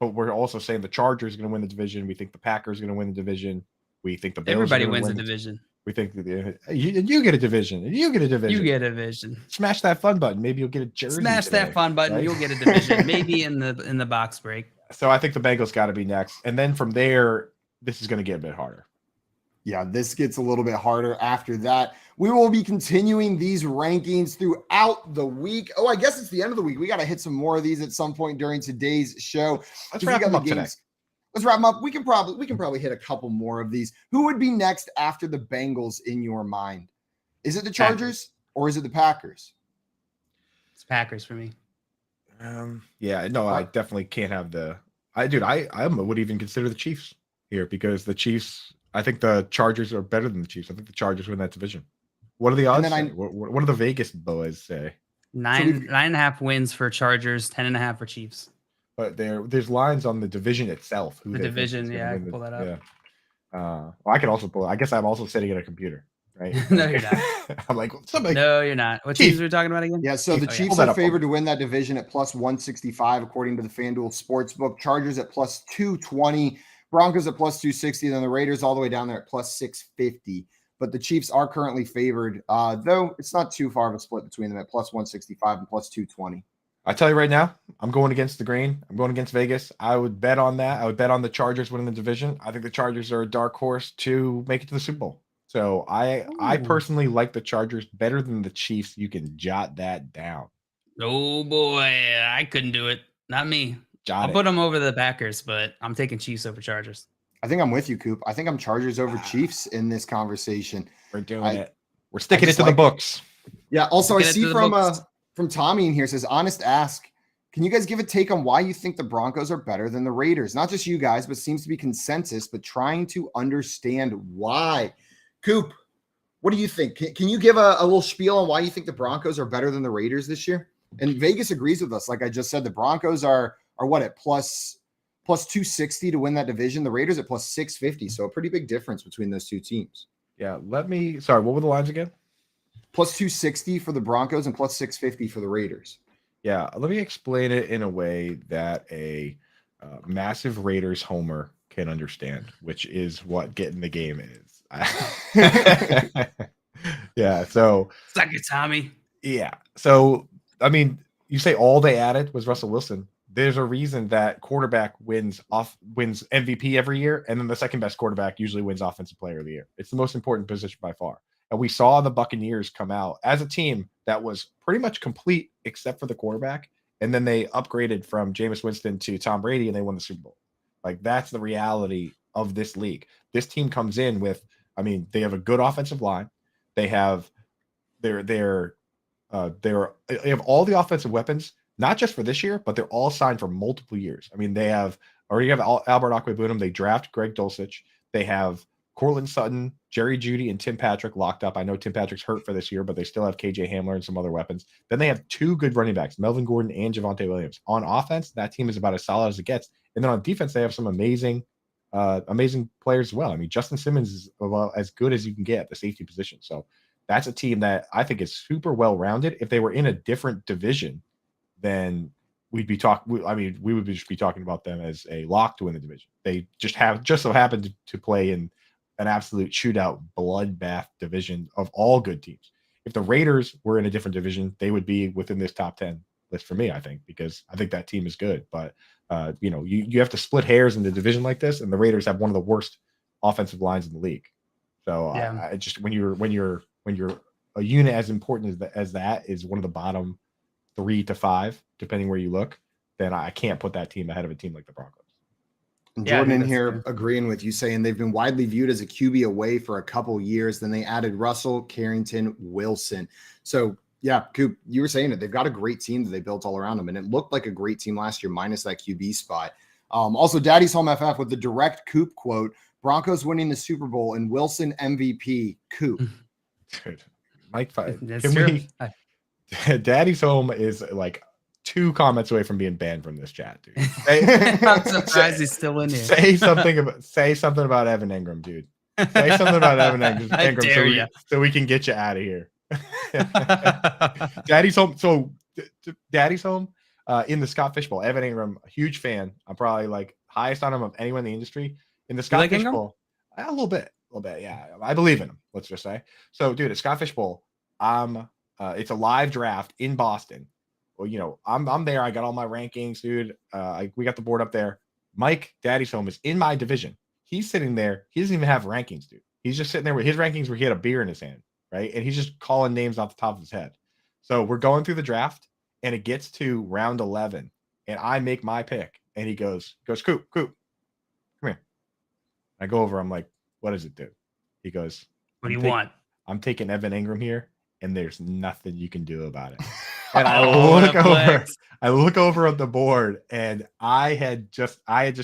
but we're also saying the Chargers are going to win the division. We think the Packers are going to win the division. We think the Bills everybody are wins win the division. We think you get a division. You get a division. You get a division. Smash that fun button. Maybe you'll get a jersey. Smash today, that fun button. right? You'll get a division. Maybe in the box break. So I think the Bengals got to be next, and then from there, this is going to get a bit harder. Yeah, this gets a little bit harder after that. We will be continuing these rankings throughout the week. Oh, I guess it's the end of the week. We got to hit some more of these at some point during today's show. Let's wrap them up today. Let's wrap them up. We can probably hit a couple more of these. Who would be next after the Bengals in your mind? Is it the Chargers or is it the Packers? It's Packers for me. Yeah, no, I definitely can't have I would even consider the Chiefs here because the Chiefs, I think the Chargers are better than the Chiefs. I think the Chargers win that division. What are the odds? What do the Vegas boys say? 9.5 wins for Chargers, 10.5 for Chiefs. But there's lines on the division itself. The division, yeah, I can pull that up. Yeah. Well, I can also pull it. I guess I'm also sitting at a computer, right? No, you're not. I'm like, no, you're not. What teams are we talking about again? Yeah, so the Chiefs are favored to win that division at plus 165, according to the FanDuel Sportsbook. Chargers at plus 220, Broncos at plus 260, then the Raiders all the way down there at plus 650. But the Chiefs are currently favored, though it's not too far of a split between them at plus 165 and plus 220. I tell you right now, I'm going against the grain. I'm going against Vegas. I would bet on that. I would bet on the Chargers winning the division. I think the Chargers are a dark horse to make it to the Super Bowl. So I personally like the Chargers better than the Chiefs. You can jot that down. Oh boy, I couldn't do it. Not me. I'll put them over the Packers, but I'm taking Chiefs over Chargers. I think I'm with you, Coop. I think I'm Chargers over Chiefs in this conversation. We're doing it. We're sticking it to the books. Yeah. Also, I see from Tommy in here says, honest ask, can you guys give a take on why you think the Broncos are better than the Raiders? Not just you guys, but seems to be consensus, but trying to understand why. Coop, what do you think? Can you give a little spiel on why you think the Broncos are better than the Raiders this year? And Vegas agrees with us. Like I just said, the Broncos are what, at plus 260 to win that division. The Raiders at plus 650. So a pretty big difference between those two teams. Yeah. Sorry, what were the lines again? Plus 260 for the Broncos and plus 650 for the Raiders. Yeah. Let me explain it in a way that a massive Raiders homer can understand, which is what getting the game is. Yeah. So suck it, Tommy. Yeah. So, I mean, you say all they added was Russell Wilson. There's a reason that quarterback wins MVP every year, and then the second best quarterback usually wins Offensive Player of the Year. It's the most important position by far. And we saw the Buccaneers come out as a team that was pretty much complete except for the quarterback. And then they upgraded from Jameis Winston to Tom Brady and they won the Super Bowl. Like that's the reality of this league. This team comes in with, they have a good offensive line. They have they have all the offensive weapons, not just for this year, but they're all signed for multiple years. They already have Albert Okwuegbunam. They draft Greg Dulcich. They have Cortland Sutton, Jerry Jeudy, and Tim Patrick locked up. I know Tim Patrick's hurt for this year, but they still have KJ Hamler and some other weapons. Then they have two good running backs, Melvin Gordon and Javonte Williams. On offense, that team is about as solid as it gets. And then on defense, they have some amazing players as well. Justin Simmons is about as good as you can get at the safety position. So that's a team that I think is super well-rounded. If they were in a different division, then we would just be talking about them as a lock to win the division. They just so happened to play in an absolute shootout bloodbath division of all good teams. If the Raiders were in a different division, they would be within this top 10 list for me, I think, because I think that team is good. But you have to split hairs in the division like this, and the Raiders have one of the worst offensive lines in the league. So I just when you're a unit as important as that is one of the bottom 3 to 5, depending where you look, then I can't put that team ahead of a team like the Broncos. And Jordan in here agreeing with you, saying they've been widely viewed as a QB away for a couple years. Then they added Russell, Carrington, Wilson. So yeah, Coop, you were saying it. They've got a great team that they built all around them, and it looked like a great team last year, minus that QB spot. Also, Daddy's Home FF with the direct Coop quote: "Broncos winning the Super Bowl and Wilson MVP." Coop, dude, Mike, that's true. Daddy's Home is like 2 comments away from being banned from this chat, dude. I'm surprised he's still in here. Say something about Evan Ingram, dude. Say something about Evan Ingram so we can get you out of here. Daddy's Home. So Daddy's Home in the Scott Fish Bowl. Evan Ingram, a huge fan. I'm probably like highest on him of anyone in the industry. In the Scott Fish Bowl, a little bit. Yeah, I believe in him. Let's just say. So, dude, at Scott Fish Bowl, it's a live draft in Boston. Well, I'm there. I got all my rankings, dude. We got the board up there. Mike, Daddy's Home, is in my division. He's sitting there. He doesn't even have rankings, dude. He's just sitting there with his rankings where he had a beer in his hand, right? And he's just calling names off the top of his head. So we're going through the draft, and it gets to round 11, and I make my pick, and he goes, Coop, come here. I go over. I'm like, what does it do? He goes, what do you want? I'm taking Evan Ingram here, and there's nothing you can do about it. And I look over at the board, and I had just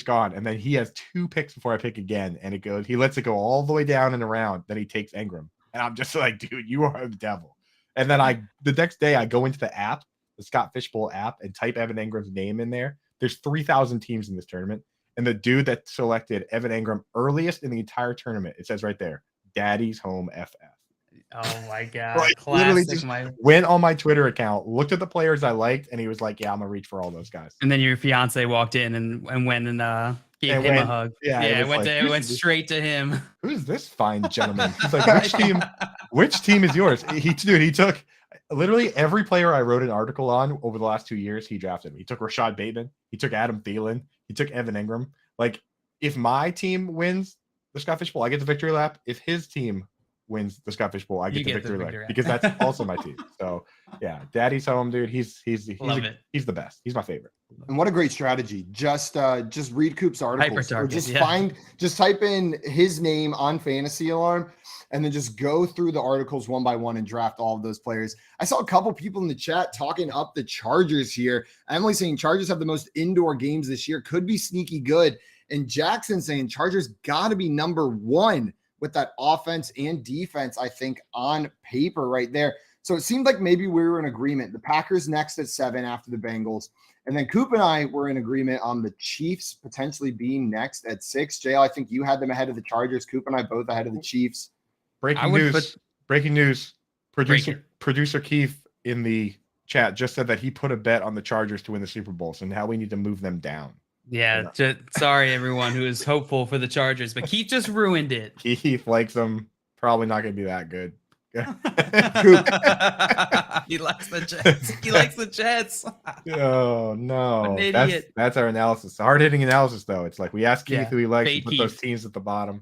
gone, and then he has 2 picks before I pick again, and he lets it go all the way down and around. Then he takes Ingram, and I'm just like, dude, you are the devil. And then the next day I go into the app, the Scott Fish Bowl app, and type Evan Ingram's name in there. There's 3,000 teams in this tournament, and the dude that selected Evan Ingram earliest in the entire tournament, it says right there, Daddy's Home FF. Oh my god! Literally just went on my Twitter account, looked at the players I liked, and he was like, "Yeah, I'm gonna reach for all those guys." And then your fiance walked in and went and gave him a hug. Yeah, went straight to him. Who's this fine gentleman? He's like, which team is yours? He took literally every player I wrote an article on over the last 2 years. He drafted me. He took Rashad Bateman. He took Adam Thielen. He took Evan Ingram. Like, if my team wins the Scott Fish Bowl, I get the victory lap. If his team wins the Scott Fish Bowl, I get the victory lap because that's also my team. So yeah, Daddy's Home, dude. He's the best. He's my favorite. And what a great strategy. Just read Coop's articles, or just type in his name on Fantasy Alarm, and then just go through the articles one by one and draft all of those players. I saw a couple people in the chat talking up the Chargers here. Emily saying Chargers have the most indoor games this year, could be sneaky good. And Jackson saying Chargers got to be number 1 with that offense and defense, I think, on paper right there. So it seemed like maybe we were in agreement. The Packers next at 7 after the Bengals. And then Coop and I were in agreement on the Chiefs potentially being next at 6. JL, I think you had them ahead of the Chargers. Coop and I both ahead of the Chiefs. Breaking news. Producer Keith in the chat just said that he put a bet on the Chargers to win the Super Bowl. So now we need to move them down. Yeah, sorry everyone who is hopeful for the Chargers, but Keith just ruined it. Keith likes them. Probably not going to be that good. He likes the Jets. He likes the Jets. Oh no, an idiot. That's our analysis. Hard hitting analysis, though. It's like we ask Keith who he likes and put those Keith. teams at the bottom.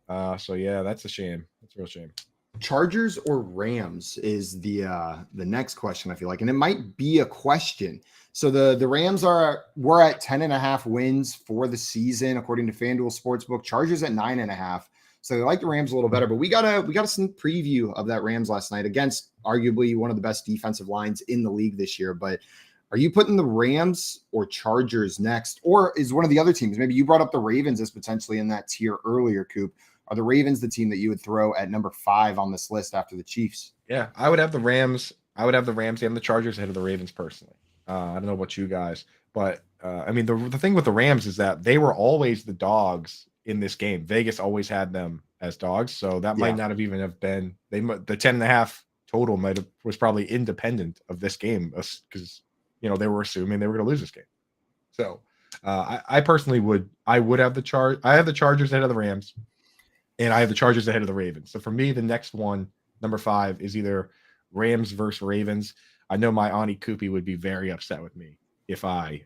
So yeah, that's a shame. That's a real shame. Chargers or Rams is the next question, I feel like, and it might be a question. So the Rams we're at 10.5 wins for the season according to FanDuel Sportsbook. Chargers at 9.5. So they like the Rams a little better, but we got a sneak preview of that Rams last night against arguably one of the best defensive lines in the league this year. But are you putting the Rams or Chargers next, or is one of the other teams? Maybe you brought up the Ravens as potentially in that tier earlier, Coop. Are the Ravens the team that you would throw at number 5 on this list after the Chiefs? Yeah, I would have the Rams. I would have the Rams and the Chargers ahead of the Ravens personally. I don't know about you guys, but I mean, the thing with the Rams is that they were always the dogs in this game. Vegas always had them as dogs, so that might not have even have been the 10.5 total was probably independent of this game because they were assuming they were going to lose this game. So I personally would have I have the Chargers ahead of the Rams, and I have the Chargers ahead of the Ravens. So for me, the next one, number 5, is either Rams versus Ravens. I know my Auntie Koopy would be very upset with me if I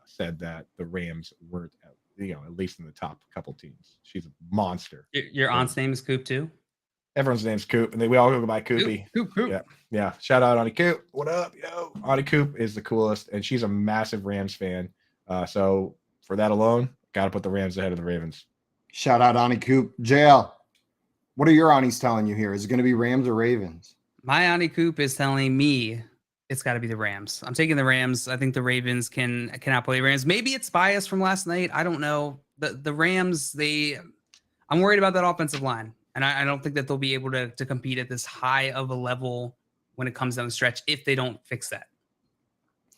said that the Rams weren't, at least in the top couple teams. She's a monster. Your aunt's name is Coop too? Everyone's name's Coop, and we all go by Koopy. Coop. Yeah. Shout out Auntie Coop. What up, yo? Auntie Coop is the coolest, and she's a massive Rams fan. So for that alone, got to put the Rams ahead of the Ravens. Shout out Auntie Coop. JL, what are your aunties telling you here? Is it going to be Rams or Ravens? My Auntie Coop is telling me it's got to be the Rams. I'm taking the Rams. I think the Ravens cannot play the Rams. Maybe it's bias from last night. I don't know. The Rams, I'm worried about that offensive line. And I don't think that they'll be able to compete at this high of a level when it comes down the stretch if they don't fix that.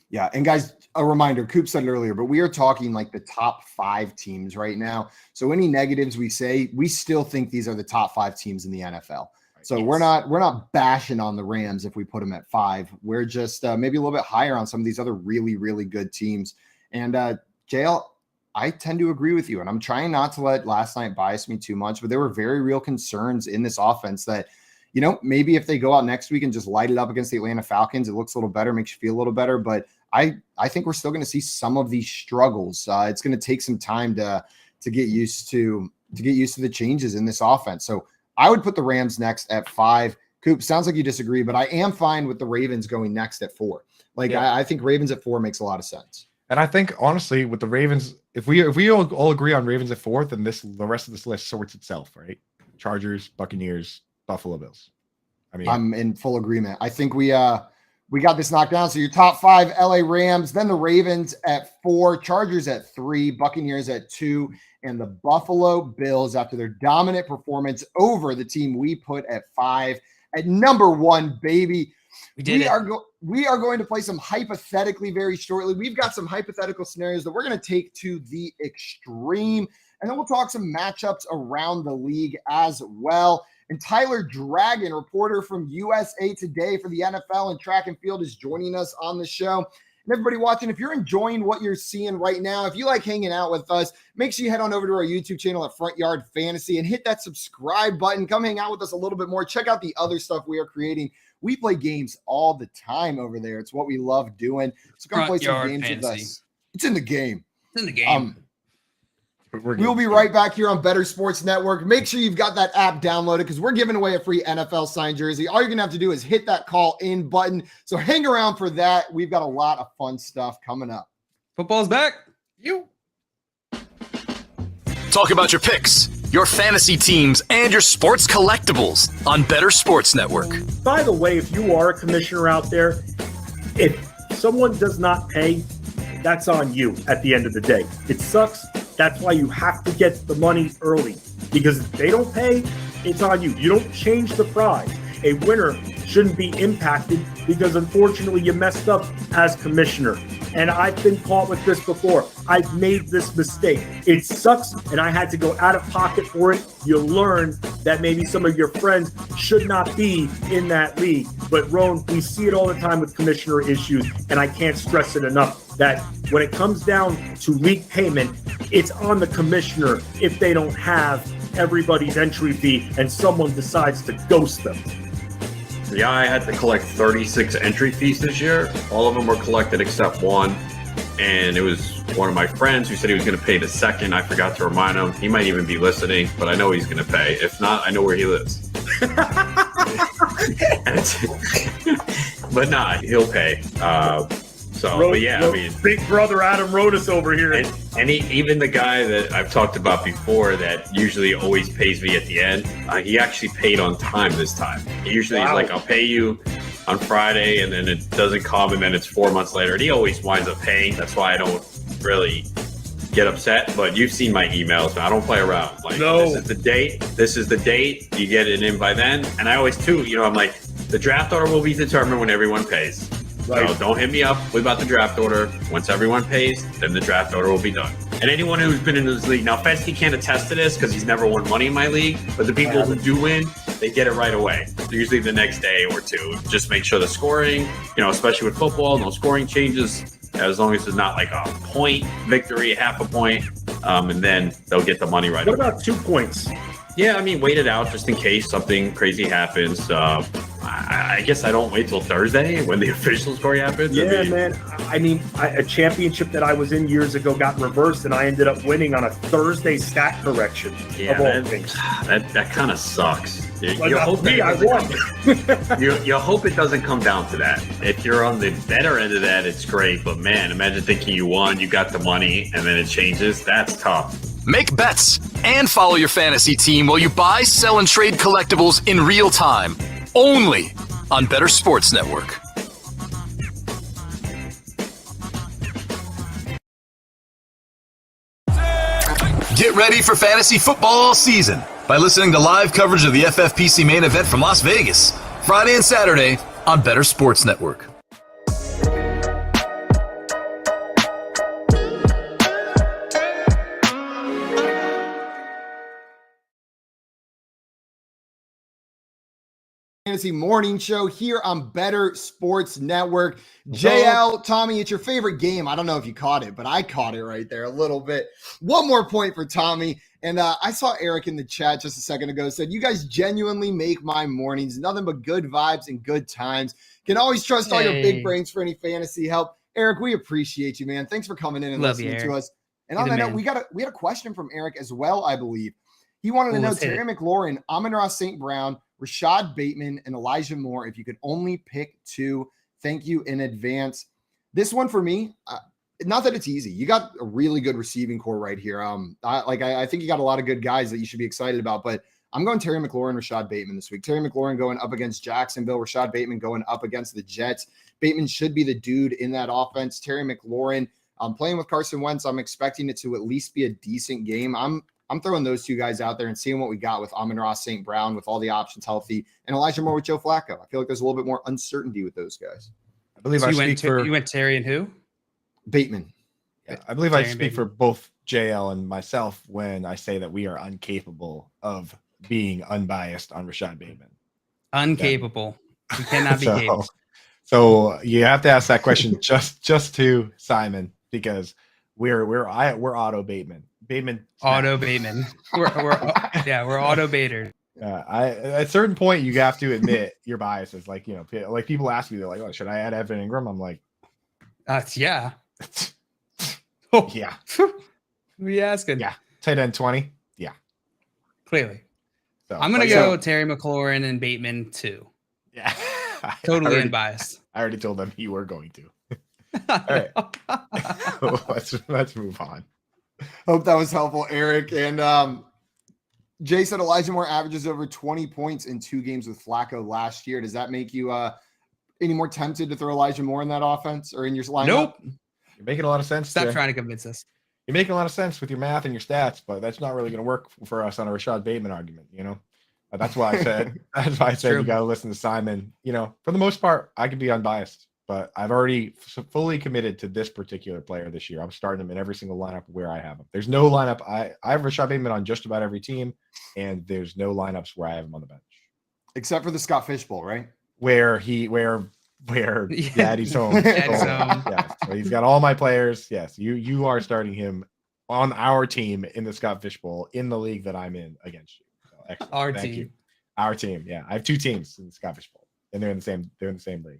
Yeah, and guys, a reminder, Coop said it earlier, but we are talking like the top 5 teams right now. So any negatives we say, we still think these are the top 5 teams in the NFL. So we're not bashing on the Rams if we put them at 5. We're just maybe a little bit higher on some of these other really, really good teams. And JL, I tend to agree with you, and I'm trying not to let last night bias me too much, but there were very real concerns in this offense that, maybe if they go out next week and just light it up against the Atlanta Falcons, it looks a little better, makes you feel a little better. But I think we're still going to see some of these struggles. It's going to take some time to get used to the changes in this offense. So I would put the Rams next at 5. Coop, sounds like you disagree, but I am fine with the Ravens going next at 4. I think Ravens at 4 makes a lot of sense. And I think, honestly, with the Ravens, if we all agree on Ravens at 4th, then the rest of this list sorts itself, right? Chargers, Buccaneers, Buffalo Bills. I'm in full agreement. I think we got this knocked down. So your top 5, LA Rams, then the Ravens at 4, Chargers at 3, Buccaneers at 2, and the Buffalo Bills, after their dominant performance over the team we put at 5, at number 1, baby. We are going to play some hypothetically very shortly. We've got some hypothetical scenarios that we're going to take to the extreme, and then we'll talk some matchups around the league as well. And Tyler Dragon, reporter from USA Today for the NFL and track and field, is joining us on the show. And everybody watching, if you're enjoying what you're seeing right now, if you like hanging out with us, make sure you head on over to our YouTube channel at Front Yard Fantasy and hit that subscribe button. Come hang out with us a little bit more. Check out the other stuff we are creating. We play games all the time over there. It's what we love doing. So come play some games with us. It's in the game. It's in the game. We'll be right back here on Better Sports Network. Make sure you've got that app downloaded because we're giving away a free NFL signed jersey. All you're going to have to do is hit that call in button. So hang around for that. We've got a lot of fun stuff coming up. Football's back. Talk about your picks, your fantasy teams, and your sports collectibles on Better Sports Network. By the way, if you are a commissioner out there, if someone does not pay, that's on you at the end of the day. It sucks. That's why you have to get the money early, because if they don't pay, it's on you. You don't change the prize. A winner shouldn't be impacted because unfortunately you messed up as commissioner. And I've been caught with this before. I've made this mistake. It sucks, and I had to go out of pocket for it. You learn that maybe some of your friends should not be in that league. But Roan, we see it all the time with commissioner issues, and I can't stress it enough that when it comes down to league payment, it's on the commissioner if they don't have everybody's entry fee and someone decides to ghost them. Yeah, I had to collect 36 entry fees this year. All of them were collected except one. And it was one of my friends who said he was going to pay the second. I forgot to remind him. He might even be listening, but I know he's going to pay. If not, I know where he lives. But nah, he'll pay. Big brother Adam Rodas over here. And even the guy that I've talked about before that usually always pays me at the end, he actually paid on time this time. He usually is like, I'll pay you on Friday, and then it doesn't come, and then it's 4 months later. And he always winds up paying. That's why I don't really get upset. But you've seen my emails. I don't play around. Like, This is the date. This is the date. You get it in by then. And I always, too, I'm like, the draft order will be determined when everyone pays. Right. So don't hit me up about the draft order. Once everyone pays, then the draft order will be done. And anyone who's been in this league, now Festy can't attest to this because he's never won money in my league, but the people who do win, they get it right away. Usually the next day or two. Just make sure the scoring, especially with football, no scoring changes, as long as it's not like a point victory, half a point, and then they'll get the money right away. What about 2 points? Yeah, wait it out just in case something crazy happens. I guess I don't wait till Thursday when the official scoring happens. Yeah, man. I mean, a championship that I was in years ago got reversed, and I ended up winning on a Thursday stat correction. Yeah, of all things. That kind of sucks. Well, You not hope me, I won. you hope it doesn't come down to that. If you're on the better end of that, it's great. But man, imagine thinking you won, you got the money, and then it changes. That's tough. Make bets and follow your fantasy team while you buy, sell, and trade collectibles in real time. Only on Better Sports Network. Get ready for fantasy football season by listening to live coverage of the FFPC main event from Las Vegas, Friday and Saturday on Better Sports Network. Fantasy Morning Show here on Better Sports Network. JL, Tommy, it's your favorite game. I don't know if you caught it, but I caught it right there a little bit. One more point for Tommy. And I saw Eric in the chat just a second ago said, you guys genuinely make my mornings nothing but good vibes and good times. Can always trust all your big brains for any fantasy help. Eric, we appreciate you, man. Thanks for coming in and listening to us. And on that note, we had a question from Eric as well, I believe. He wanted to know Terry McLaurin, Amon-Ra St. Brown, Rashad Bateman, and Elijah Moore. If you could only pick two, thank you in advance. This one for me, not that it's easy. You got a really good receiving core right here. I think you got a lot of good guys that you should be excited about, but I'm going Terry McLaurin, Rashad Bateman this week. Terry McLaurin going up against Jacksonville, Rashad Bateman going up against the Jets. Bateman should be the dude in that offense. Terry McLaurin, playing with Carson Wentz, I'm expecting it to at least be a decent game. I'm throwing those two guys out there and seeing what we got with Amon-Ra St. Brown with all the options healthy and Elijah Moore with Joe Flacco. I feel like there's a little bit more uncertainty with those guys. I believe so you went Terry and who? Bateman. Yeah, I believe I speak for both JL and myself when I say that we are incapable of being unbiased on Rashad Bateman. Incapable. We cannot be capable. So you have to ask that question just to Simon because we're auto Bateman. Auto Bateman. We're auto baiter. At a certain point, you have to admit your biases. Like, like people ask me, they're like, "Oh, should I add Evan Ingram?" I'm like, yeah. Yeah. What are you asking? Yeah. Tight end 20. Yeah. Clearly. So, I'm gonna go Terry McLaurin and Bateman too. Yeah. Totally unbiased. I already told them you were going to. All right. let's move on. Hope that was helpful, Eric. And Jay said Elijah Moore averages over 20 points in 2 games with Flacco last year. Does that make you any more tempted to throw Elijah Moore in that offense or in your lineup? Nope. You're making a lot of sense. Stop trying to convince us. You're making a lot of sense with your math and your stats, but that's not really going to work for us on a Rashad Bateman argument. That's why I said. That's why I said you got to listen to Simon. For the most part, I can be unbiased. But I've already fully committed to this particular player this year. I'm starting him in every single lineup where I have him. There's no lineup. I have Rashad Bateman on just about every team, and there's no lineups where I have him on the bench. Except for the Scott Fishbowl, right? Where Daddy's home. Yeah. So he's got all my players. Yes, you are starting him on our team in the Scott Fishbowl in the league that I'm in against you. So excellent. Our team. Yeah. I have 2 teams in the Scott Fishbowl, and they're in the same league.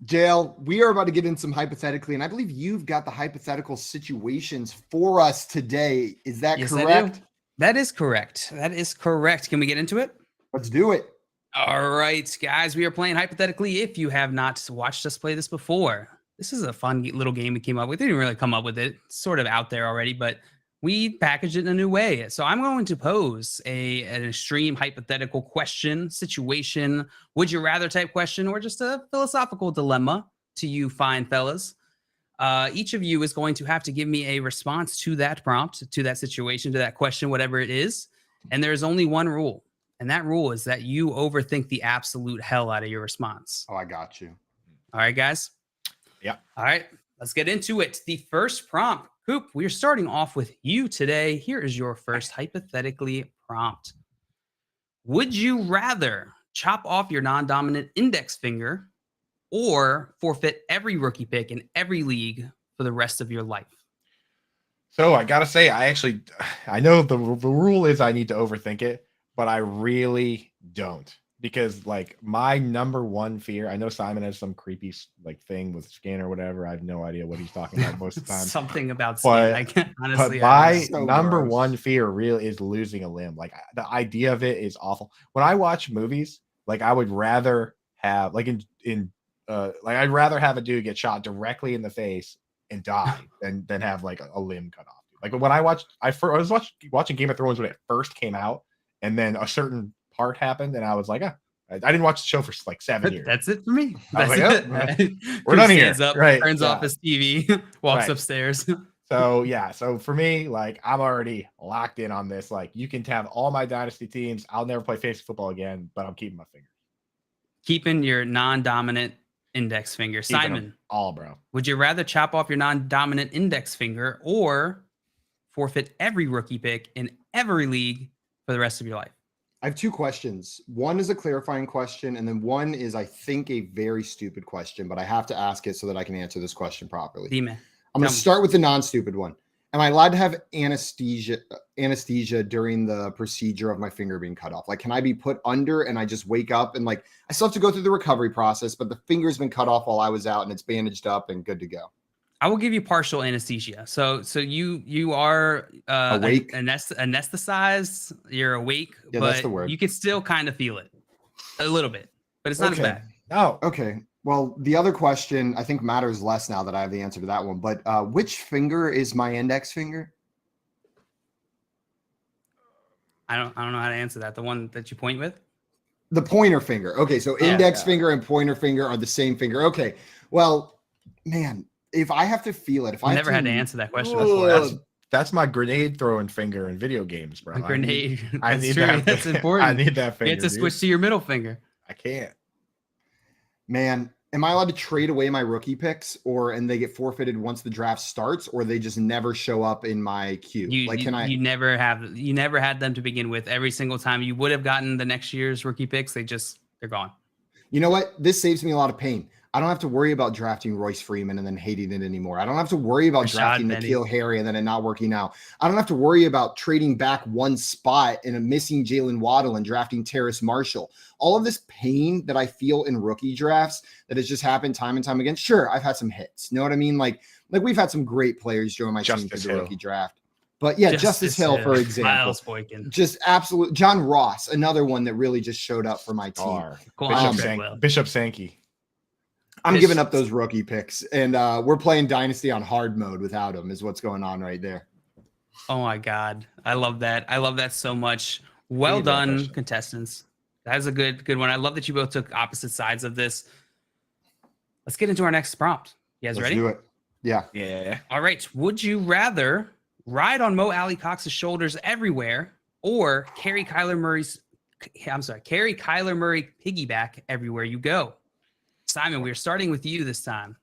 JL, we are about to get in some hypothetically, and I believe you've got the hypothetical situations for us today. Is that correct? That is correct. Can we get into it? Let's do it. All right, guys, we are playing hypothetically. If you have not watched us play this before, this is a fun little game we came up with. We didn't really come up with it. It's sort of out there already, but we packaged it in a new way. So I'm going to pose an extreme hypothetical question, situation, would you rather type question, or just a philosophical dilemma to you fine fellas. Each of you is going to have to give me a response to that prompt, to that situation, to that question, whatever it is. And there's only one rule. And that rule is that you overthink the absolute hell out of your response. Oh, I got you. All right, guys. Yeah. All right, let's get into it. The first prompt. Coop, we are starting off with you today. Here is your first hypothetically prompt. Would you rather chop off your non-dominant index finger or forfeit every rookie pick in every league for the rest of your life? So I got to say, I know the rule is I need to overthink it, but I really don't. because like my number one fear, I know Simon has some creepy like thing with skin or whatever. I have no idea what he's talking about most of the time. Something about skin. I can't honestly. But my So number gross. one fear really is losing a limb. Like the idea of it is awful. When I watch movies, like I would rather have like like I'd rather have a dude get shot directly in the face and die than have like a limb cut off. Like when I was watching Game of Thrones when it first came out, and then a certain part happened, and I was like, I didn't watch the show for like 7 years. That's it for me. I was That's like, it. We're done here. Stands up, Right, turns yeah. off his TV, walks Right. upstairs. So for me, like I'm already locked in on this. Like you can have all my dynasty teams. I'll never play fantasy football again, but I'm keeping my finger. Keeping your non-dominant index finger. Keeping them Simon, all, bro. would you rather chop off your non-dominant index finger or forfeit every rookie pick in every league for the rest of your life? I have two questions. One is a clarifying question, and then one is, I think, a very stupid question, but I have to ask it so that I can answer this question properly. D-man. I'm going to start with the non-stupid one. Am I allowed to have anesthesia during the procedure of my finger being cut off? Like, can I be put under and I just wake up and like I still have to go through the recovery process, but the finger's been cut off while I was out and it's bandaged up and good to go? I will give you partial anesthesia. So you are Awake? anesthetized. You're awake, Yeah, but that's the word. you can still kind of feel it a little bit, but it's not as Okay. bad. Oh, Okay. Well, the other question I think matters less now that I have the answer to that one. But which finger is my index finger? I don't know how to answer that. The one that you point with. The pointer finger. Okay, so Yeah. index finger and pointer finger are the same finger. Okay. Well, man, if I have to feel it, if I I never have had to answer that question Ugh. before. that's my grenade throwing finger in video games, bro. A grenade. I That's need true. that. That's important. I need that finger. You have to dude. switch to your middle finger. I can't. Man, am I allowed to trade away my rookie picks and they get forfeited once the draft starts, or they just never show up in my queue? You never had them to begin with. Every single time you would have gotten the next year's rookie picks, they're gone. You know what? This saves me a lot of pain. I don't have to worry about drafting Royce Freeman and then hating it anymore. I don't have to worry about Rashad drafting Penny. N'Keal Harry and then it not working out. I don't have to worry about trading back one spot and a missing Jalen Waddle and drafting Terrace Marshall. All of this pain that I feel in rookie drafts that has just happened time and time again. Sure, I've had some hits. You know what I mean? Like we've had some great players join my team Justice through the Hill. rookie draft. But yeah, Justice Hill, for example. Miles Boykin. Just absolute John Ross, another one that really just showed up for my team. Or Quan Bishop, Treadwell. Bishop Sankey. I'm giving up those rookie picks, and we're playing Dynasty on hard mode without him, is what's going on right there. Oh my God. I love that. I love that so much. Well need that done, question. contestants. That's a good one. I love that you both took opposite sides of this. Let's get into our next prompt. You guys Let's ready? do it. Yeah. Yeah. All right. Would you rather ride on Mo Alley Cox's shoulders everywhere or carry Kyler Murray piggyback everywhere you go? Simon, we're starting with you this time.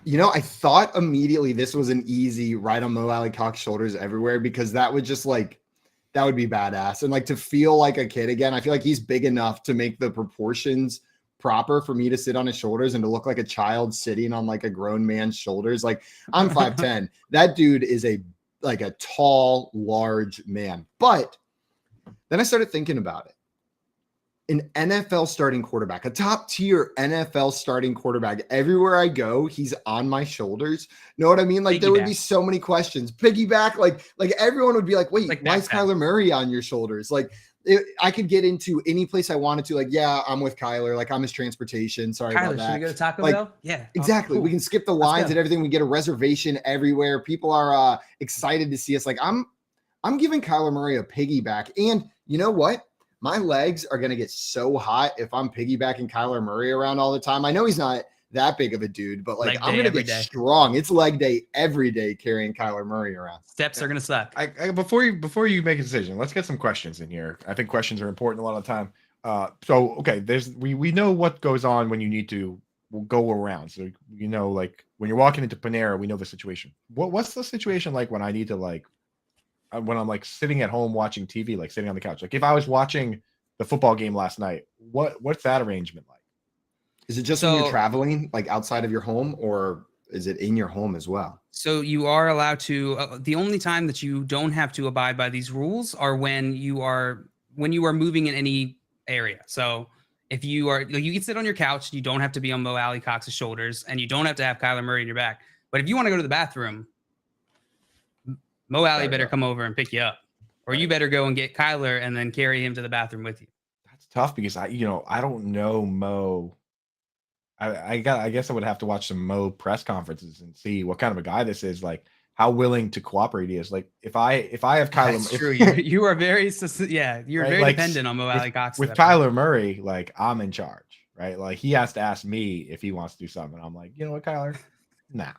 You know, I thought immediately this was an easy ride on Mo Alley Cox shoulders everywhere, because that would just that would be badass. And like to feel like a kid again, I feel like he's big enough to make the proportions proper for me to sit on his shoulders and to look like a child sitting on like a grown man's shoulders. Like I'm 5'10". That dude is a tall, large man. But then I started thinking about it. An NFL starting quarterback, a top tier NFL starting quarterback. Everywhere I go, he's on my shoulders. Know what I mean? Like there would be so many questions. Piggyback, like everyone would be like, wait, why is Kyler Murray on your shoulders? Like I could get into any place I wanted to. Like, yeah, I'm with Kyler. Like I'm his transportation. Sorry Kyler, about that. should we go to Taco Like, Bell? Yeah. Exactly. Cool. We can skip the lines and everything. We get a reservation everywhere. People are excited to see us. Like I'm giving Kyler Murray a piggyback. And you know what? My legs are going to get so hot if I'm piggybacking Kyler Murray around all the time. I know he's not that big of a dude, but like I'm going to get strong. It's leg day every day carrying Kyler Murray around. Steps are going to suck. Before you make a decision, let's get some questions in here. I think questions are important a lot of the time. So okay, we know what goes on when you need to go around. So you know, like when you're walking into Panera, we know the situation. What's the situation like when I need to when I'm like sitting at home watching TV, like sitting on the couch? Like if I was watching the football game last night, what's that arrangement like? Is it just when you're traveling, like outside of your home, or is it in your home as well? So you are allowed to. The only time that you don't have to abide by these rules are when you are moving in area. So if you are, like, you can sit on your couch, you don't have to be on Mo Alley Cox's shoulders, and you don't have to have Kyler Murray in your back. But if you want to go to the bathroom, Mo Alley better come over and pick you up, or you better go and get Kyler and then carry him to the bathroom with you. That's tough because I don't know Mo. I guess I would have to watch some Mo press conferences and see what kind of a guy this is, like how willing to cooperate he is. Like if I have Kyler, That's true. You are very, you're right? very Like, dependent on Mo Alley Cox. With Kyler Murray, like I'm in charge, right? Like he has to ask me if he wants to do something. I'm like, you know what, Kyler? Nah.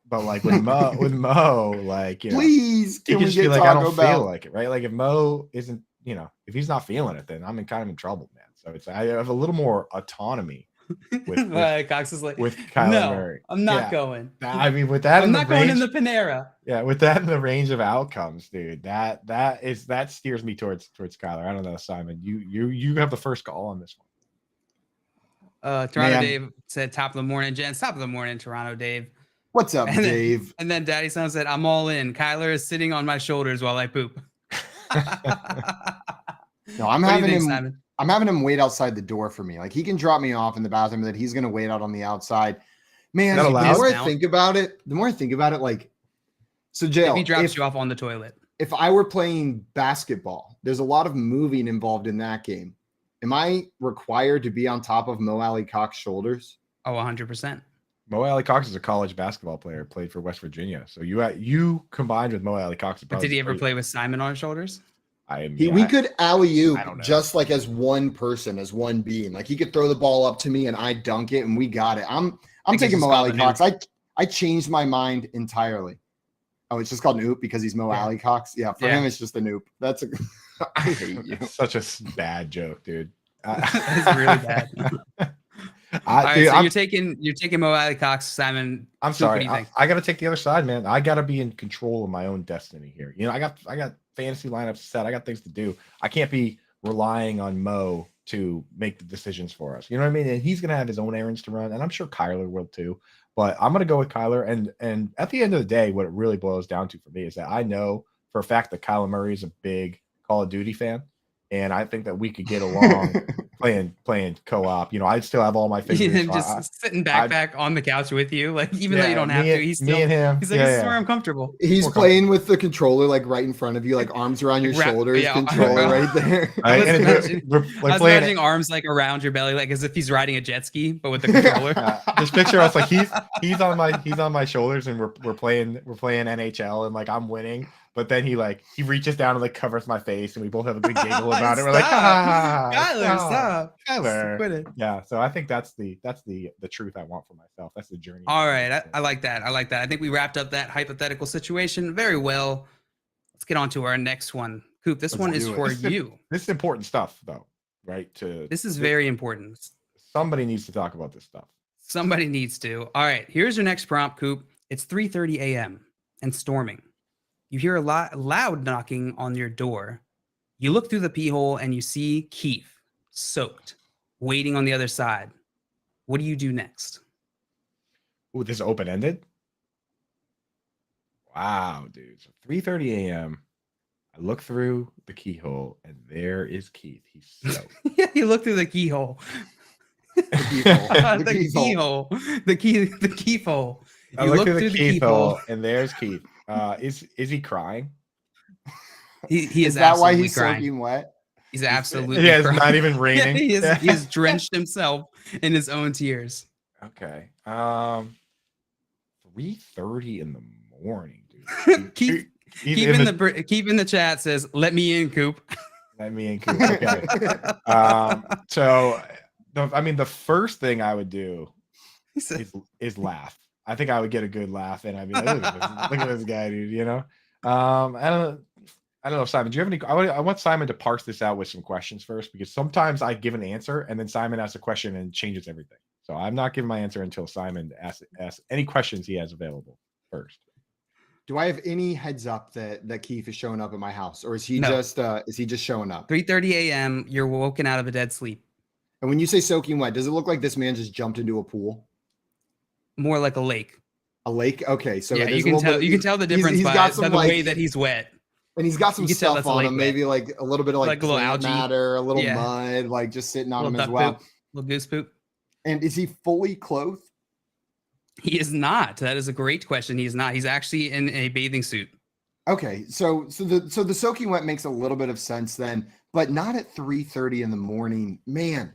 But like with Mo, like, please, can we just be get like, I don't Taco Bell? feel like it, right? Like if Mo isn't, if he's not feeling it, then I'm kind of in trouble, man. So it's I have a little more autonomy with Cox is like, with Kyler Murray. I'm not going. I mean, with that, I'm not going in the Panera. Yeah, with that in the range of outcomes, dude, that steers me towards Kyler. I don't know, Simon. You have the first call on this one. Toronto Dave said, "Top of the morning, gents. Top of the morning, Toronto Dave." What's up, Dave? And then Daddy Son said, "I'm all in. Kyler is sitting on my shoulders while I poop." No, I'm having him. Simon? I'm having him wait outside the door for me. Like he can drop me off in the bathroom, that he's going to wait out on the outside. Man, the more I think about it, like, so Jail, if he drops you off on the toilet. If I were playing basketball, there's a lot of moving involved in that game. Am I required to be on top of Mo Alley Cox's shoulders? Oh, 100%. Mo Alley Cox is a college basketball player, played for West Virginia. So you combined with Mo Alley Cox. Did he ever play with Simon on his shoulders? We could alley-oop just like as one person, as one being. Like he could throw the ball up to me and I dunk it and we got it. I'm taking Mo Alley Cox. I changed my mind entirely. Oh, it's just called an oop because he's Mo Alley Cox. Yeah, for him it's just an oop. That's I hate you. Such a bad joke, dude. It's really bad. All right, so you're taking Mo Alley Cox, Simon. I'm sorry. I got to take the other side, man. I got to be in control of my own destiny here. I got fantasy lineups set. I got things to do. I can't be relying on Mo to make the decisions for us. You know what I mean? And he's going to have his own errands to run, and I'm sure Kyler will too. But I'm going to go with Kyler. And at the end of the day, what it really boils down to for me is that I know for a fact that Kyler Murray is a big Call of Duty fan. And I think that we could get along playing co-op. I still have all my favorites. Just sitting back on the couch with you, like even though you don't have to. He's still, me and him. He's like, this is where I'm comfortable. He's playing with the controller like right in front of you, like arms around your shoulders, controller right there. I was imagining arms like around your belly, like as if he's riding a jet ski, but with the controller. This picture, I was like, he's on my shoulders, and we're playing NHL, and like I'm winning. But then he reaches down and like covers my face, and we both have a big giggle about it. We're like, Kyler, stop. Kyler. Yeah. So I think that's the truth I want for myself. That's the journey. All right. I like that. I think we wrapped up that hypothetical situation very well. Let's get on to our next one. Coop, this one is for you. This is important stuff though, right? This is very important. Somebody needs to talk about this stuff. Somebody needs to. All right. Here's your next prompt, Coop. It's 3:30 a.m. and storming. You hear a loud knocking on your door. You look through the pee hole and you see Keith, soaked, waiting on the other side. What do you do next? Ooh, this is open-ended? Wow, dude. So 3:30 a.m. I look through the keyhole and there is Keith. He's soaked. Yeah, you look through the keyhole. The keyhole. The keyhole. I look through the keyhole and there's Keith. Is he crying? He is that why he's crying. soaking wet? He's absolutely it's not even raining. He has drenched himself in his own tears. Okay. 3:30 in the morning, dude. Keep in the chat says, "Let me in, Coop." Let me in, Coop. Okay. The first thing I would do is laugh. I think I would get a good laugh, and I'd be like, look at this guy, dude. I don't know, Simon. Do you have any? I want Simon to parse this out with some questions first, because sometimes I give an answer and then Simon asks a question and changes everything. So I'm not giving my answer until Simon asks any questions he has available first. Do I have any heads up that Keith is showing up at my house, or is he just showing up? 3:30 a.m. You're woken out of a dead sleep. And when you say soaking wet, does it look like this man just jumped into a pool? More like a lake. A lake? Okay, so yeah, you can tell the difference by the way that he's wet. And he's got some You can tell stuff that's a on lake him, wet. maybe like a little bit of Like a little plant algae. matter, a little Yeah. mud, like just sitting on Little him as duck well. poop, little goose poop. And is he fully clothed? He is not. That is a great question. He is not. He's actually in a bathing suit. Okay, so the soaking wet makes a little bit of sense then, but not at 3:30 in the morning. Man,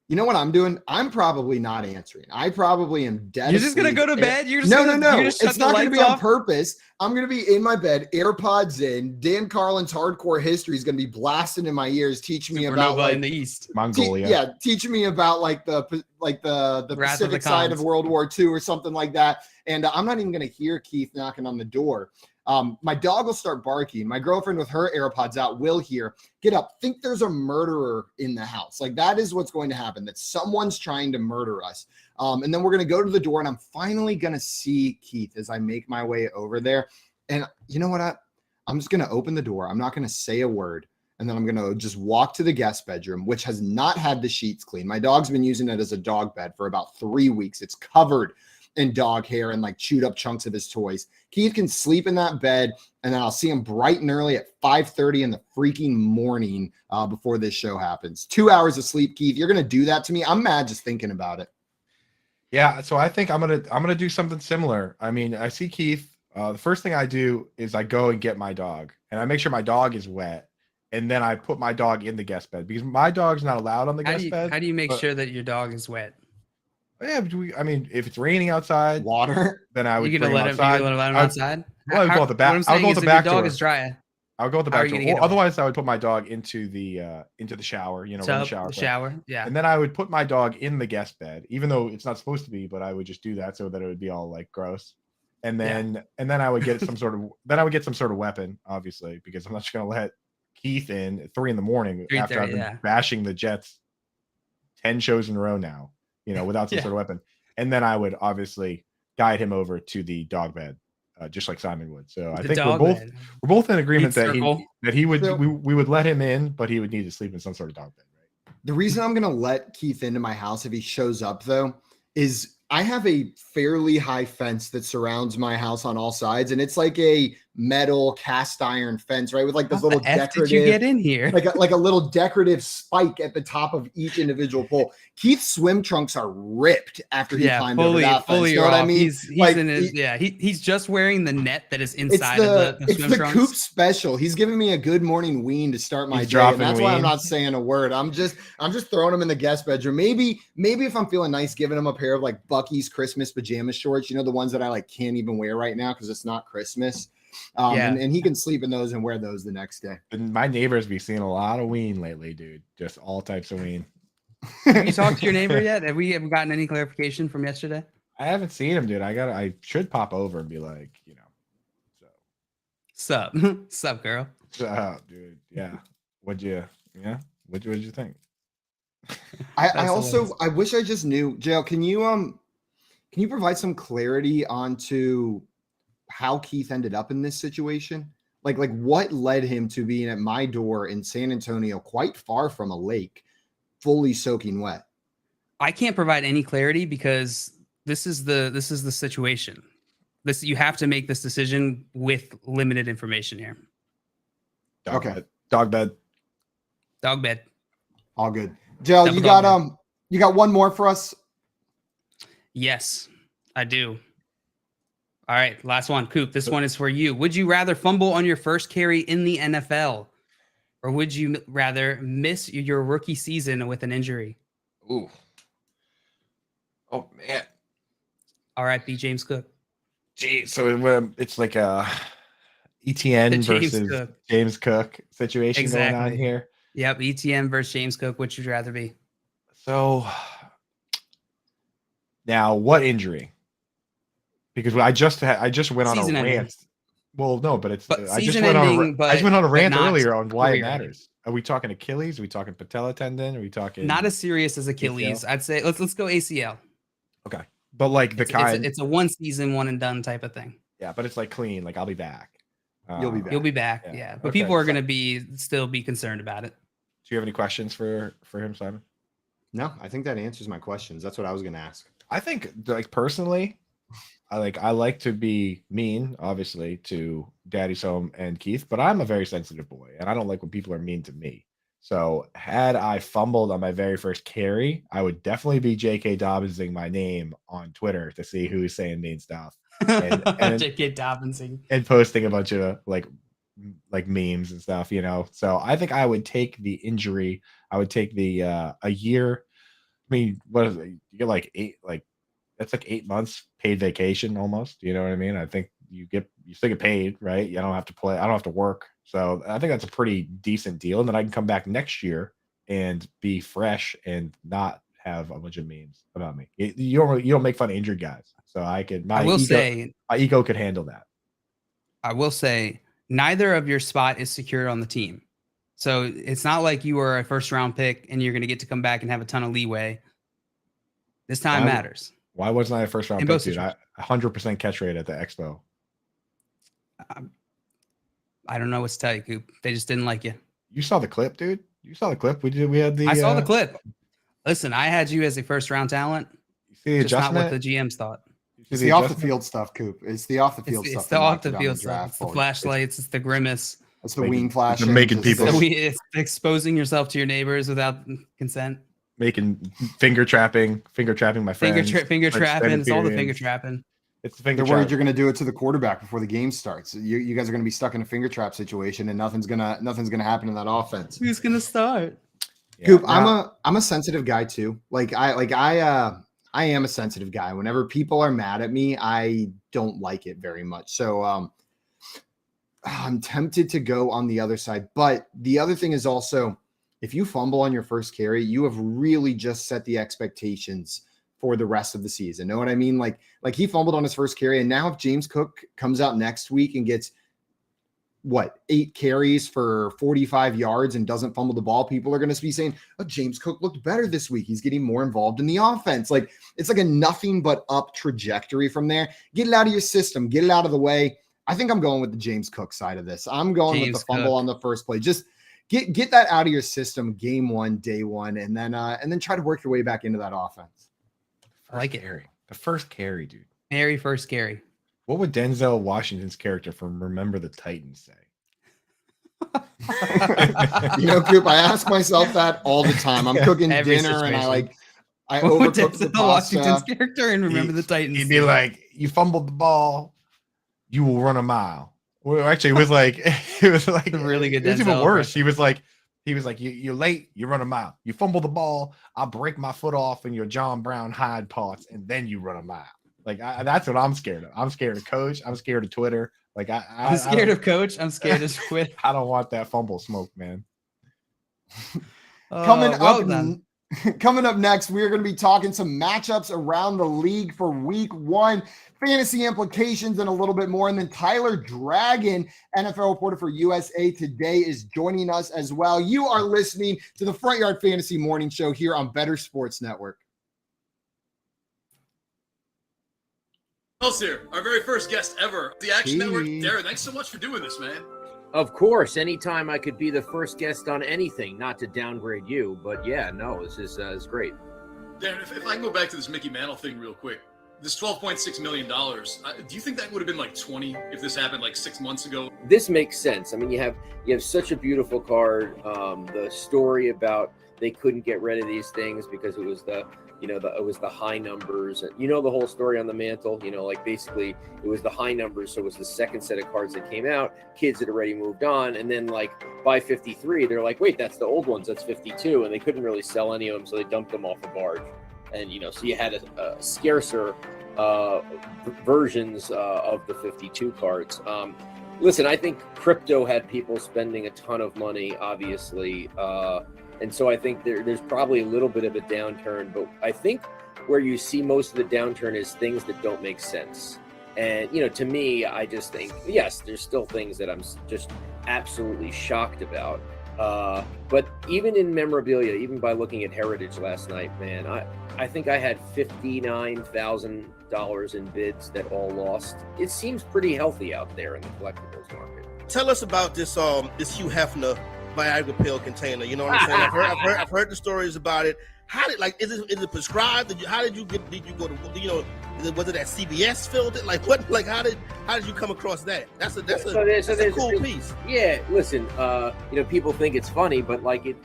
you know what I'm doing? I'm probably not answering. I probably am dead. You're just gonna asleep. go to bed? You're just no. you're just shut It's the not going to lights be on off? purpose. I'm going to be in my bed, AirPods in. Dan Carlin's Hardcore History is going to be blasting in my ears, teaching me about Supernova in the East. Mongolia. teaching me about the Wrath of the Pacific side of Khans. World War II or something like that. And I'm not even going to hear Keith knocking on the door. My dog will start barking. My girlfriend with her AirPods out will hear, get up, think there's a murderer in the house. Like that is what's going to happen, that someone's trying to murder us. And then we're going to go to the door and I'm finally going to see Keith as I make my way over there. And you know what? I'm just going to open the door. I'm not going to say a word. And then I'm going to just walk to the guest bedroom, which has not had the sheets cleaned. My dog's been using it as a dog bed for about 3 weeks. It's covered in dog hair and like chewed up chunks of his toys. Keith can sleep in that bed, and then I'll see him bright and early at 5:30 in the freaking morning before this show happens. 2 hours of sleep, Keith. You're gonna do that to me? I'm mad just thinking about it. Yeah, so I think I'm gonna do something similar. I mean, I see Keith. The first thing I do is I go and get my dog, and I make sure my dog is wet, and then I put my dog in the guest bed because my dog's not allowed on the guest bed. How do you make sure that your dog is wet? Yeah, I mean, if it's raining outside, water, then I would You're bring gonna him let outside. him let him outside? Well, I would go out the back. What I'm I'll saying go out is the if back your dog door. is dry. I'll go out the How are back you door. gonna get Well, him? otherwise, I would put my dog into the shower. You know, in the shower. The shower. Yeah. And then I would put my dog in the guest bed, even though it's not supposed to be, but I would just do that so that it would be all like gross. And then I would get some sort of weapon, obviously, because I'm not just gonna let Keith in at 3 a.m. after I've been bashing the Jets 10 shows in a row now, you know, without some sort of weapon. And then I would obviously guide him over to the dog bed, just like Simon would. So I think we're both in agreement that he would we would let him in, but he would need to sleep in some sort of dog bed, right? The reason I'm gonna let Keith into my house if he shows up though is I have a fairly high fence that surrounds my house on all sides, and it's like a metal cast iron fence, right? With like this little decorative. Did you get in here? like a little decorative spike at the top of each individual pole. Keith's swim trunks are ripped after he climbed over that fence. You know what I mean? He's in his, he's just wearing the net that is inside of the swim trunks. Coop special. He's giving me a good morning wean to start my day, and that's why I'm not saying a word. I'm just throwing him in the guest bedroom. Maybe if I'm feeling nice, giving him a pair of like Bucky's Christmas pajama shorts. You know, the ones that I like can't even wear right now because it's not Christmas. And he can sleep in those and wear those the next day. And my neighbors be seeing a lot of ween lately, dude. Just all types of ween. Have you talked to your neighbor yet? Have we gotten any clarification from yesterday? I haven't seen him, dude. I should pop over and be like, you know, sup girl. Dude. Yeah. What'd you think? I wish I just knew. Jail, can you provide some clarity onto how Keith ended up in this situation? Like what led him to being at my door in San Antonio, quite far from a lake, fully soaking wet? I can't provide any clarity because this is the situation. You have to make this decision with limited information here. Dog bed. All good. Joe, you got one more for us? Yes, I do. All right, last one. Coop, this one is for you. Would you rather fumble on your first carry in the NFL, or would you rather miss your rookie season with an injury? Ooh. Oh, man. R.I.P. James Cook. Gee, so it's like a ETN versus James Cook situation going on here. Yep, ETN versus James Cook. Which would you rather be? So now, what injury? Because I just went on a rant. Well, no, but I just went on a rant earlier on why it matters. Are we talking Achilles? Are we talking patella tendon? Are we talking not as serious as Achilles? ACL? I'd say let's go ACL. Okay, but like it's a one season, one and done type of thing. Yeah, but it's like clean. Like I'll be back. You'll be back. You'll be back. Yeah, but people are going to still be concerned about it. Do you have any questions for him, Simon? No, I think that answers my questions. That's what I was going to ask. I think, like, personally, I like to be mean, obviously, to Daddy Soam and Keith, but I'm a very sensitive boy, and I don't like when people are mean to me. So had I fumbled on my very first carry, I would definitely be J.K. Dobbinsing my name on Twitter to see who's saying mean stuff. And J.K. Dobbinsing. And posting a bunch of like memes and stuff, So I think I would take the injury. I would take the a year. I mean, what is it? You get that's like 8 months paid vacation almost. You know what I mean? I think you still get paid, right? You don't have to play. I don't have to work. So I think that's a pretty decent deal. And then I can come back next year and be fresh and not have a bunch of memes about me. You don't make fun of injured guys. So my ego could handle that. I will say neither of your spot is secure on the team. So it's not like you were a first round pick and you're going to get to come back and have a ton of leeway. This time matters. Why wasn't I a first round pick, dude? 100% catch rate at the Expo. I don't know what to tell you, Coop. They just didn't like you. You saw the clip, dude. You saw the clip. I saw the clip. Listen, I had you as a first round talent. You see the just adjustment? not what the GMs thought. It's the off the field stuff, Coop. It's the off the field stuff. It's the off the field stuff. It's the flashlights. It's the grimace. It's the wing flashing. Making people. It's exposing yourself to your neighbors without consent. Making finger trapping my friends. Finger trapping. It's all the finger trapping. It's the finger. They're worried you're going to do it to the quarterback before the game starts. You guys are going to be stuck in a finger trap situation, and nothing's gonna happen in that offense. Who's going to start? Yeah, Coop, I'm a sensitive guy too. I am a sensitive guy. Whenever people are mad at me, I don't like it very much. So I'm tempted to go on the other side. But the other thing is also, if you fumble on your first carry, you have really just set the expectations for the rest of the season. Know what I mean? Like he fumbled on his first carry, and now if James Cook comes out next week and gets 8 carries for 45 yards and doesn't fumble the ball, people are going to be saying, oh, James Cook looked better this week. He's getting more involved in the offense. It's like a nothing but up trajectory from there. Get it out of your system. Get it out of the way. I think I'm going with the James Cook side of this. I'm going with the fumble on the first play. Just get that out of your system game one, day one, and then try to work your way back into that offense. I like it. The first carry, dude. Very first carry. What would Denzel Washington's character from Remember the Titans say? Coop, I ask myself that all the time. I'm cooking dinner and I overcook the pasta. Washington's character and Remember the Titans. He'd be like, "You fumbled the ball, you will run a mile." Well, actually, it was like a really good. It was even worse. He was like, "You're late, you run a mile. You fumble the ball, I'll break my foot off in your John Brown hide parts, and then you run a mile." That's what I'm scared of. I'm scared of Coach. I'm scared of Twitter. I'm scared of Coach. I'm scared of Twitter. I don't want that fumble smoke, man. Coming up next, we're going to be talking some matchups around the league for week 1, fantasy implications, and a little bit more. And then Tyler Dragon, NFL reporter for USA Today, is joining us as well. You are listening to the Front Yard Fantasy Morning Show here on Better Sports Network. Here, our very first guest ever, the Action Network. Darren, thanks so much for doing this, man. Of course, anytime I could be the first guest on anything, not to downgrade you, but yeah, no, this is great. Darren, if I can go back to this Mickey Mantle thing real quick, this $12.6 million, do you think that would have been like 20 if this happened like 6 months ago? This makes sense. I mean, you have such a beautiful card. The story about they couldn't get rid of these things because it was the high numbers, and the whole story on the mantle, basically it was the high numbers. So it was the second set of cards that came out, kids had already moved on. And then by 53, they're like, wait, that's the old ones. That's 52. And they couldn't really sell any of them. So they dumped them off a barge. And, so you had a scarcer versions of the 52 cards. Listen, I think crypto had people spending a ton of money, obviously. And so I think there's probably a little bit of a downturn, but I think where you see most of the downturn is things that don't make sense. And, to me, I just think, yes, there's still things that I'm just absolutely shocked about. But even in memorabilia, even by looking at Heritage last night, man, I think I had $59,000 in bids that all lost. It seems pretty healthy out there in the collectibles market. Tell us about this Hugh Hefner Viagra pill container. You know what I'm saying? I've heard the stories about it. How did is it prescribed? How did you go to was it that CBS filled it? Like what? Like how did you come across that? That's a cool piece. Yeah, listen, people think it's funny, but like it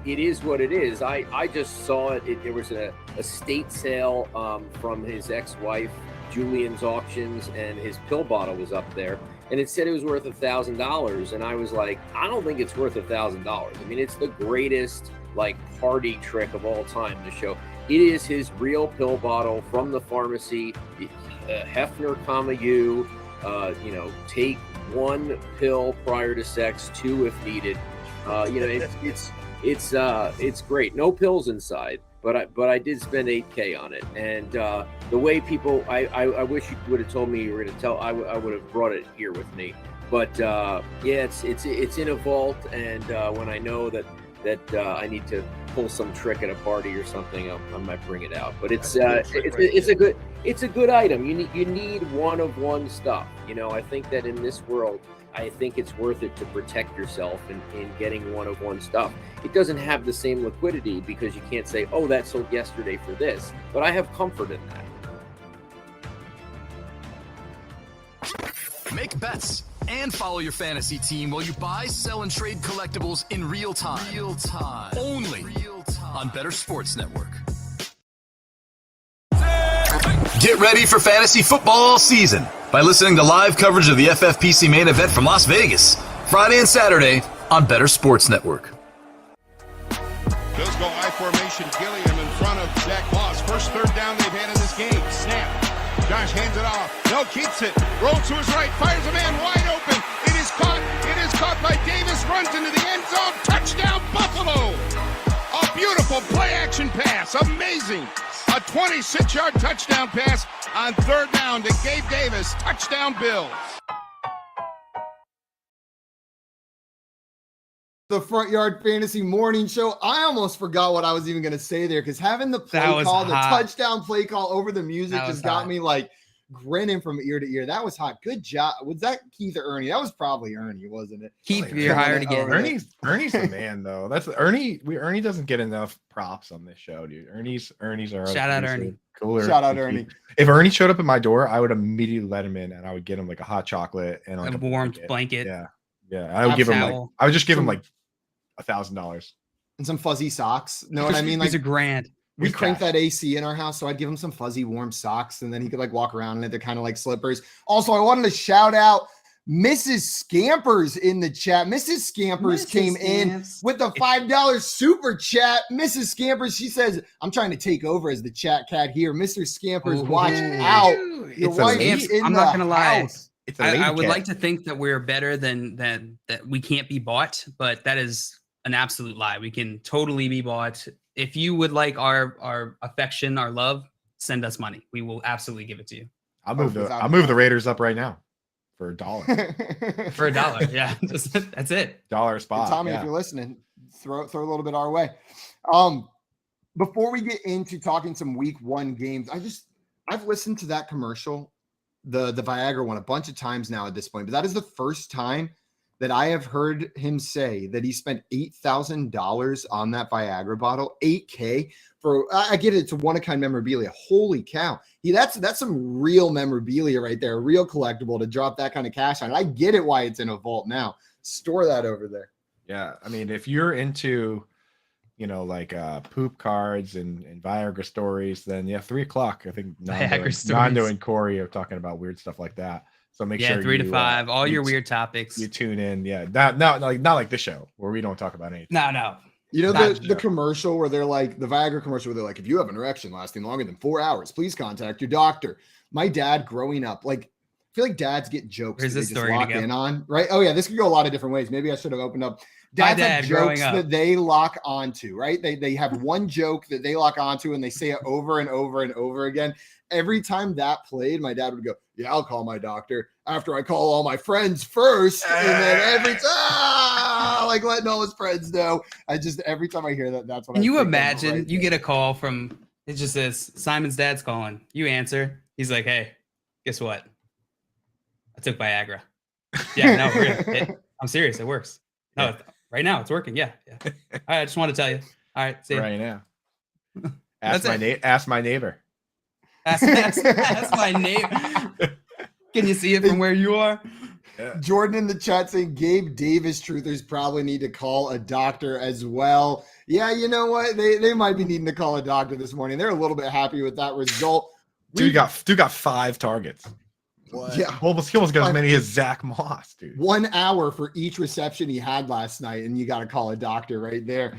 is what it is. I just saw it. There was a estate sale from his ex-wife Julian's Auctions, and his pill bottle was up there, and it said it was worth $1,000, and I was like, I don't think it's worth $1,000. I mean, it's the greatest party trick of all time to show. It is his real pill bottle from the pharmacy. Hefner, you. Take 1 pill prior to sex, 2 if needed. It's great. No pills inside, but I did spend $8K on it. And the way people, I wish you would have told me you were going to tell. I would have brought it here with me. But it's in a vault, and when I know that I need to pull some trick at a party or something, I might bring it out. But it's a good item. You need one-of-one stuff. I think that in this world, I think it's worth it to protect yourself in getting one-of-one stuff. It doesn't have the same liquidity because you can't say, oh, that sold yesterday for this. But I have comfort in that. Make bets and follow your fantasy team while you buy, sell, and trade collectibles in real time. Only on Better Sports Network. Get ready for fantasy football season by listening to live coverage of the FFPC main event from Las Vegas, Friday and Saturday on Better Sports Network. Bills go I formation. Gilliam in front of Zach Moss. First third down they've had in this game. Snap. Josh hands it off. No, keeps it. Rolls to his right. Fires a man wide open. It is caught. It is caught by Davis. Runs into the end zone. Touchdown, Buffalo. A beautiful play action pass. Amazing. A 26-yard touchdown pass on third down to Gabe Davis. Touchdown, Bills. The Front Yard Fantasy Morning Show. I almost forgot what I was even going to say there because having the play call, the touchdown play call over the music just got me grinning from ear to ear. That was hot. Good job. Was that Keith or Ernie? That was probably Ernie, wasn't it? Keith, you're hired again. Ernie's the man, though. That's Ernie. Ernie doesn't get enough props on this show, dude. Ernie's are shout out Ernie. Cooler. Shout out Ernie. If Ernie showed up at my door, I would immediately let him in, and I would get him a hot chocolate and a warm blanket. Yeah. I would give him I would just give him $1,000 and some fuzzy socks. Know what I mean? He's $1,000. We cranked that AC in our house, so I'd give him some fuzzy warm socks, and then he could walk around in it. They're kind of like slippers. Also, I wanted to shout out Mrs. Scampers in the chat. Mrs. Scampers came in with the $5 super chat. Mrs. Scampers, she says, I'm trying to take over as the chat cat here. Mr. Scampers, watch out. Your wife's in I'm not going to lie. I would cat. like to think that we're better than that we can't be bought, but that is an absolute lie. We can totally be bought. If you would like our affection, our love, send us money. We will absolutely give it to you. I'll move the Raiders up right now for $1. For $1, yeah. That's it. $1 spot. And Tommy, if you're listening, throw a little bit our way. Before we get into talking some week 1 games, I've listened to that commercial, the Viagra one, a bunch of times now at this point, but that is the first time that I have heard him say that he spent $8,000 on that Viagra bottle, $8K for, I get it, it's a one-of-kind memorabilia. Holy cow. That's some real memorabilia right there, a real collectible to drop that kind of cash on. I get it why it's in a vault now. Store that over there. Yeah, I mean, if you're into, poop cards and Viagra stories, then 3:00. I think Nando and Corey are talking about weird stuff like that. So make sure 3 to 5, all your weird topics. You tune in. Yeah. Not like this show where we don't talk about anything. No. The commercial where they're the Viagra commercial where they're if you have an erection lasting longer than 4 hours, please contact your doctor. My dad growing up, I feel like dads get jokes Where's that this they just story lock to go? in on, right? Oh yeah, this could go a lot of different ways. Maybe I should have opened up. Dads have jokes that they lock onto, right? They have one joke that they lock onto and they say it over and over and over again. Every time that played, my dad would go, yeah, I'll call my doctor after I call all my friends first. And then every time, letting all his friends know. Every time I hear that, that's what Can you imagine? You get a call from, it just says, Simon's dad's calling. You answer. He's like, hey, guess what? I took Viagra. Yeah, no, really. I'm serious. It works. No, right now it's working. Yeah. All right, I just want to tell you. All right, see you. Right now. Ask my neighbor. Ask my neighbor. Can you see it from where you are? Yeah. Jordan in the chat saying Gabe Davis truthers probably need to call a doctor as well. Yeah, you know what? They might be needing to call a doctor this morning. They're a little bit happy with that result. Dude got 5 targets. What? Yeah, he almost got as many as Zach Moss, dude. 1 hour for each reception he had last night, and you got to call a doctor right there.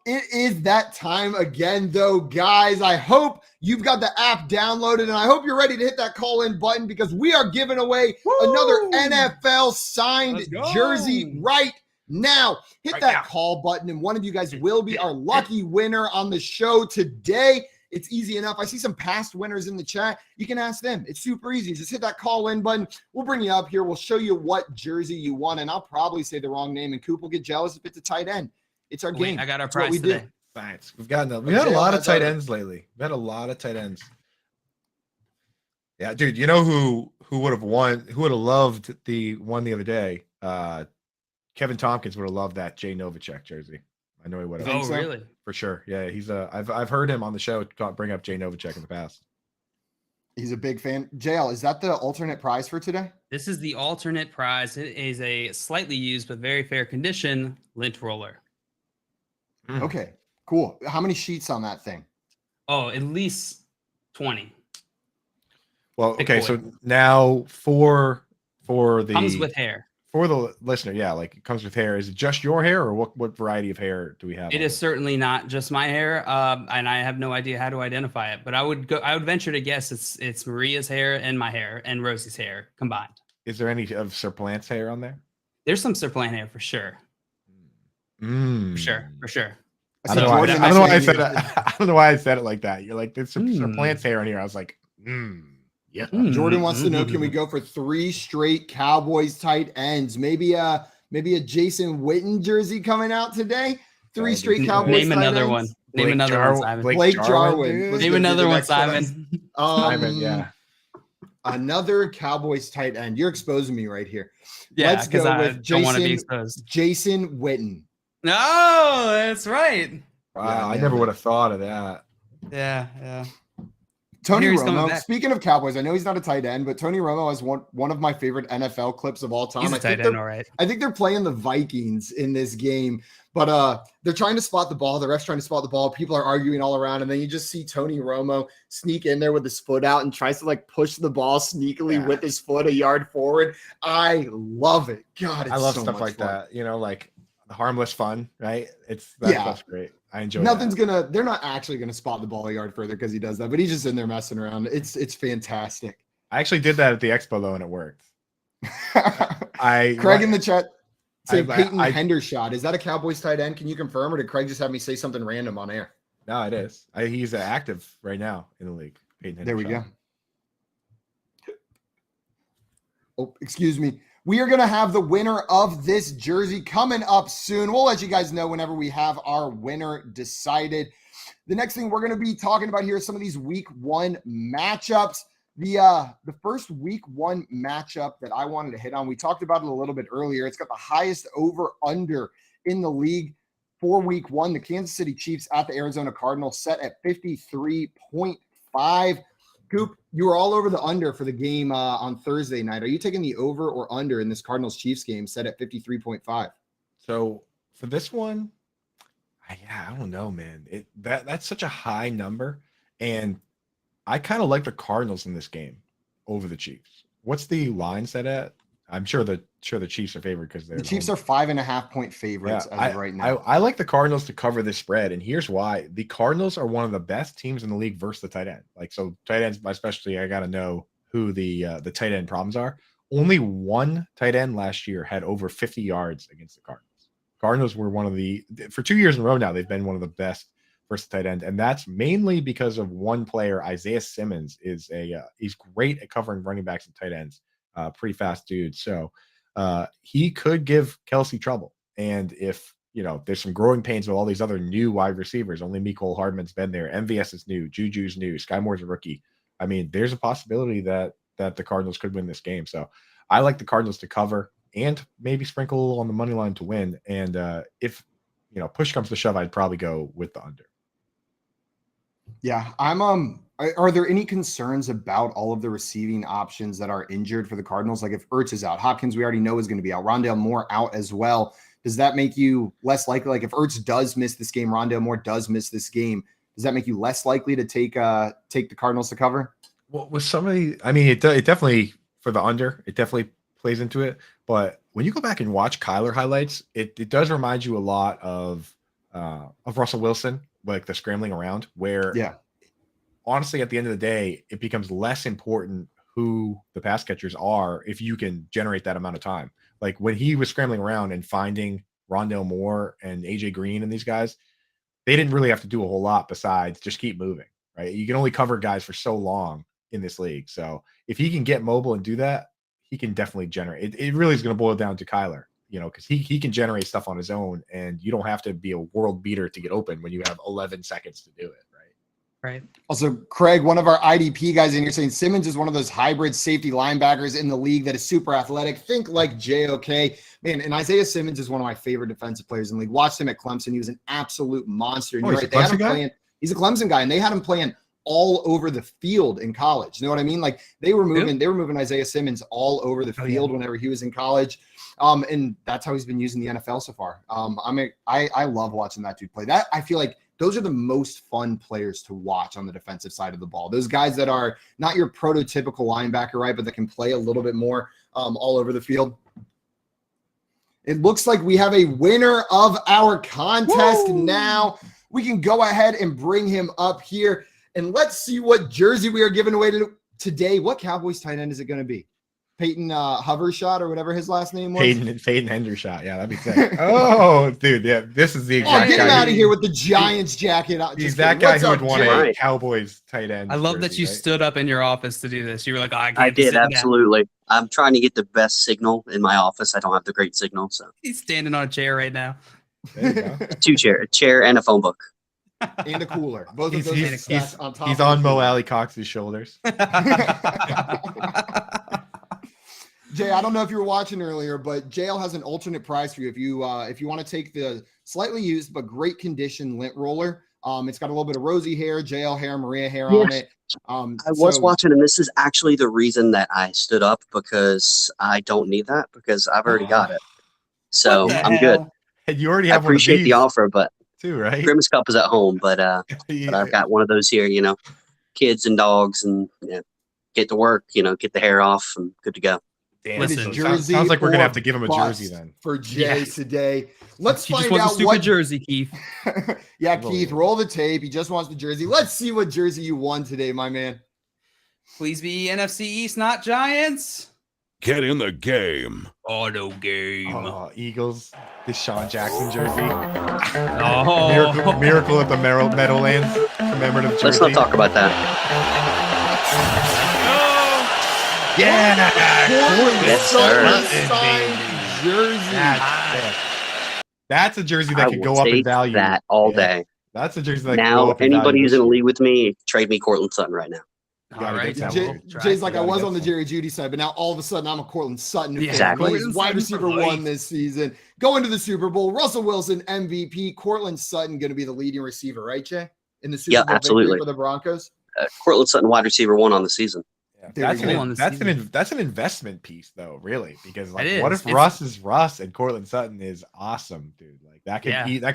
It is that time again, though, guys. I hope you've got the app downloaded, and I hope you're ready to hit that call-in button because we are giving away another NFL signed jersey right now. Hit that call button, and one of you guys will be our lucky winner on the show today. It's easy enough. I see some past winners in the chat. You can ask them. It's super easy. Just hit that call-in button. We'll bring you up here. We'll show you what jersey you want, and I'll probably say the wrong name, and Coop will get jealous if it's a tight end. It's our game. I got our That's prize today. Thanks. We've had a lot of tight ends lately. We've had a lot of tight ends. Yeah, dude. You know who would have won? Who would have loved the one the other day? Kevin Tompkins would have loved that Jay Novacek jersey. I know he would have. Oh, really? For sure. Yeah, he's I've heard him on the show bring up Jay Novacek in the past. He's a big fan. JL, is that the alternate prize for today? This is the alternate prize. It is a slightly used but very fair condition lint roller. Okay, cool. How many sheets on that thing? Oh, at least 20. Well, okay, so now for the comes with hair. For the listener, yeah, like it comes with hair. Is it just your hair, or what variety of hair do we have? It is certainly not just my hair, and I have no idea how to identify it. But I would venture to guess it's Maria's hair and my hair and Rosie's hair combined. Is there any of Sir Plant's hair on there? There's some Sir Plant hair for sure. For sure. I don't know why I said it. I don't know why I said it like that. You're like, there's some Sir Plant's hair on here. I was like, yeah. Jordan wants to know, can we go for 3 straight Cowboys tight ends? Maybe a Jason Witten jersey coming out today? 3 straight Cowboys Name tight another ends? one. Name another one, Simon. Blake Jarwin. Name another one, Simon. Simon, yeah. Another Cowboys tight end. You're exposing me right here. Yeah, let's go with don't want to be exposed. Jason Witten. No, that's right. Wow, I never would have thought of that. Yeah. Tony Romo. Speaking of Cowboys, I know he's not a tight end, but Tony Romo is one of my favorite NFL clips of all time. He's a tight end, all right. I think they're playing the Vikings in this game, but they're trying to spot the ball. The ref's trying to spot the ball. People are arguing all around, and then you just see Tony Romo sneak in there with his foot out and tries to like push the ball sneakily with his foot a yard forward. I love it. God, it's I love so stuff much like fun. that. You know, like the harmless fun, right? That's great. I enjoy They're not actually gonna spot the ball a yard further because he does that, but he's just in there messing around. It's fantastic. I actually did that at the Expo though, and it worked. Craig in the chat saying Peyton Hendershot. Is that a Cowboys tight end? Can you confirm, or did Craig just have me say something random on air? No, it is. He's active right now in the league. Peyton Hendershot. There we go. Oh, excuse me. We are going to have the winner of this jersey coming up soon. We'll let you guys know whenever we have our winner decided. The next thing we're going to be talking about here is some of these week 1 matchups. The first week 1 matchup that I wanted to hit on, we talked about it a little bit earlier. It's got the highest over-under in the league for week 1. The Kansas City Chiefs at the Arizona Cardinals set at 53.5. Coop, you were all over the under for the game on Thursday night. Are you taking the over or under in this Cardinals-Chiefs game set at 53.5? So for this one, I don't know, man. That's such a high number, and I kind of like the Cardinals in this game over the Chiefs. What's the line set at? I'm sure the Chiefs are favored because the Chiefs are 5.5-point favorites as of right now. I like the Cardinals to cover this spread, and here's why: the Cardinals are one of the best teams in the league versus the tight end. Like, so tight ends, especially, I got to know who the tight end problems are. Only one tight end last year had over 50 yards against the Cardinals. Cardinals were for 2 years in a row now, they've been one of the best versus tight end, and that's mainly because of one player. Isaiah Simmons is he's great at covering running backs and tight ends. Pretty fast dude. So he could give Kelsey trouble. And if, there's some growing pains with all these other new wide receivers, only Mecole Hardman's been there. MVS is new. Juju's new. Sky Moore's a rookie. I mean, there's a possibility that the Cardinals could win this game. So I like the Cardinals to cover and maybe sprinkle a little on the money line to win. And if, push comes to shove, I'd probably go with the under. Yeah, I'm are there any concerns about all of the receiving options that are injured for the Cardinals? Like if Ertz is out, Hopkins we already know is going to be out, Rondale Moore out as well. Does that make you less likely? Like if Ertz does miss this game, Rondale Moore does miss this game, does that make you less likely to take the Cardinals to cover? Well, with somebody, I mean, it definitely for the under, it definitely plays into it. But when you go back and watch Kyler highlights, it does remind you a lot of Russell Wilson, like the scrambling around, where honestly, at the end of the day, it becomes less important who the pass catchers are if you can generate that amount of time. Like when he was scrambling around and finding Rondale Moore and AJ Green and these guys, they didn't really have to do a whole lot besides just keep moving, right? You can only cover guys for so long in this league. So if he can get mobile and do that, he can definitely generate. It really is going to boil down to Kyler, because he can generate stuff on his own, and you don't have to be a world beater to get open when you have 11 seconds to do it. Right. Also, Craig, one of our IDP guys in here saying Simmons is one of those hybrid safety linebackers in the league that is super athletic. Think like JOK. Man, and Isaiah Simmons is one of my favorite defensive players in the league. Watched him at Clemson. He was an absolute monster. And he's right, he's a Clemson guy, and they had him playing all over the field in college. You know what I mean? Like they were moving Isaiah Simmons all over the field whenever he was in college. And that's how he's been using the NFL so far. I love watching that dude play. That I feel like those are the most fun players to watch on the defensive side of the ball. Those guys that are not your prototypical linebacker, right, but that can play a little bit more all over the field. It looks like we have a winner of our contest. Now we can go ahead and bring him up here, and let's see what jersey we are giving away today. What Cowboys tight end is it going to be? Peyton Hovershot or whatever his last name was. Peyton Hendershot. Yeah, that'd be sick. Oh, dude, yeah, this is the exact get him out of here with the Giants jacket. He's that guy who would want a Cowboys tight end. I love that you stood up in your office to do this. You were like, I did, absolutely. I'm trying to get the best signal in my office. I don't have the great signal, so. He's standing on a chair right now. There you go. A chair and a phone book. And a cooler. Both of those he's on top. He's on Mo Alley Cox's shoulders. Jay, I don't know if you were watching earlier, but JL has an alternate prize for you. If you want to take the slightly used but great condition lint roller, it's got a little bit of Rosie hair, JL hair, Maria hair on it. I was watching, and this is actually the reason that I stood up, because I don't need that because I've already got it. So I'm good. And you already have. I appreciate the offer, but too right. Grimace Cup is at home, but I've got one of those here. Kids and dogs, and get to work. Get the hair off, and good to go. Damn, listen, sounds like we're gonna have to give him a jersey then for Jay today. Let's he find just wants out a stupid what jersey, Keith. Yeah, Keith, roll the tape. He just wants the jersey. Let's see what jersey you won today, my man. Please be NFC East, not Giants. Get in the game. Auto game. Eagles. Deshaun Jackson jersey. Oh, miracle at the Meadowlands commemorative jersey. Let's not talk about that. Yeah, yes, sir. Jersey. That's a jersey that could go up in value. That all day. That's a jersey that now. Can go up in Anybody value who's in a league with me, trade me Cortland Sutton right now. All right. Jay's like, I was on the Jerry Jeudy side, but now all of a sudden I'm a Cortland Sutton. Exactly. He's wide receiver one this season. Going to the Super Bowl. Russell Wilson MVP. Cortland Sutton going to be the leading receiver, right, Jay? In the Super Bowl absolutely. For the Broncos. Cortland Sutton, wide receiver one on the season. Yeah, that's an investment piece though, really, because what if Russ is Russ and Cortland Sutton is awesome, dude? Like that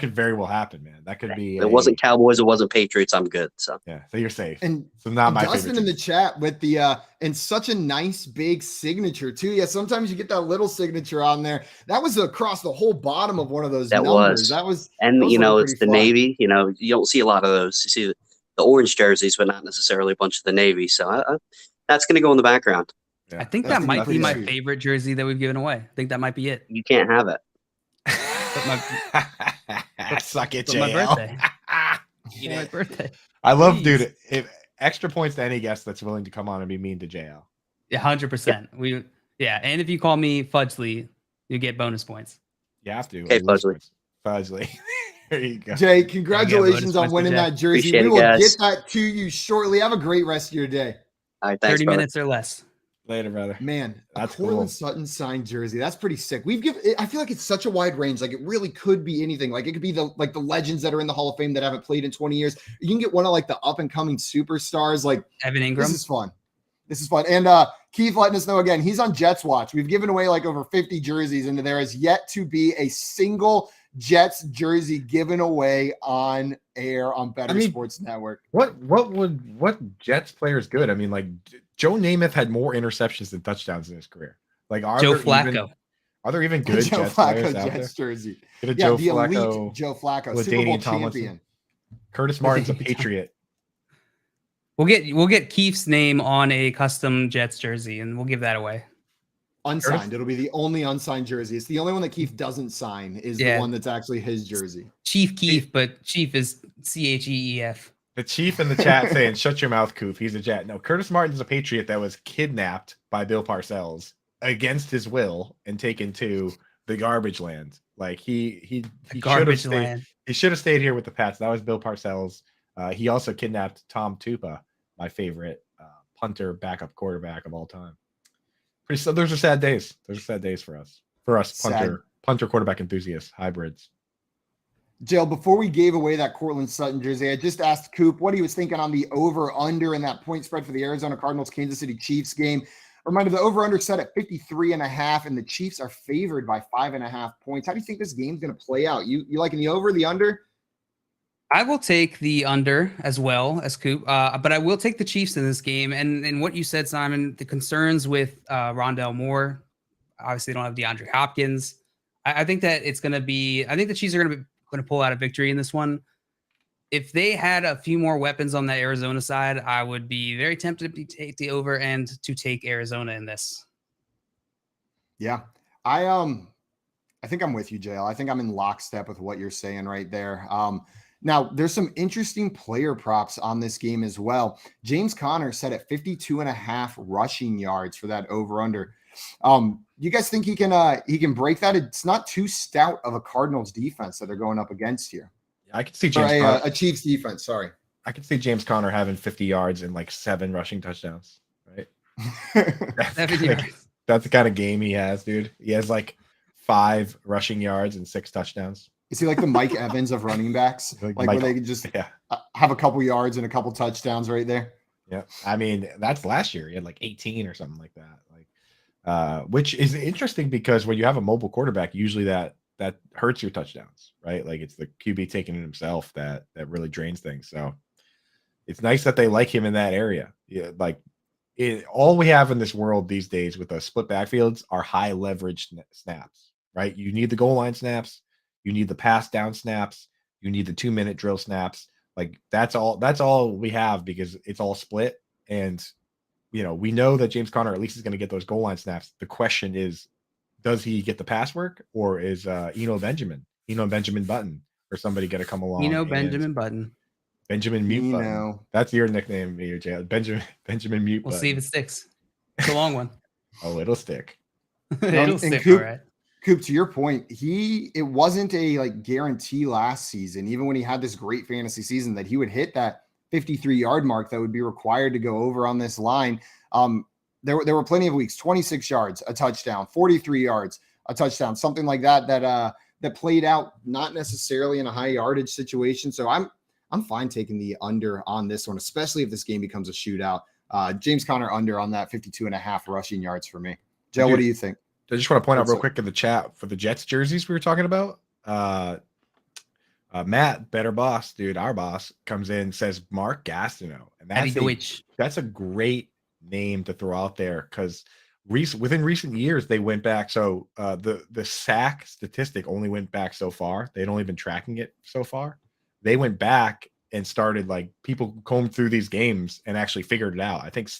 could very well happen, man. That could be. It wasn't Cowboys, it wasn't Patriots. I'm good. So so you're safe. And so not my Dustin in the chat with the and such a nice big signature too. Yeah, sometimes you get that little signature on there. That was across the whole bottom of one of those numbers. That was it's the Navy. You don't see a lot of those. You see the orange jerseys, but not necessarily a bunch of the Navy. So that's going to go in the background. Yeah. I think that might be my favorite jersey that we've given away. I think that might be it. You can't have it. Suck it, Jay. My birthday. My birthday. I love, dude. If extra points to any guest that's willing to come on and be mean to JL. Yeah, 100%. And if you call me Fudgley, you get bonus points. You have to. Okay, Fudgley. There you go. Jay, congratulations on winning that jersey. We will get that to you shortly. Have a great rest of your day. All right, thanks, 30 minutes or less. Later, brother. Man, That's a Cortland cool. Sutton signed jersey. That's pretty sick. I feel like it's such a wide range. Like it really could be anything. Like it could be the legends that are in the Hall of Fame that haven't played in 20 years. You can get one of like the up and coming superstars. Like Evan Ingram. This is fun. And Keith letting us know again, he's on Jets watch. We've given away like over 50 jerseys, and there is yet to be a single Jets jersey given away on air on Better Sports Network. What Jets player is good? I mean, like Joe Namath had more interceptions than touchdowns in his career. Like Joe Flacco. Are there even good Joe Jets Flacco players out Jets there? jersey. Get a Yeah, Joe the Flacco, elite Joe Flacco, with Super Bowl Danian Tomlinson. champion. Curtis Martin's a Patriot. We'll get Keith's name on a custom Jets jersey, and we'll give that away. Unsigned. It'll be the only unsigned jersey. It's the only one that Keith doesn't sign is the one that's actually his jersey. Chief Keith, but Chief is CHEEF. The chief in the chat saying, "Shut your mouth, Coop. He's a Jet." No, Curtis Martin's a Patriot that was kidnapped by Bill Parcells against his will and taken to the garbage land. Like he should have stayed. He should have stayed here with the Pats. That was Bill Parcells. He also kidnapped Tom Tupa, my favorite punter, backup quarterback of all time. So those are sad days. Those are sad days for us. Punter quarterback enthusiasts, hybrids. Jill, before we gave away that Cortland Sutton jersey, I just asked Coop what he was thinking on the over-under in that point spread for the Arizona Cardinals Kansas City Chiefs game. Reminder, the over-under set at 53.5, and the Chiefs are favored by 5.5 points. How do you think this game's going to play out? You liking the over, the under? I will take the under as well as Coop, but I will take the Chiefs in this game. And what you said, Simon, the concerns with Rondell Moore, obviously they don't have DeAndre Hopkins. I think that it's going to be. I think the Chiefs are going to pull out a victory in this one. If they had a few more weapons on the Arizona side, I would be very tempted to take the over and to take Arizona in this. Yeah, I think I'm with you, JL. I think I'm in lockstep with what you're saying right there. Now, there's some interesting player props on this game as well. James Conner set at 52.5 rushing yards for that over-under. You guys think he can break that? It's not too stout of a Cardinals defense that they're going up against here. I could see James a Chiefs defense. Sorry, I could see James Conner having 50 yards and like 7 rushing touchdowns. Right? That's the kind of game he has, dude. He has like 5 rushing yards and 6 touchdowns. Is he like the Mike Evans of running backs? Like where they can just have a couple yards and a couple touchdowns right there? Yeah. I mean, that's last year. He had like 18 or something like that. Like, which is interesting because when you have a mobile quarterback, usually that hurts your touchdowns, right? Like it's the QB taking it himself that really drains things. So it's nice that they like him in that area. Yeah, like all we have in this world these days with the split backfields are high leverage snaps, right? You need the goal line snaps. You need the pass down snaps. You need the 2-minute drill snaps. Like that's all we have because it's all split. And, we know that James Conner at least is going to get those goal line snaps. The question is, does he get the pass work or is Eno Benjamin Button or somebody going to come along? Benjamin Button. Benjamin Mute Button. That's your nickname, Jay. Benjamin Mute Button. We'll see if it sticks. It's a long one. Oh, it'll stick. It'll stick, all right. Coop, to your point, it wasn't a guarantee last season, even when he had this great fantasy season, that he would hit that 53-yard mark that would be required to go over on this line. There were plenty of weeks, 26 yards, a touchdown, 43 yards, a touchdown, something like that played out not necessarily in a high yardage situation. So I'm fine taking the under on this one, especially if this game becomes a shootout. James Conner under on that 52.5 rushing yards for me. Joe, what do you think? I just want to point out real quick in the chat for the Jets jerseys we were talking about. Matt, better boss, dude, our boss, comes in and says Mark Gastineau. And that's a great name to throw out there because within recent years, they went back. So the sack statistic only went back so far. They'd only been tracking it so far. They went back and started people combed through these games and actually figured it out. I think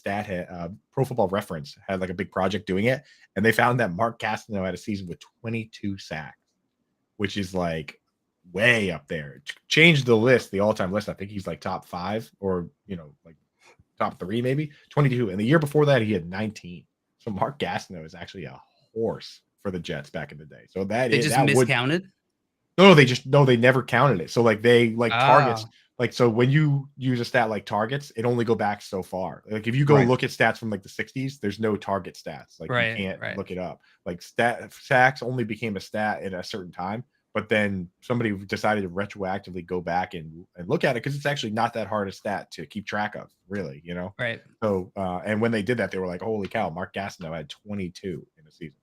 Pro Football Reference had a big project doing it. And they found that Mark Gastineau had a season with 22 sacks, which is way up there. Changed the list, the all-time list. I think he's top 5 or, top 3 maybe. 22. And the year before that, he had 19. So Mark Gastineau is actually a horse for the Jets back in the day. So they just miscounted? No, they never counted it. So targets Like, so when you use a stat like targets, it only go back so far. Like if you go look at stats from like the 60s, there's no target stats. Like you can't look it up. Like sacks only became a stat at a certain time, but then somebody decided to retroactively go back and look at it because it's actually not that hard a stat to keep track of, really, you know? Right. So, and when they did that, they were like, holy cow, Mark Gastineau had 22 in a season.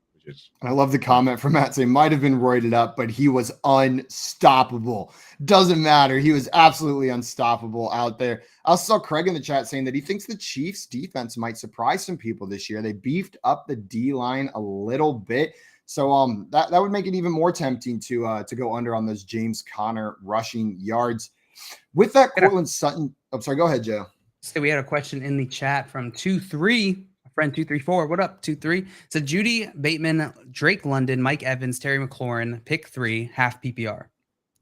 I love the comment from Matt saying might have been roided up, but he was unstoppable. Doesn't matter. He was absolutely unstoppable out there. I also saw Craig in the chat saying that he thinks the Chiefs defense might surprise some people this year. They beefed up the D line a little bit. So that would make it even more tempting to go under on those James Conner rushing yards. With that, Cortland Sutton. I'm sorry, go ahead, Joe. So we had a question in the chat from 2-3. Friend 234, what up? 2-3. So Judy, Bateman, Drake London, Mike Evans, Terry McLaurin, pick 3, half PPR.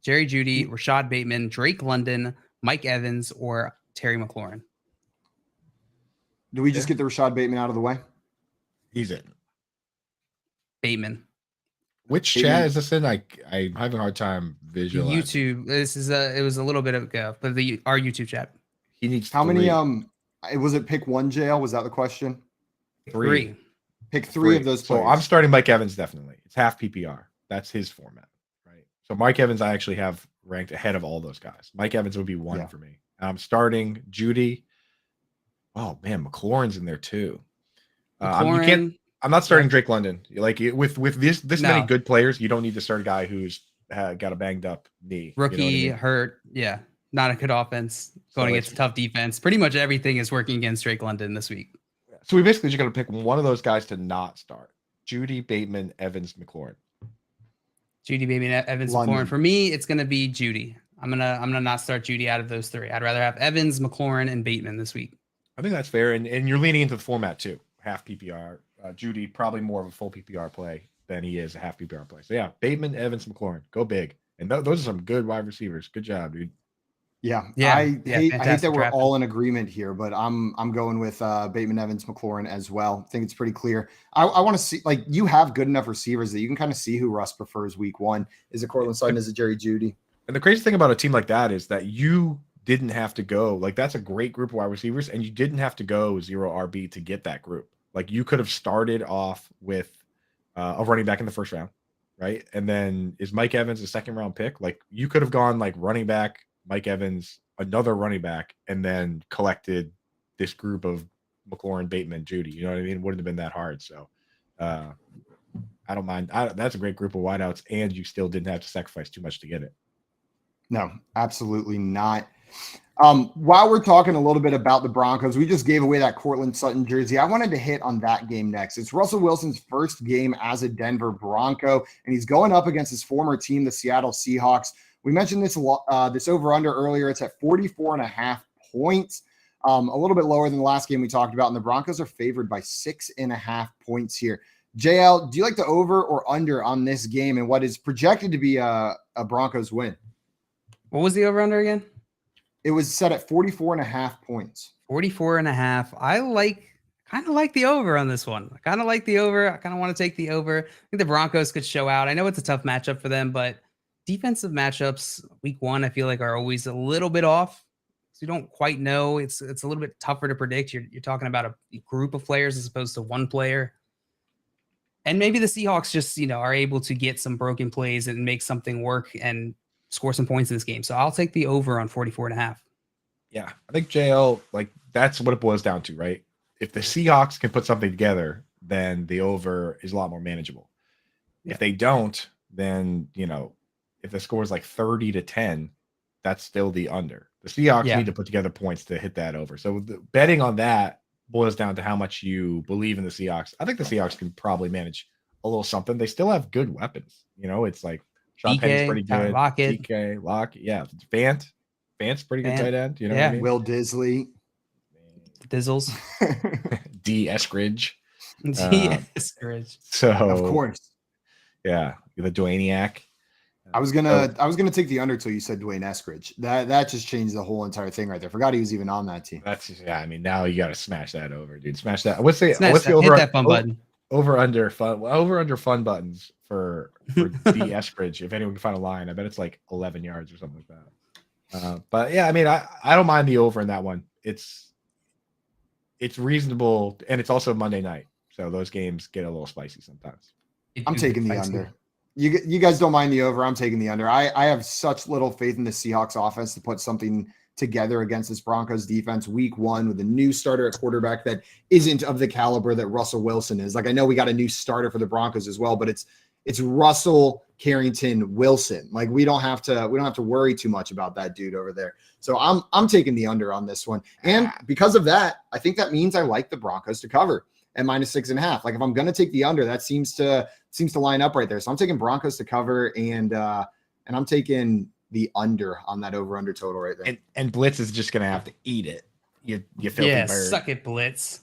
Jerry Judy, Rashad Bateman, Drake London, Mike Evans, or Terry McLaurin. Do we just get the Rashad Bateman out of the way? He's in. Bateman. Which chat is this in? I'm having a hard time visualizing. YouTube. This is it was a little bit ago, but our YouTube chat. He needs how many? Was it pick 1, JL? Was that the question? 3. Pick 3 of those players. So I'm starting Mike Evans, definitely. It's half PPR. That's his format, right? So Mike Evans, I actually have ranked ahead of all those guys. Mike Evans would be 1 for me. I'm starting Judy. Oh man, McLaurin's in there too. I'm not starting Drake London. Like with this many good players, you don't need to start a guy who's got a banged up knee. Rookie, you know what I mean? hurt. Yeah, not a good offense. Going against a tough defense. Pretty much everything is working against Drake London this week. So we basically just got to pick one of those guys to not start. Judy, Bateman, Evans, McLaurin. Judy, Bateman, Evans, McLaurin. For me, it's gonna be Judy. I'm gonna not start Judy out of those 3. I'd rather have Evans, McLaurin, and Bateman this week. I think that's fair, and you're leaning into the format too. Half PPR. Judy probably more of a full PPR play than he is a half PPR play. So yeah, Bateman, Evans, McLaurin, go big. And those are some good wide receivers. Good job, dude. Yeah. I hate that we're all in agreement here, but I'm going with Bateman, Evans, McLaurin as well. I think it's pretty clear. I want to see, like, you have good enough receivers that you can kind of see who Russ prefers week 1. Is it Cortland Sutton? Is it Jerry Judy? And the crazy thing about a team like that is that you didn't have to go, like, that's a great group of wide receivers, and you didn't have to go 0 RB to get that group. Like, you could have started off with a running back in the first round, right? And then is Mike Evans a second round pick? Like, you could have gone like running back, Mike Evans, another running back, and then collected this group of McLaurin, Bateman, Judy. You know what I mean? It wouldn't have been that hard. So I don't mind. That's a great group of wideouts, and you still didn't have to sacrifice too much to get it. No, absolutely not. While we're talking a little bit about the Broncos, we just gave away that Cortland Sutton jersey. I wanted to hit on that game next. It's Russell Wilson's first game as a Denver Bronco, and he's going up against his former team, the Seattle Seahawks. We mentioned this over-under earlier. It's at 44.5 points, a little bit lower than the last game we talked about, and the Broncos are favored by 6.5 points here. JL, do you like the over or under on this game and what is projected to be a Broncos win? What was the over-under again? It was set at 44.5 points. 44.5. I kind of like the over on this one. I kind of like the over. I kind of want to take the over. I think the Broncos could show out. I know it's a tough matchup for them, but defensive matchups week 1, I feel like are always a little bit off. So you don't quite know. It's a little bit tougher to predict. You're talking about a group of players as opposed to one player. And maybe the Seahawks just, are able to get some broken plays and make something work and score some points in this game. So I'll take the over on 44.5. Yeah, I think JL, like, that's what it boils down to, right? If the Seahawks can put something together, then the over is a lot more manageable. Yeah. If they don't, then, if the score is like 30-10, that's still the under. The Seahawks need to put together points to hit that over. So the betting on that boils down to how much you believe in the Seahawks. I think the Seahawks can probably manage a little something. They still have good weapons. It's like Sean Penny's pretty good. DK, Lockett. Yeah. Fant's pretty good tight end. You know what I mean? Will Disley. Dizzles. D. Eskridge. Eskridge. So of course. Yeah. The Dwayniak. I was gonna take the under till you said Dwayne Eskridge. That just changed the whole entire thing right there. Forgot he was even on that team. That's now you gotta smash that over, dude. Smash that. What's the hit that fun button. Over under fun buttons for D Eskridge. If anyone can find a line, I bet it's like 11 yards or something like that. But yeah, I mean, I don't mind the over in that one. It's reasonable, and it's also Monday night, so those games get a little spicy sometimes. I'm taking the under. You guys don't mind the over. I'm taking the under. I have such little faith in the Seahawks offense to put something together against this Broncos defense week 1 with a new starter at quarterback that isn't of the caliber that Russell Wilson is. Like, I know we got a new starter for the Broncos as well, but it's Russell, Carrington, Wilson. Like, we don't have to worry too much about that dude over there. So I'm taking the under on this one. And because of that, I think that means I like the Broncos to cover at -6.5. Like, if I'm going to take the under, that seems to line up right there. So I'm taking Broncos to cover, and I'm taking the under on that over/under total right there. And Blitz is just going to have to eat it. You filthy bird. Suck it, Blitz.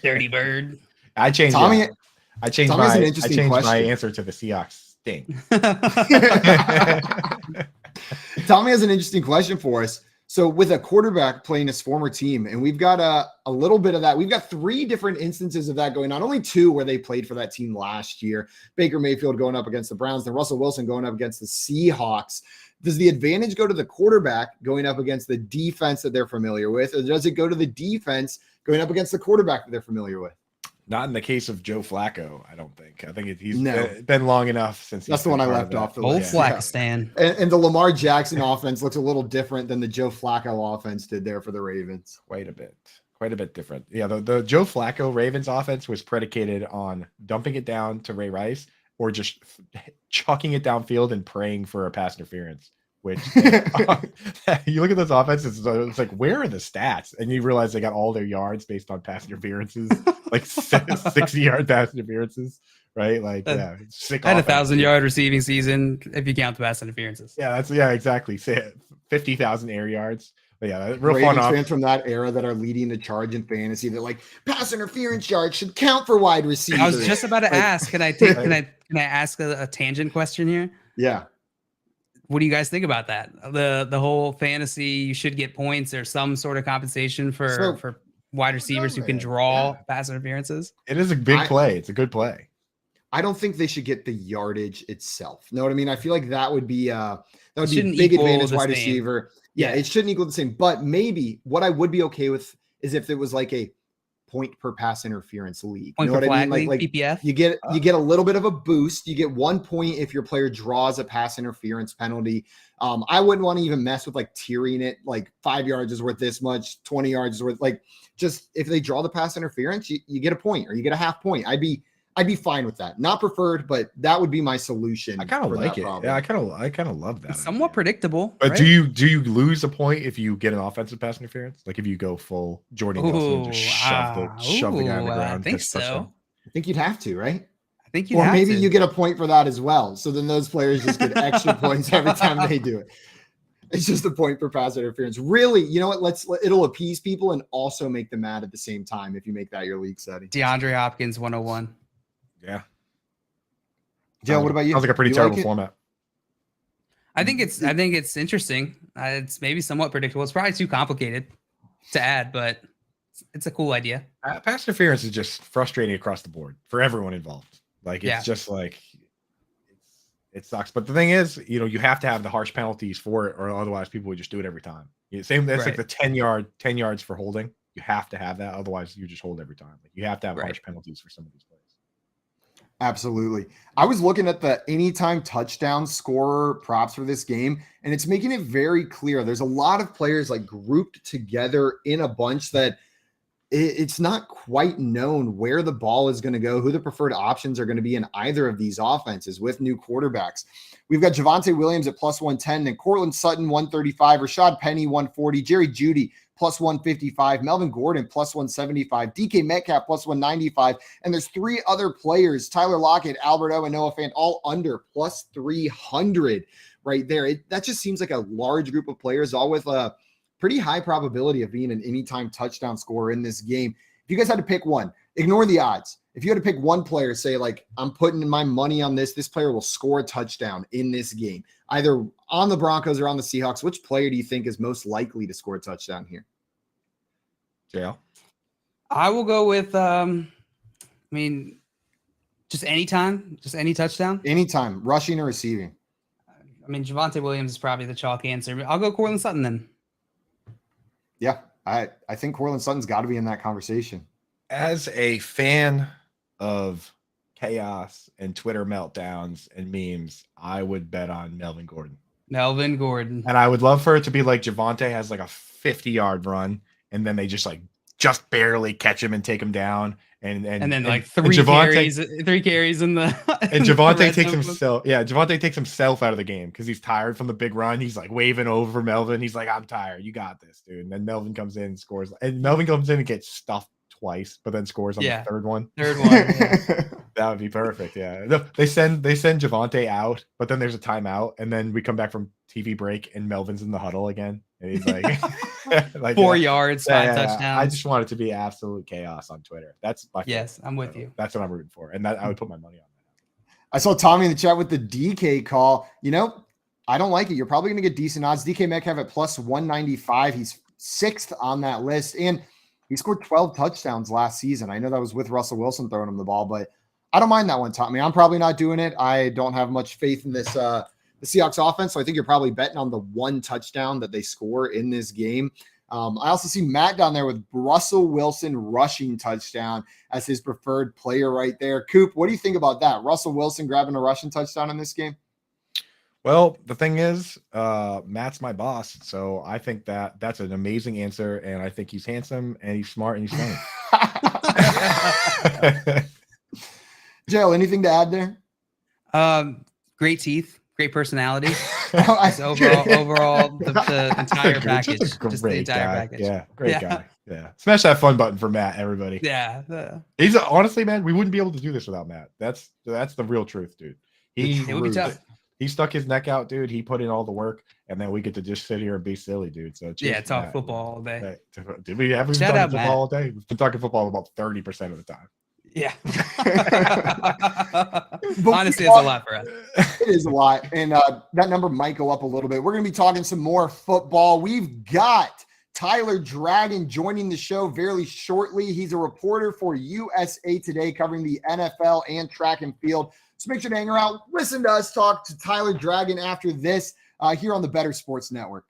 Dirty bird. I changed my answer to the Seahawks stink. Tommy has an interesting question for us. So with a quarterback playing his former team, and we've got a little bit of that. We've got 3 different instances of that going on. Only 2 where they played for that team last year. Baker Mayfield going up against the Browns, then Russell Wilson going up against the Seahawks. Does the advantage go to the quarterback going up against the defense that they're familiar with, or does it go to the defense going up against the quarterback that they're familiar with? Not in the case of Joe Flacco, I don't think. I think he's been long enough since. That's the one I left off. Old Flaxstan. And the Lamar Jackson offense looks a little different than the Joe Flacco offense did there for the Ravens. Quite a bit different. Yeah, the Joe Flacco Ravens offense was predicated on dumping it down to Ray Rice or just chucking it downfield and praying for a pass interference. Which you look at those offenses, it's like, where are the stats? And you realize they got all their yards based on pass interferences, like 60-yard pass interferences, right? Like, yeah, sick. I had 1,000-yard receiving season if you count the pass interferences. Yeah, exactly. 50,000 air yards. But yeah, real Ravens fun fans from that era that are leading the charge in fantasy. They're like, pass interference yards should count for wide receivers. I was just about to ask. Can I ask a tangent question here? Yeah. What do you guys think about that? The whole fantasy, you should get points or some sort of compensation for wide receivers who can draw pass interferences. It is a big play. It's a good play. I don't think they should get the yardage itself. Know what I mean? I feel like that would be a big equal advantage the wide same. receiver. Yeah, it shouldn't equal the same. But maybe what I would be okay with is if it was like a point per pass interference league. Point You know per what I flag mean? Like PPF. you get a little bit of a boost. You get 1 point if your player draws a pass interference penalty. I wouldn't want to even mess with like tiering it. Like 5 yards is worth this much, 20 yards is worth, like, just if they draw the pass interference, you get a point or you get a half point. I'd be fine with that. Not preferred, but that would be my solution. I kind of like it. problem. Yeah, I kind of love that. It's somewhat predictable. But right? do you lose a point if you get an offensive pass interference? Like if you go full Jordan Nelson and just shove the guy on the ground? I think so. Touchdown? I think you'd have to, right? I think you. Or maybe you get a point for that as well. So then those players just get extra points every time they do it. It's just a point per pass interference. Really, you know what? It'll appease people and also make them mad at the same time if you make that your league setting. DeAndre Hopkins 101. Yeah. Joe, what about you? Sounds like a pretty terrible format. I think it's interesting. It's maybe somewhat predictable. It's probably too complicated to add, but it's a cool idea. Pass interference is just frustrating across the board for everyone involved. Like it's just like it sucks. But the thing is, you have to have the harsh penalties for it, or otherwise people would just do it every time. Same. That's like the 10 yards for holding. You have to have that, otherwise you just hold every time. Like you have to have harsh penalties for some of these plays. Absolutely. I was looking at the anytime touchdown scorer props for this game, and it's making it very clear. There's a lot of players like grouped together in a bunch that it's not quite known where the ball is going to go, who the preferred options are going to be in either of these offenses with new quarterbacks. We've got Javonte Williams at +110, then Cortland Sutton 135, Rashad Penny 140, Jerry Jeudy +155, Melvin Gordon +175, DK Metcalf +195, and there's 3 other players, Tyler Lockett, Albert O, and Noah Fant, all under +300 right there. That just seems like a large group of players, all with a pretty high probability of being an anytime touchdown scorer in this game. If you guys had to pick one, ignore the odds. If you had to pick one player, say like, I'm putting my money on this player will score a touchdown in this game, either on the Broncos or on the Seahawks, which player do you think is most likely to score a touchdown here? JL? I will go with, just anytime, just any touchdown. Anytime, rushing or receiving. I mean, Javonte Williams is probably the chalk answer. I'll go Courtland Sutton then. Yeah, I think Courtland Sutton's got to be in that conversation. As a fan of chaos and Twitter meltdowns and memes, I would bet on Melvin Gordon. Melvin Gordon. And I would love for it to be like Javonte has like a 50-yard run, and then they just barely catch him and take him down. And then like three carries in the and Javonte takes himself. Yeah, Javonte takes himself out of the game because he's tired from the big run. He's like waving over Melvin. He's like, "I'm tired. You got this, dude." And then Melvin comes in and scores. And Melvin comes in and gets stuffed twice, but then scores on the third one. Yeah. That would be perfect. Yeah, they send Javonte out, but then there's a timeout, and then we come back from TV break, and Melvin's in the huddle again, and he's like, 4 yards, 5 touchdowns. I just want it to be absolute chaos on Twitter. That's my favorite. Yes, I'm with you. That's what I'm rooting for, and that I would put my money on that. I saw Tommy in the chat with the DK call. I don't like it. You're probably going to get decent odds. DK Metcalf at plus 195. He's 6th on that list, and he scored 12 touchdowns last season. I know that was with Russell Wilson throwing him the ball, but I don't mind that one, Tommy. I'm probably not doing it. I don't have much faith in this the Seahawks offense, so I think you're probably betting on the one touchdown that they score in this game. I also see Matt down there with Russell Wilson rushing touchdown as his preferred player right there. Coop, what do you think about that? Russell Wilson grabbing a rushing touchdown in this game? Well, the thing is, Matt's my boss, so I think that's an amazing answer, and I think he's handsome and he's smart and he's funny. Joe, anything to add there? Great teeth, great personality. overall, the entire package. Just the entire guy. Package. Yeah, great guy. Yeah, smash that fun button for Matt, everybody. Yeah, he's honestly, man, we wouldn't be able to do this without Matt. That's the real truth, dude. It would be tough. He stuck his neck out, dude. He put in all the work, and then we get to just sit here and be silly, dude. So talk football all day. Did we have talking football all day? We've been talking football about 30% of the time. Yeah. Honestly, it's a lot for us. It is a lot. And that number might go up a little bit. We're going to be talking some more football. We've got Tyler Dragon joining the show very shortly. He's a reporter for USA Today covering the NFL and track and field. So make sure to hang around. Listen to us talk to Tyler Dragon after this here on the Better Sports Network.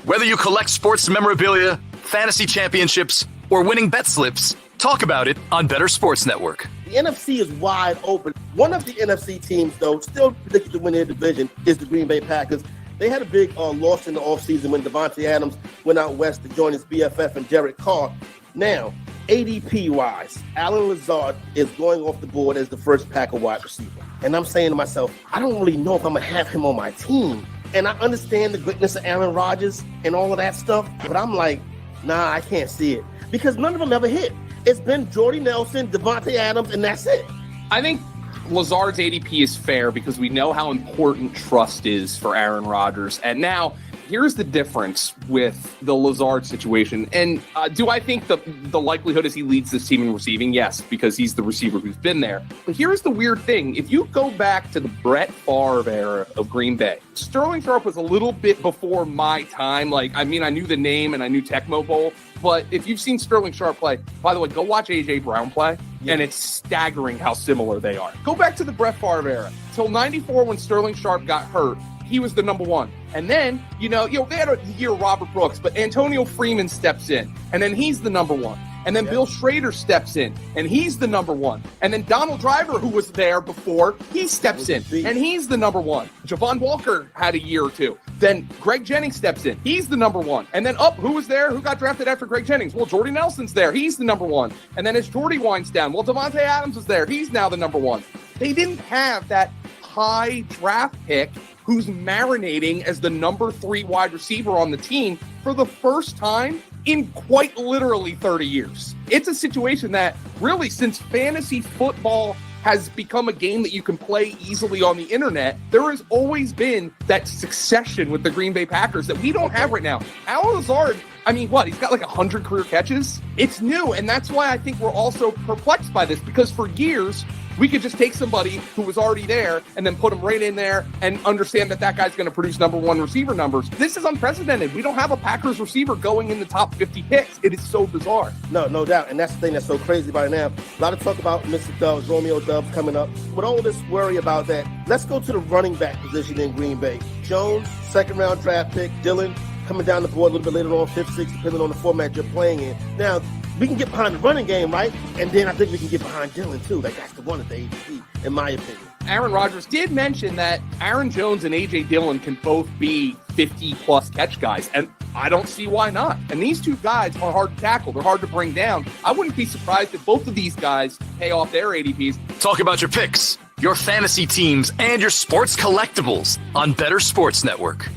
Whether you collect sports memorabilia, fantasy championships, or winning bet slips, talk about it on Better Sports Network. The NFC is wide open. One of the NFC teams, though, still predicted to win their division is the Green Bay Packers. They had a big loss in the offseason when Devontae Adams went out west to join his BFF and Derek Carr. Now, ADP-wise, Allen Lazard is going off the board as the first Packer wide receiver. And I'm saying to myself, I don't really know if I'm going to have him on my team. And I understand the greatness of Aaron Rodgers and all of that stuff, but I'm like, nah, I can't see it. Because none of them ever hit. It's been Jordy Nelson, Devontae Adams, and that's it. I think Lazard's ADP is fair because we know how important trust is for Aaron Rodgers. And now, here's the difference with the Lazard situation. And do I think the likelihood is he leads this team in receiving? Yes, because he's the receiver who's been there. But here's the weird thing. If you go back to the Brett Favre era of Green Bay, Sterling Sharp was a little bit before my time. I knew the name and I knew Tecmo Bowl. But if you've seen Sterling Sharp play, by the way, go watch A.J. Brown play, and it's staggering how similar they are. Go back to the Brett Favre era. Till 94 when Sterling Sharp got hurt, he was the number one. And then, they had a year Robert Brooks, but Antonio Freeman steps in, and then he's the number one. And then Bill Schrader steps in, and he's the number one. And then Donald Driver, who was there before, he steps in, and he's the number one. Javon Walker had a year or two. Then Greg Jennings steps in. He's the number one. And then who was there? Who got drafted after Greg Jennings? Well, Jordy Nelson's there. He's the number one. And then as Jordy winds down, well, Devontae Adams is there. He's now the number one. They didn't have that high draft pick who's marinating as the number 3 wide receiver on the team for the first time in quite literally 30 years. It's a situation that really, since fantasy football has become a game that you can play easily on the internet, there has always been that succession with the Green Bay Packers that we don't have right now. Allen Lazard, he's got 100 career catches. It's new, and that's why I think we're also perplexed by this, because for years, We could just take somebody who was already there and then put him right in there and understand that guy's going to produce number one receiver numbers. This is unprecedented. We don't have a Packers receiver going in the top 50 picks. It is so bizarre. No doubt. And that's the thing that's so crazy about it now. A lot of talk about Mr. Dubs, Romeo Dubs coming up. With all this worry about that, let's go to the running back position in Green Bay. Jones, second-round draft pick. Dillon coming down the board a little bit later on, 5th, 6th, depending on the format you're playing in. Now, we can get behind the running game, right? And then I think we can get behind Dillon, too. Like, that's the one of the ADP, in my opinion. Aaron Rodgers did mention that Aaron Jones and A.J. Dillon can both be 50-plus catch guys, and I don't see why not. And these two guys are hard to tackle. They're hard to bring down. I wouldn't be surprised if both of these guys pay off their ADPs. Talk about your picks, your fantasy teams, and your sports collectibles on Better Sports Network.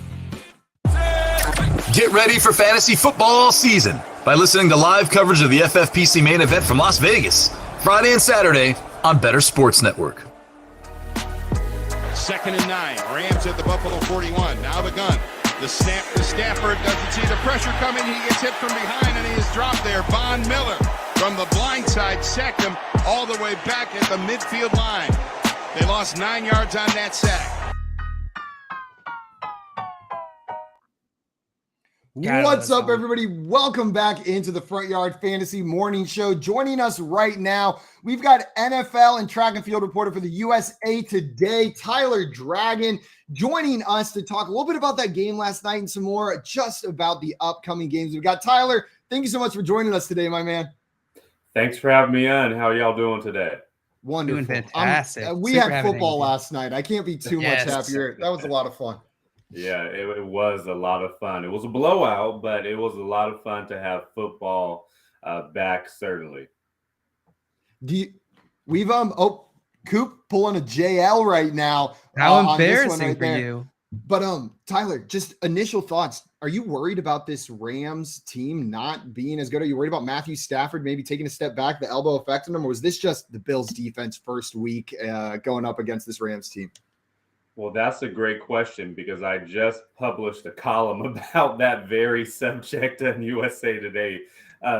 Get ready for fantasy football season by listening to live coverage of the FFPC main event from Las Vegas, Friday and Saturday on Better Sports Network. 2nd and 9. Rams at the Buffalo 41. Now the gun. The snap to Stafford. Doesn't see the pressure coming. He gets hit from behind and he is dropped there. Von Miller from the blind side sacked him all the way back at the midfield line. They lost 9 yards on that sack. What's up, everybody? Welcome back into the Front Yard Fantasy Morning Show. Joining us right now, we've got NFL and track and field reporter for the USA Today, Tyler Dragon, joining us to talk a little bit about that game last night and some more just about the upcoming games. We've got Tyler. Thank you so much for joining us today, my man. Thanks for having me on. How are y'all doing today? Wonderful. Doing fantastic. We had football last night. I can't be too much happier. That was a lot of fun. Yeah, it was a lot of fun. It was a blowout, but it was a lot of fun to have football back, certainly. Coop pulling a JL right now. How embarrassing for you. But Tyler, just initial thoughts. Are you worried about this Rams team not being as good? Are you worried about Matthew Stafford maybe taking a step back, the elbow affecting him, or was this just the Bills defense first week going up against this Rams team? Well, that's a great question because I just published a column about that very subject on USA Today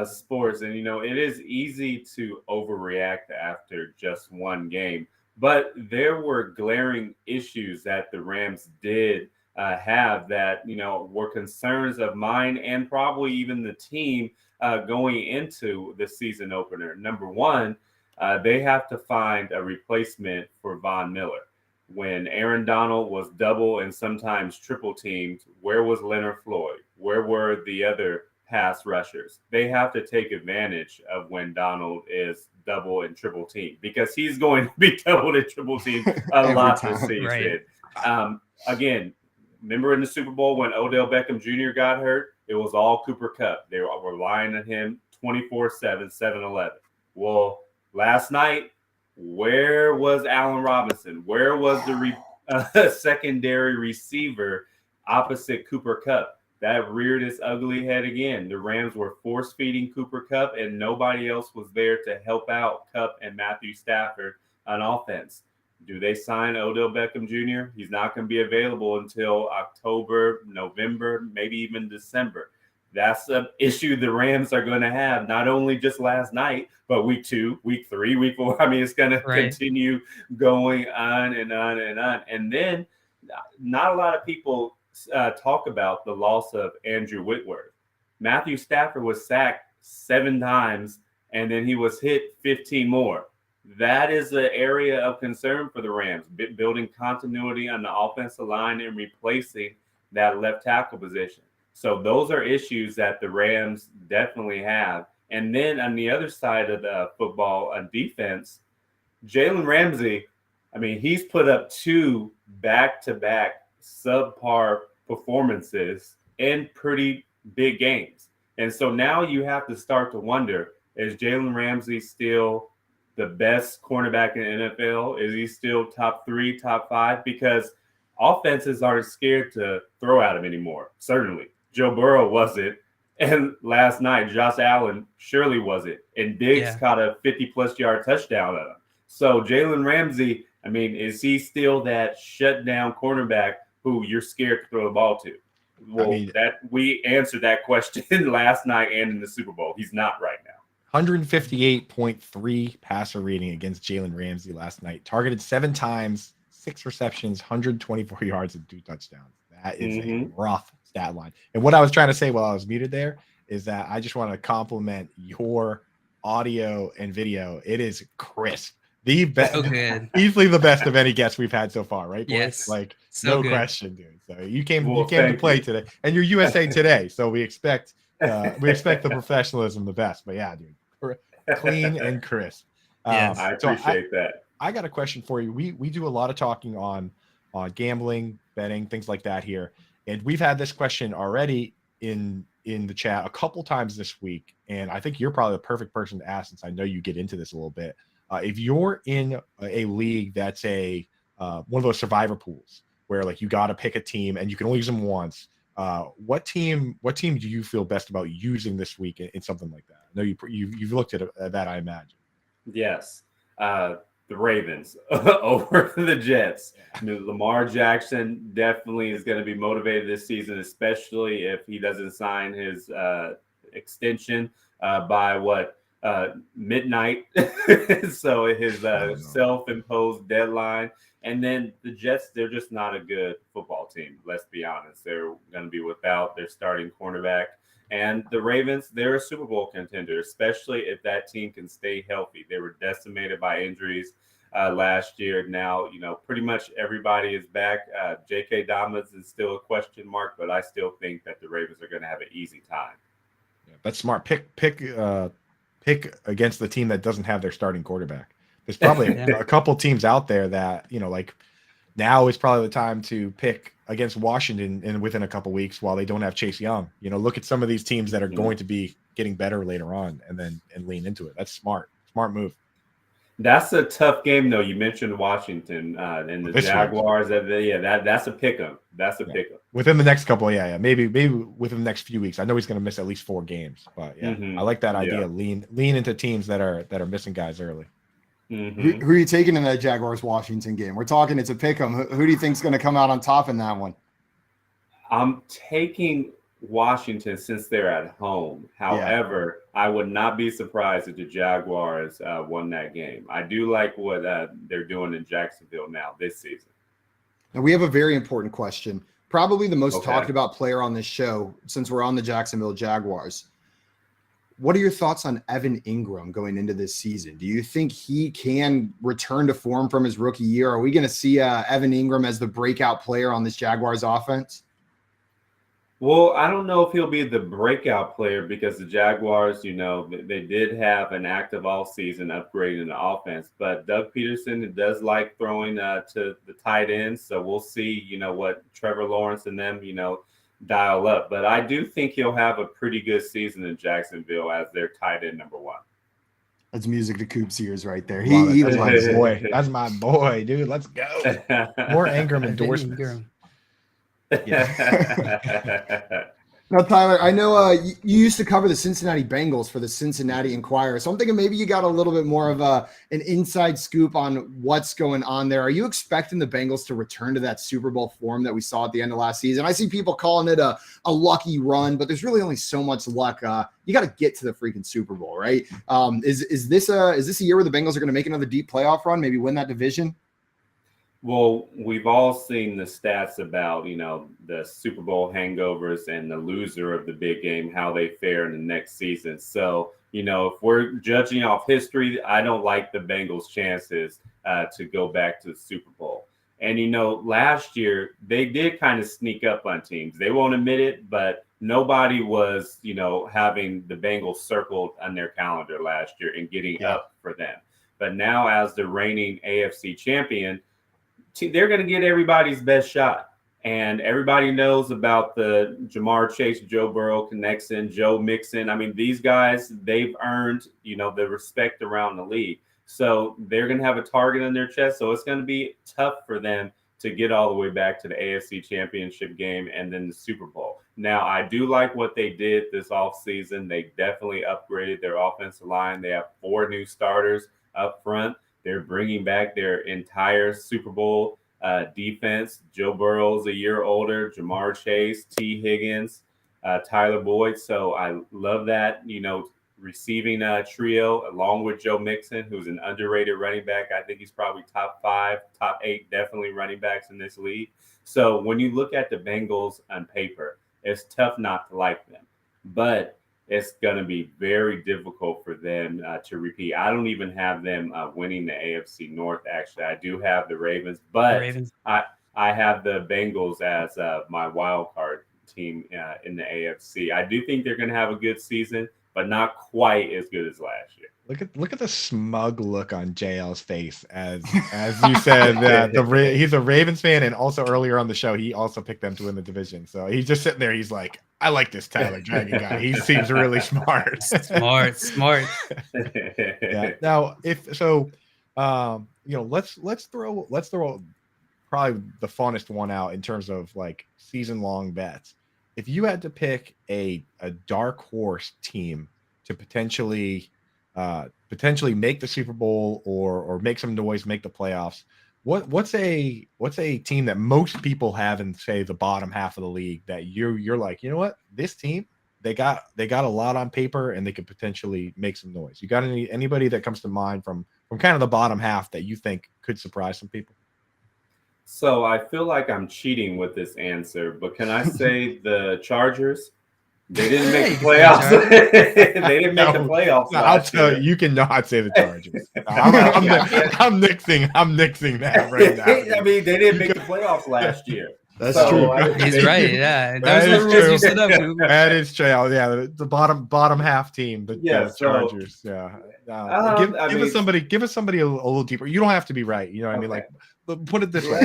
Sports. And, it is easy to overreact after just one game. But there were glaring issues that the Rams did have that, were concerns of mine and probably even the team going into the season opener. Number one, they have to find a replacement for Von Miller. When Aaron Donald was double and sometimes triple teamed, where was Leonard Floyd? Where were the other pass rushers? They have to take advantage of when Donald is double and triple teamed because he's going to be double and triple teamed a lot this season. Right. Again, remember in the Super Bowl when Odell Beckham Jr. got hurt? It was all Cooper Kupp. They were relying on him 24/7, 7-11. Well, last night, where was Allen Robinson? Where was the secondary receiver opposite Cooper Kupp? That reared its ugly head again. The Rams were force-feeding Cooper Kupp, and nobody else was there to help out Kupp and Matthew Stafford on offense. Do they sign Odell Beckham Jr.? He's not going to be available until October, November, maybe even December. That's an issue the Rams are going to have, not only just last night, but week 2, week 3, week 4. I mean, it's going to continue going on and on and on. And then not a lot of people talk about the loss of Andrew Whitworth. Matthew Stafford was sacked 7 times, and then he was hit 15 more. That is an area of concern for the Rams, building continuity on the offensive line and replacing that left tackle position. So those are issues that the Rams definitely have. And then on the other side of the football, on defense, Jalen Ramsey, I mean, he's put up 2 back-to-back subpar performances in pretty big games. And so now you have to start to wonder, is Jalen Ramsey still the best cornerback in the NFL? Is he still top 3, top 5? Because offenses aren't scared to throw at him anymore, certainly. Joe Burrow wasn't. And last night, Josh Allen surely wasn't. And Diggs caught a 50-plus yard touchdown at him. So Jalen Ramsey, I mean, is he still that shutdown cornerback who you're scared to throw the ball to? Well, we answered that question last night and in the Super Bowl. He's not right now. 158.3 passer rating against Jalen Ramsey last night. Targeted 7 times, 6 receptions, 124 yards, and 2 touchdowns. That is a rough stat line. And what I was trying to say while I was muted there is that I just want to compliment your audio and video. It is crisp. The best, easily the best of any guest we've had so far, right? Boys? Yes, like so no good. question, dude. So you came to play today, and you're USA Today, so we expect the professionalism the best. But yeah, dude, clean and crisp. Yes, I appreciate that. I got a question for you. We do a lot of talking on gambling, betting, things like that here, and we've had this question already in the chat a couple times this week, and I think you're probably the perfect person to ask since I know you get into this a little bit. If you're in a league that's one of those survivor pools where like you got to pick a team and you can only use them once, what team do you feel best about using this week in something like that? I know you've looked at that, I imagine. Yes, the Ravens over the Jets. Lamar Jackson definitely is going to be motivated this season, especially if he doesn't sign his extension by midnight. So his self-imposed deadline. And then the Jets, they're just not a good football team. Let's be honest. They're going to be without their starting cornerback. And the Ravens, they're a Super Bowl contender, especially if that team can stay healthy. They were decimated by injuries last year. Now, pretty much everybody is back. J.K. Dobbins is still a question mark, but I still think that the Ravens are going to have an easy time. Yeah, that's smart. Pick against the team that doesn't have their starting quarterback. There's probably a couple teams out there that, like now is probably the time to pick against Washington and within a couple weeks while they don't have Chase Young. Look at some of these teams that are going to be getting better later on and lean into it. That's smart move. That's a tough game, though. You mentioned Washington and the Jaguars. That's a pick 'em. That's a pick 'em. Within the next couple, maybe within the next few weeks. I know he's going to miss at least 4 games, but I like that idea. Lean into teams that are missing guys early. Who are you taking in that Jaguars Washington game? We're talking it's a pick 'em. Who do you think is going to come out on top in that one? I'm taking Washington since they're at home. However, I would not be surprised if the Jaguars won that game. I do like what they're doing in Jacksonville now this season. Now we have a very important question. Probably the most talked about player on this show since we're on the Jacksonville Jaguars. What are your thoughts on Evan Ingram going into this season? Do you think he can return to form from his rookie year? Are we going to see Evan Ingram as the breakout player on this Jaguars offense? Well, I don't know if he'll be the breakout player because the Jaguars, they did have an active offseason upgrading the offense. But Doug Peterson does like throwing to the tight ends. So we'll see, what Trevor Lawrence and them, dial up. But I do think he'll have a pretty good season in Jacksonville as their tight end number 1. That's music to Coop's ears right there. That's my boy. That's my boy, dude. Let's go. More Ingram endorsements. Now, Tyler, I know you used to cover the Cincinnati Bengals for the Cincinnati Enquirer, so I'm thinking maybe you got a little bit more of an inside scoop on what's going on there. Are you expecting the Bengals to return to that Super Bowl form that we saw at the end of last season? I see people calling it a lucky run, but there's really only so much luck. You got to get to the freaking Super Bowl, right? Is this a year where the Bengals are going to make another deep playoff run, maybe win that division? Well, we've all seen the stats about, the Super Bowl hangovers and the loser of the big game, how they fare in the next season. So, if we're judging off history, I don't like the Bengals' chances to go back to the Super Bowl. And, last year they did kind of sneak up on teams. They won't admit it, but nobody was, having the Bengals circled on their calendar last year and getting up for them. But now as the reigning AFC champion, they're going to get everybody's best shot. And everybody knows about the Jamar Chase, Joe Burrow connection, Joe Mixon. I mean, these guys, they've earned, the respect around the league. So they're going to have a target on their chest. So it's going to be tough for them to get all the way back to the AFC Championship game and then the Super Bowl. Now, I do like what they did this offseason. They definitely upgraded their offensive line. They have 4 new starters up front. They're bringing back their entire Super Bowl defense. Joe Burrow's a year older, Jamar Chase, T. Higgins, Tyler Boyd. So I love that. receiving trio along with Joe Mixon, who's an underrated running back. I think he's probably top 5, top 8, definitely running backs in this league. So when you look at the Bengals on paper, it's tough not to like them, but it's going to be very difficult for them to repeat. I don't even have them winning the AFC North. Actually, I do have the Ravens, but I have the Bengals as my wild card team in the AFC. I do think they're going to have a good season, but not quite as good as last year. Look at the smug look on JL's face as you said that he's a Ravens fan, and also earlier on the show he also picked them to win the division. So he's just sitting there. He's like, I like this Tyler Dragon guy. He seems really smart. Smart. Yeah. Now, if so, let's throw probably the funnest one out in terms of like season long bets. If you had to pick a dark horse team to potentially make the Super Bowl or make some noise, make the playoffs, what's a team that most people have in, say, the bottom half of the league that you're like, you know what, this team, they got a lot on paper and they could potentially make some noise? You got anybody that comes to mind from kind of the bottom half that you think could surprise some people? So I feel like I'm cheating with this answer, but can I say the Chargers? They didn't make the playoffs. They didn't make the playoffs. I'll tell you, you cannot say the Chargers. I'm nixing that right now. I mean, they didn't make the playoffs last year. That's true. He's right. Yeah, that is true. That is true. Yeah, the bottom half team. The Chargers. Yeah. Give us somebody a little deeper. You don't have to be right. You know what I mean? Like, put it this way.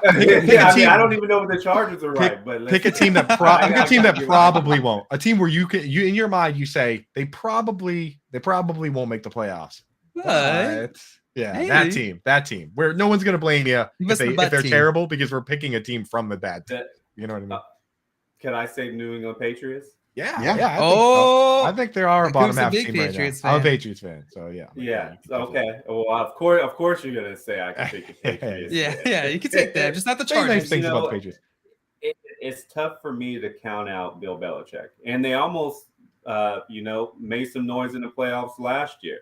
I don't even know if the Chargers are right, but pick a team that probably won't. A team where you in your mind you say they probably won't make the playoffs. But yeah, that team where no one's gonna blame you if they're terrible because we're picking a team from the bad team. You know what I mean? Can I say New England Patriots? Yeah. I think there are a bottom half team right now. I'm a Patriots fan, so yeah. Yeah. Okay. Well, of course, you're gonna say I can pick the Patriots. yeah. You can take that, just not the Chargers. Nice things about the Patriots. It's tough for me to count out Bill Belichick, and they almost, made some noise in the playoffs last year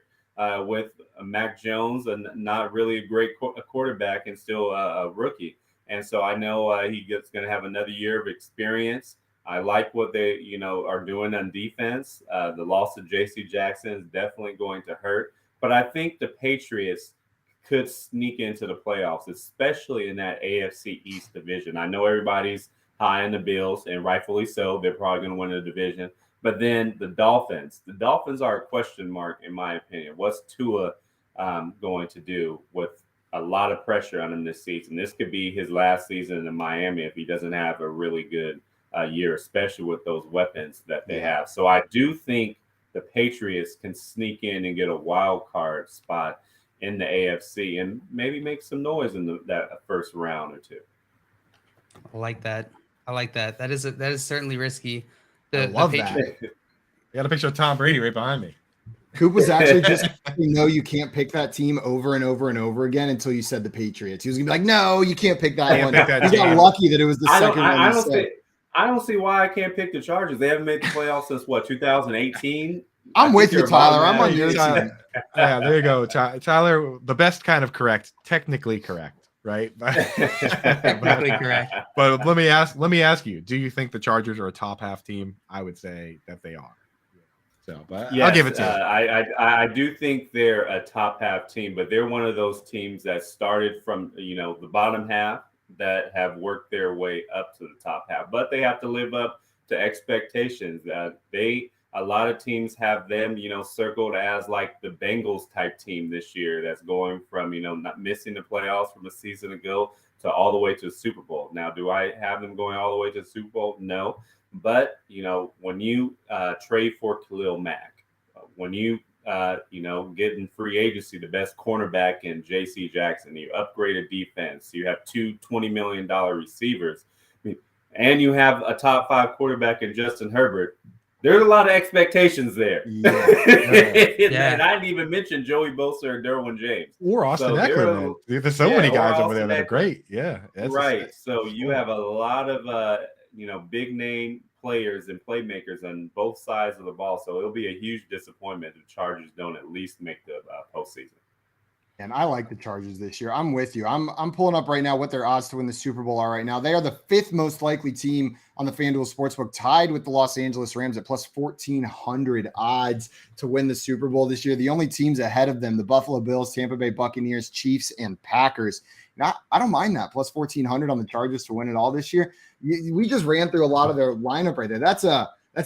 with Mac Jones, and not really a great quarterback, and still a rookie. And so I know he's going to have another year of experience. I like what they, are doing on defense. The loss of J.C. Jackson is definitely going to hurt. But I think the Patriots could sneak into the playoffs, especially in that AFC East division. I know everybody's high on the Bills, and rightfully so. They're probably going to win the division. But then the Dolphins are a question mark, in my opinion. What's Tua going to do with a lot of pressure on him this season? This could be his last season in Miami if he doesn't have a really good year, especially with those weapons that they have. So I do think the Patriots can sneak in and get a wild card spot in the AFC and maybe make some noise in that first round or two. I like that. That is certainly risky. I love that. You got a picture of Tom Brady right behind me. Coop was actually just you can't pick that team over and over and over again until you said the Patriots. He was gonna be like, no, you can't pick that one. He got lucky that it was the second one. I don't see why I can't pick the Chargers. They haven't made the playoffs since 2018. I'm with you, Tyler. I'm on your team. Yeah, there you go, Tyler. The best kind of correct, technically correct, right? Technically correct. But let me ask you: do you think the Chargers are a top half team? I would say that they are. So, but yes, I'll give it to you. I do think they're a top half team, but they're one of those teams that started from the bottom half that have worked their way up to the top half, but they have to live up to expectations. A lot of teams have them, circled as like the Bengals type team this year that's going from, not missing the playoffs from a season ago to all the way to the Super Bowl. Now, do I have them going all the way to the Super Bowl? No. But, when you trade for Khalil Mack, when you, get in free agency the best cornerback in J.C. Jackson, you upgrade a defense, you have two $20 million receivers, and you have a top 5 quarterback in Justin Herbert, there's a lot of expectations there. Yeah. And I didn't even mention Joey Bosa or Derwin James. Or Austin Eckler. There's so many guys over there that are great. Yeah. Right. So you have a lot of, big name players and playmakers on both sides of the ball. So it'll be a huge disappointment if the Chargers don't at least make the postseason. And I like the Chargers this year. I'm with you. I'm pulling up right now what their odds to win the Super Bowl are right now. They are the 5th most likely team on the FanDuel Sportsbook, tied with the Los Angeles Rams at plus 1,400 odds to win the Super Bowl this year. The only teams ahead of them, the Buffalo Bills, Tampa Bay Buccaneers, Chiefs, and Packers. Now, I don't mind that, plus 1,400 on the Chargers to win it all this year. We just ran through a lot of their lineup right there. That's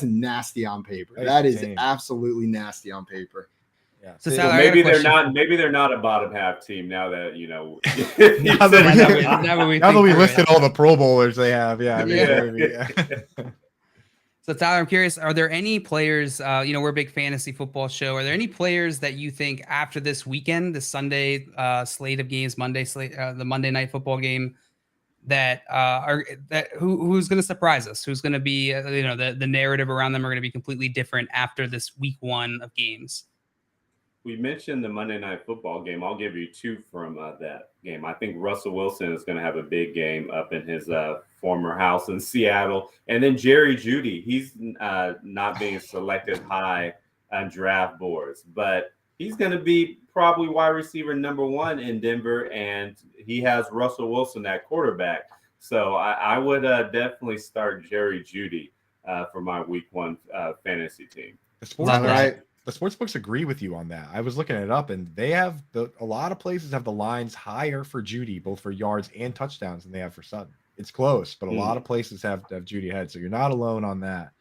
nasty on paper. That is absolutely nasty on paper. Yeah. So maybe they're not a bottom half team now that now that we listed all the Pro Bowlers they have. Yeah. So Tyler, I'm curious, are there any players, we're a big fantasy football show. Are there any players that you think after this weekend, the Sunday slate of games, the Monday night football game, who's going to surprise us? Who's going to be, the narrative around them are going to be completely different after this week 1 of games? We mentioned the Monday Night Football game. I'll give you 2 from that game. I think Russell Wilson is going to have a big game up in his former house in Seattle. And then Jerry Jeudy, he's not being selected high on draft boards, but he's going to be probably wide receiver number 1 in Denver, and he has Russell Wilson at quarterback. So I would definitely start Jerry Jeudy for my week 1 fantasy team. The sports books agree with you on that. I was looking it up, and they have a lot of places have the lines higher for Jeudy, both for yards and touchdowns, than they have for Sutton. It's close, but a lot of places have Jeudy ahead, so you're not alone on that.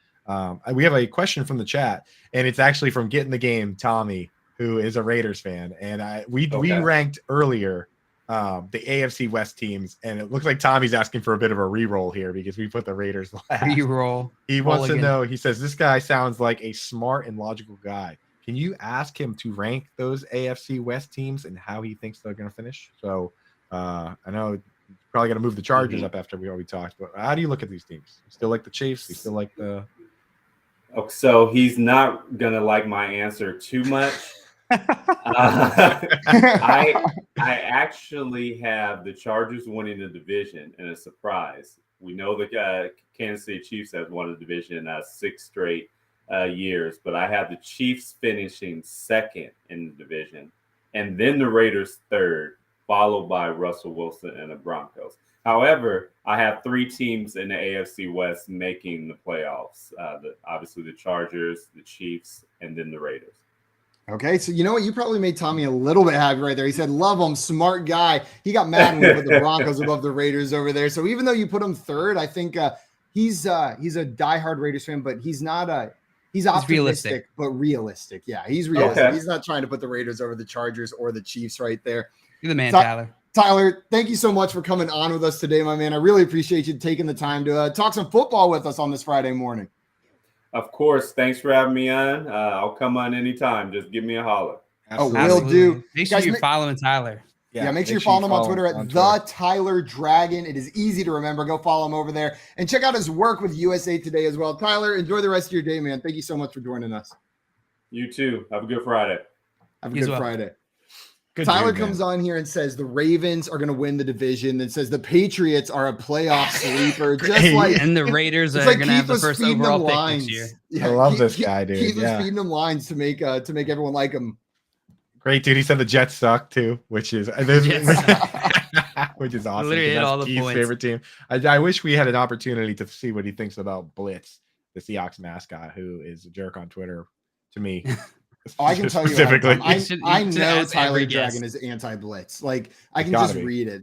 We have a question from the chat, and it's actually from Get in the Game Tommy, who is a Raiders fan, and we ranked earlier the AFC West teams, and it looks like Tommy's asking for a bit of a re-roll here because we put the Raiders last. Re-roll. He wants to know, he says, this guy sounds like a smart and logical guy. Can you ask him to rank those AFC West teams and how he thinks they're going to finish? So I know you're probably going to move the Chargers up after we already talked, but how do you look at these teams? You still like the Chiefs? You still like the... Oh, so he's not going to like my answer too much. I actually have the Chargers winning the division in a surprise. We know the Kansas City Chiefs have won the division 6 straight years, but I have the Chiefs finishing 2nd in the division, and then the Raiders 3rd, followed by Russell Wilson and the Broncos. However, I have 3 teams in the AFC West making the playoffs. Obviously the Chargers, the Chiefs, and then the Raiders. Okay, so you know what? You probably made Tommy a little bit happy right there. He said, love him, smart guy. He got mad when we put the Broncos above the Raiders over there. So even though you put him 3rd, I think he's a diehard Raiders fan, but he's not he's optimistic, realistic. But realistic. Yeah, he's realistic. Okay. He's not trying to put the Raiders over the Chargers or the Chiefs right there. You're the man, Tyler. Tyler, thank you so much for coming on with us today, my man. I really appreciate you taking the time to talk some football with us on this Friday morning. Of course. Thanks for having me on. I'll come on anytime. Just give me a holler. Absolutely. Will do. Make sure you're following Tyler. Yeah, make sure you follow him on Twitter at The Tyler Dragon. It is easy to remember. Go follow him over there and check out his work with USA Today as well. Tyler, enjoy the rest of your day, man. Thank you so much for joining us. You too. Have a good Friday. Have a good Friday. Tyler comes on here and says the Ravens are going to win the division, and says the Patriots are a playoff sleeper, just like and the Raiders are going to have the first overall pick this year. Yeah, I love this guy, dude. Keith was feeding them lines to make everyone like him. Great, dude. He said the Jets suck too, which is awesome. Literally hit all the Keith's points. favorite team. I wish we had an opportunity to see what he thinks about Blitz, the Seahawks mascot, who is a jerk on Twitter to me. I can tell you specifically. I know Tyler Dragon is anti-blitz. Like I can just read it.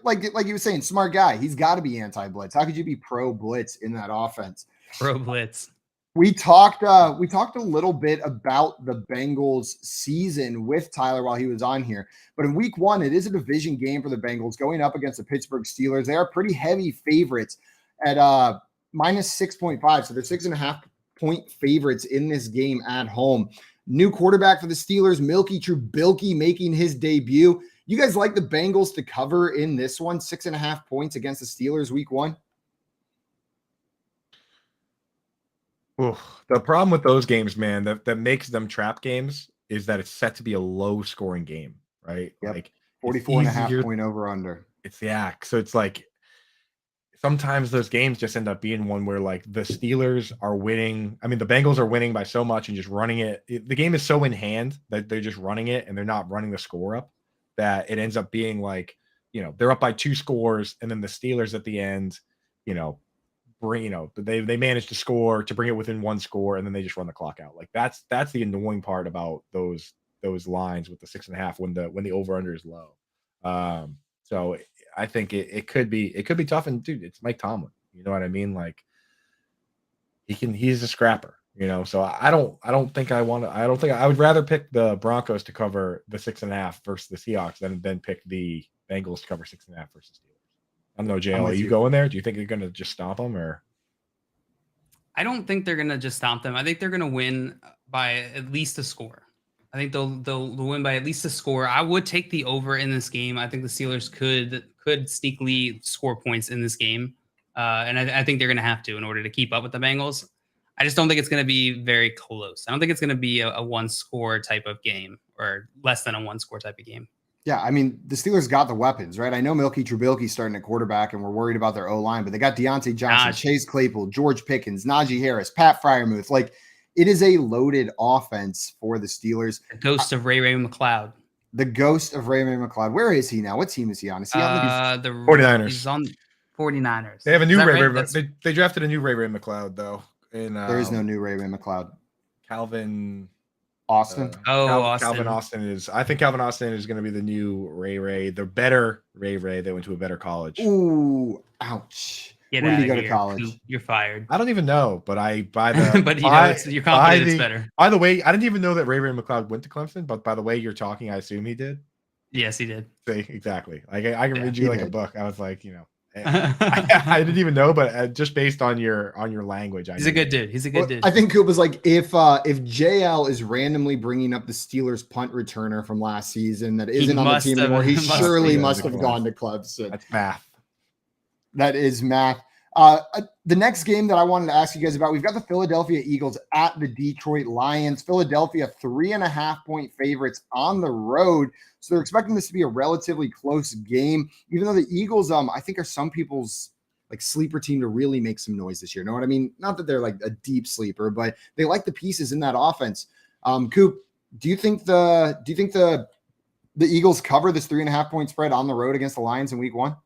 Like you were saying, smart guy. He's got to be anti-blitz. How could you be pro-blitz in that offense? Pro-blitz. We talked a little bit about the Bengals season with Tyler while he was on here. But in week 1, it is a division game for the Bengals going up against the Pittsburgh Steelers. They are pretty heavy favorites at minus 6.5. So they're 6.5 point favorites in this game at home. New quarterback for the Steelers, Milky Trubisky, making his debut. You guys like the Bengals to cover in this one, 6.5 points against the Steelers week 1? Ooh, the problem with those games, man, that makes them trap games is that it's set to be a low scoring game, right? Yep. Like 44.5 point over under. So it's like sometimes those games just end up being one where like the Steelers are winning. I mean, the Bengals are winning by so much and just running it. The game is so in hand that they're just running it and they're not running the score up, that it ends up being like, they're up by 2 scores and then the Steelers at the end, they manage to score to bring it within 1 score and then they just run the clock out. Like that's the annoying part about those lines with the 6.5 when the over under is low. So I think it could be tough. And dude, it's Mike Tomlin. You know what I mean? Like he's a scrapper, so I would rather pick the Broncos to cover the 6.5 versus the Seahawks than pick the Bengals to cover 6.5 versus Steelers. I don't know, JL, are you going there? Do you think you're going to just stomp them or? I don't think they're going to just stomp them. I think they're going to win by at least a score. I think they'll win by at least a score. I would take the over in this game. I think the Steelers could sneakily score points in this game. And I think they're going to have to in order to keep up with the Bengals. I just don't think it's going to be very close. I don't think it's going to be a 1-score type of game or less than a 1-score type of game. Yeah, I mean, the Steelers got the weapons, right? I know Milky Trubisky's starting at quarterback, and we're worried about their O-line, but they got Deontay Johnson, Chase Claypool, George Pickens, Najee Harris, Pat Freiermuth. Like, it is a loaded offense for the Steelers. The ghost of Ray McLeod. The ghost of Ray McLeod. Where is he now? What team is he on? Is he on the 49ers? He's on 49ers. They have a new they drafted a new Ray McLeod, though. There is no new Ray McLeod. Calvin Austin. Austin. Calvin Austin is. I think Calvin Austin is going to be the new Ray. The better Ray. They went to a better college. Ooh, ouch. Get Where out did he of go here. to college? You're fired. I don't even know, but but you're confident it's better. By the way, I didn't even know that Ray McLeod went to Clemson, but by the way you're talking, I assume he did. Yes, he did. See, exactly. Like I can read you like a book. I was like, I didn't even know, but just based on your language, he's a good dude. He's a good dude. I think Coop was like, if JL is randomly bringing up the Steelers punt returner from last season that isn't on the team anymore, he surely must have gone to Clemson. That's math. That is math. The next game that I wanted to ask you guys about, we've got the Philadelphia Eagles at the Detroit Lions. Philadelphia 3.5-point favorites on the road. So they're expecting this to be a relatively close game, even though the Eagles, I think, are some people's like sleeper team to really make some noise this year. Know what I mean? Not that they're like a deep sleeper, but they like the pieces in that offense. Coop, do you think the Eagles cover this 3.5-point spread on the road against the Lions in week 1?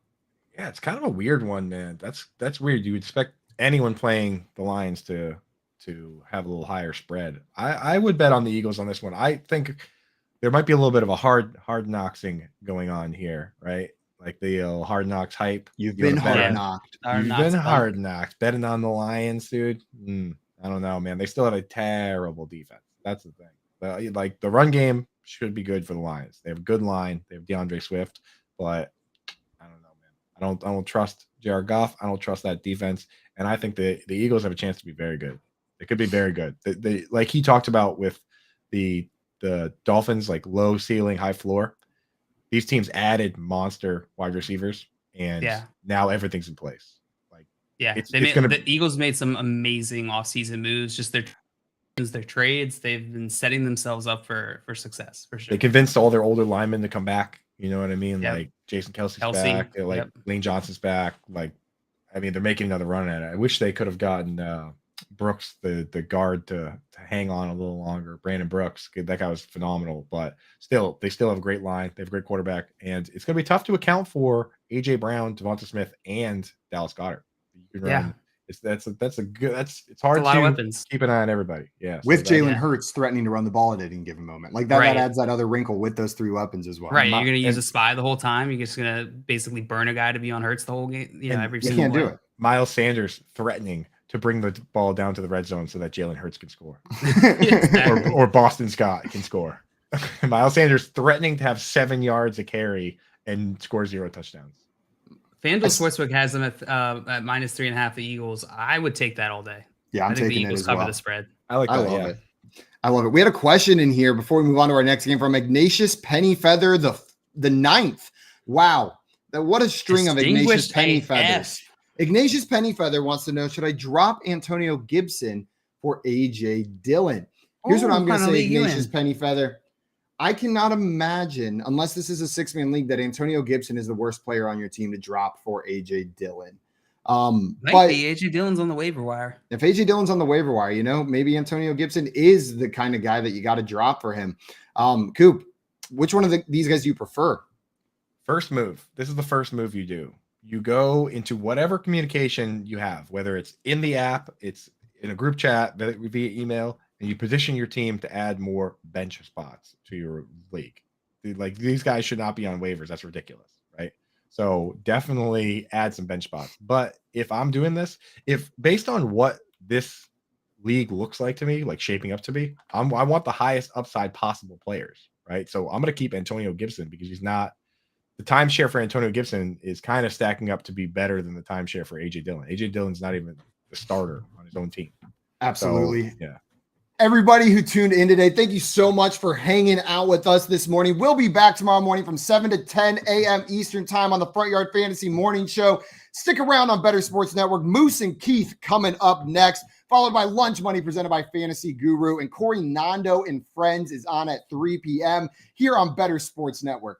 Yeah, it's kind of a weird one, man. That's weird. You would expect anyone playing the Lions to have a little higher spread. I would bet on the Eagles on this one. I think there might be a little bit of a hard knocksing going on here, right? Like the hard knocks hype. You've been hard knocked. You've been hard knocked. Betting on the Lions, dude. I don't know, man. They still have a terrible defense. That's the thing. Like the run game should be good for the Lions. They have a good line. They have DeAndre Swift, but I don't know, man. I don't trust Jared Goff. I don't trust that defense. And I think the Eagles have a chance to be very good. They could be very good. They like he talked about with the Dolphins, like low ceiling, high floor. These teams added monster wide receivers, and now everything's in place. Like, the Eagles made some amazing offseason moves. Just their trades, they've been setting themselves up for success for sure. They convinced all their older linemen to come back. You know what I mean? Yep. Like Jason Kelsey's back. Like Lane Johnson's back. Like, I mean, they're making another run at it. I wish they could have gotten Brooks, the guard, to hang on a little longer. Brandon Brooks, that guy was phenomenal. But still, they still have a great line. They have a great quarterback, and it's going to be tough to account for AJ Brown, Devonta Smith, and Dallas Goedert. You can run. It's hard a lot to of weapons. Keep an eye on everybody. Yeah, with Jalen Hurts threatening to run the ball at any given moment, like that adds that other wrinkle with those 3 weapons as well. Right, you're going to use a spy the whole time. You're just going to basically burn a guy to be on Hurts the whole game. Every single can't do it. Miles Sanders threatening to bring the ball down to the red zone so that Jalen Hurts can score, or Boston Scott can score. Miles Sanders threatening to have 7 yards a carry and score 0 touchdowns. FanDuel Sportsbook has them at -3.5. The Eagles. I would take that all day. Yeah, I'm I think taking the Eagles it as cover well. the spread. I like that. I love it. I love it. We had a question in here before we move on to our next game from Ignatius Pennyfeather, the 9th. Wow, what a string of Ignatius Pennyfeathers. Ignatius Pennyfeather wants to know, should I drop Antonio Gibson for A.J. Dillon? Here's what I'm going to say, Ignatius Pennyfeather. I cannot imagine, unless this is a 6-man league, that Antonio Gibson is the worst player on your team to drop for A.J. Dillon. But be AJ Dillon's on the waiver wire. If AJ Dillon's on the waiver wire, maybe Antonio Gibson is the kind of guy that you got to drop for him. Coop, which one of these guys do you prefer? First move. This is the first move you do. You go into whatever communication you have, whether it's in the app, it's in a group chat, via email, and you position your team to add more bench spots to your league. Like, these guys should not be on waivers. That's ridiculous, right? So definitely add some bench spots. But if I'm doing this, if based on what this league looks like to me, like shaping up to be, I want the highest upside possible players, right? So I'm going to keep Antonio Gibson because he's not. The timeshare for Antonio Gibson is kind of stacking up to be better than the timeshare for AJ Dillon. AJ Dillon's not even the starter on his own team. Absolutely. So, yeah. Everybody who tuned in today, thank you so much for hanging out with us this morning. We'll be back tomorrow morning from 7 to 10 a.m. Eastern time on the Front Yard Fantasy Morning Show. Stick around on Better Sports Network. Moose and Keith coming up next, followed by Lunch Money presented by Fantasy Guru. And Corey Nando and Friends is on at 3 p.m. here on Better Sports Network.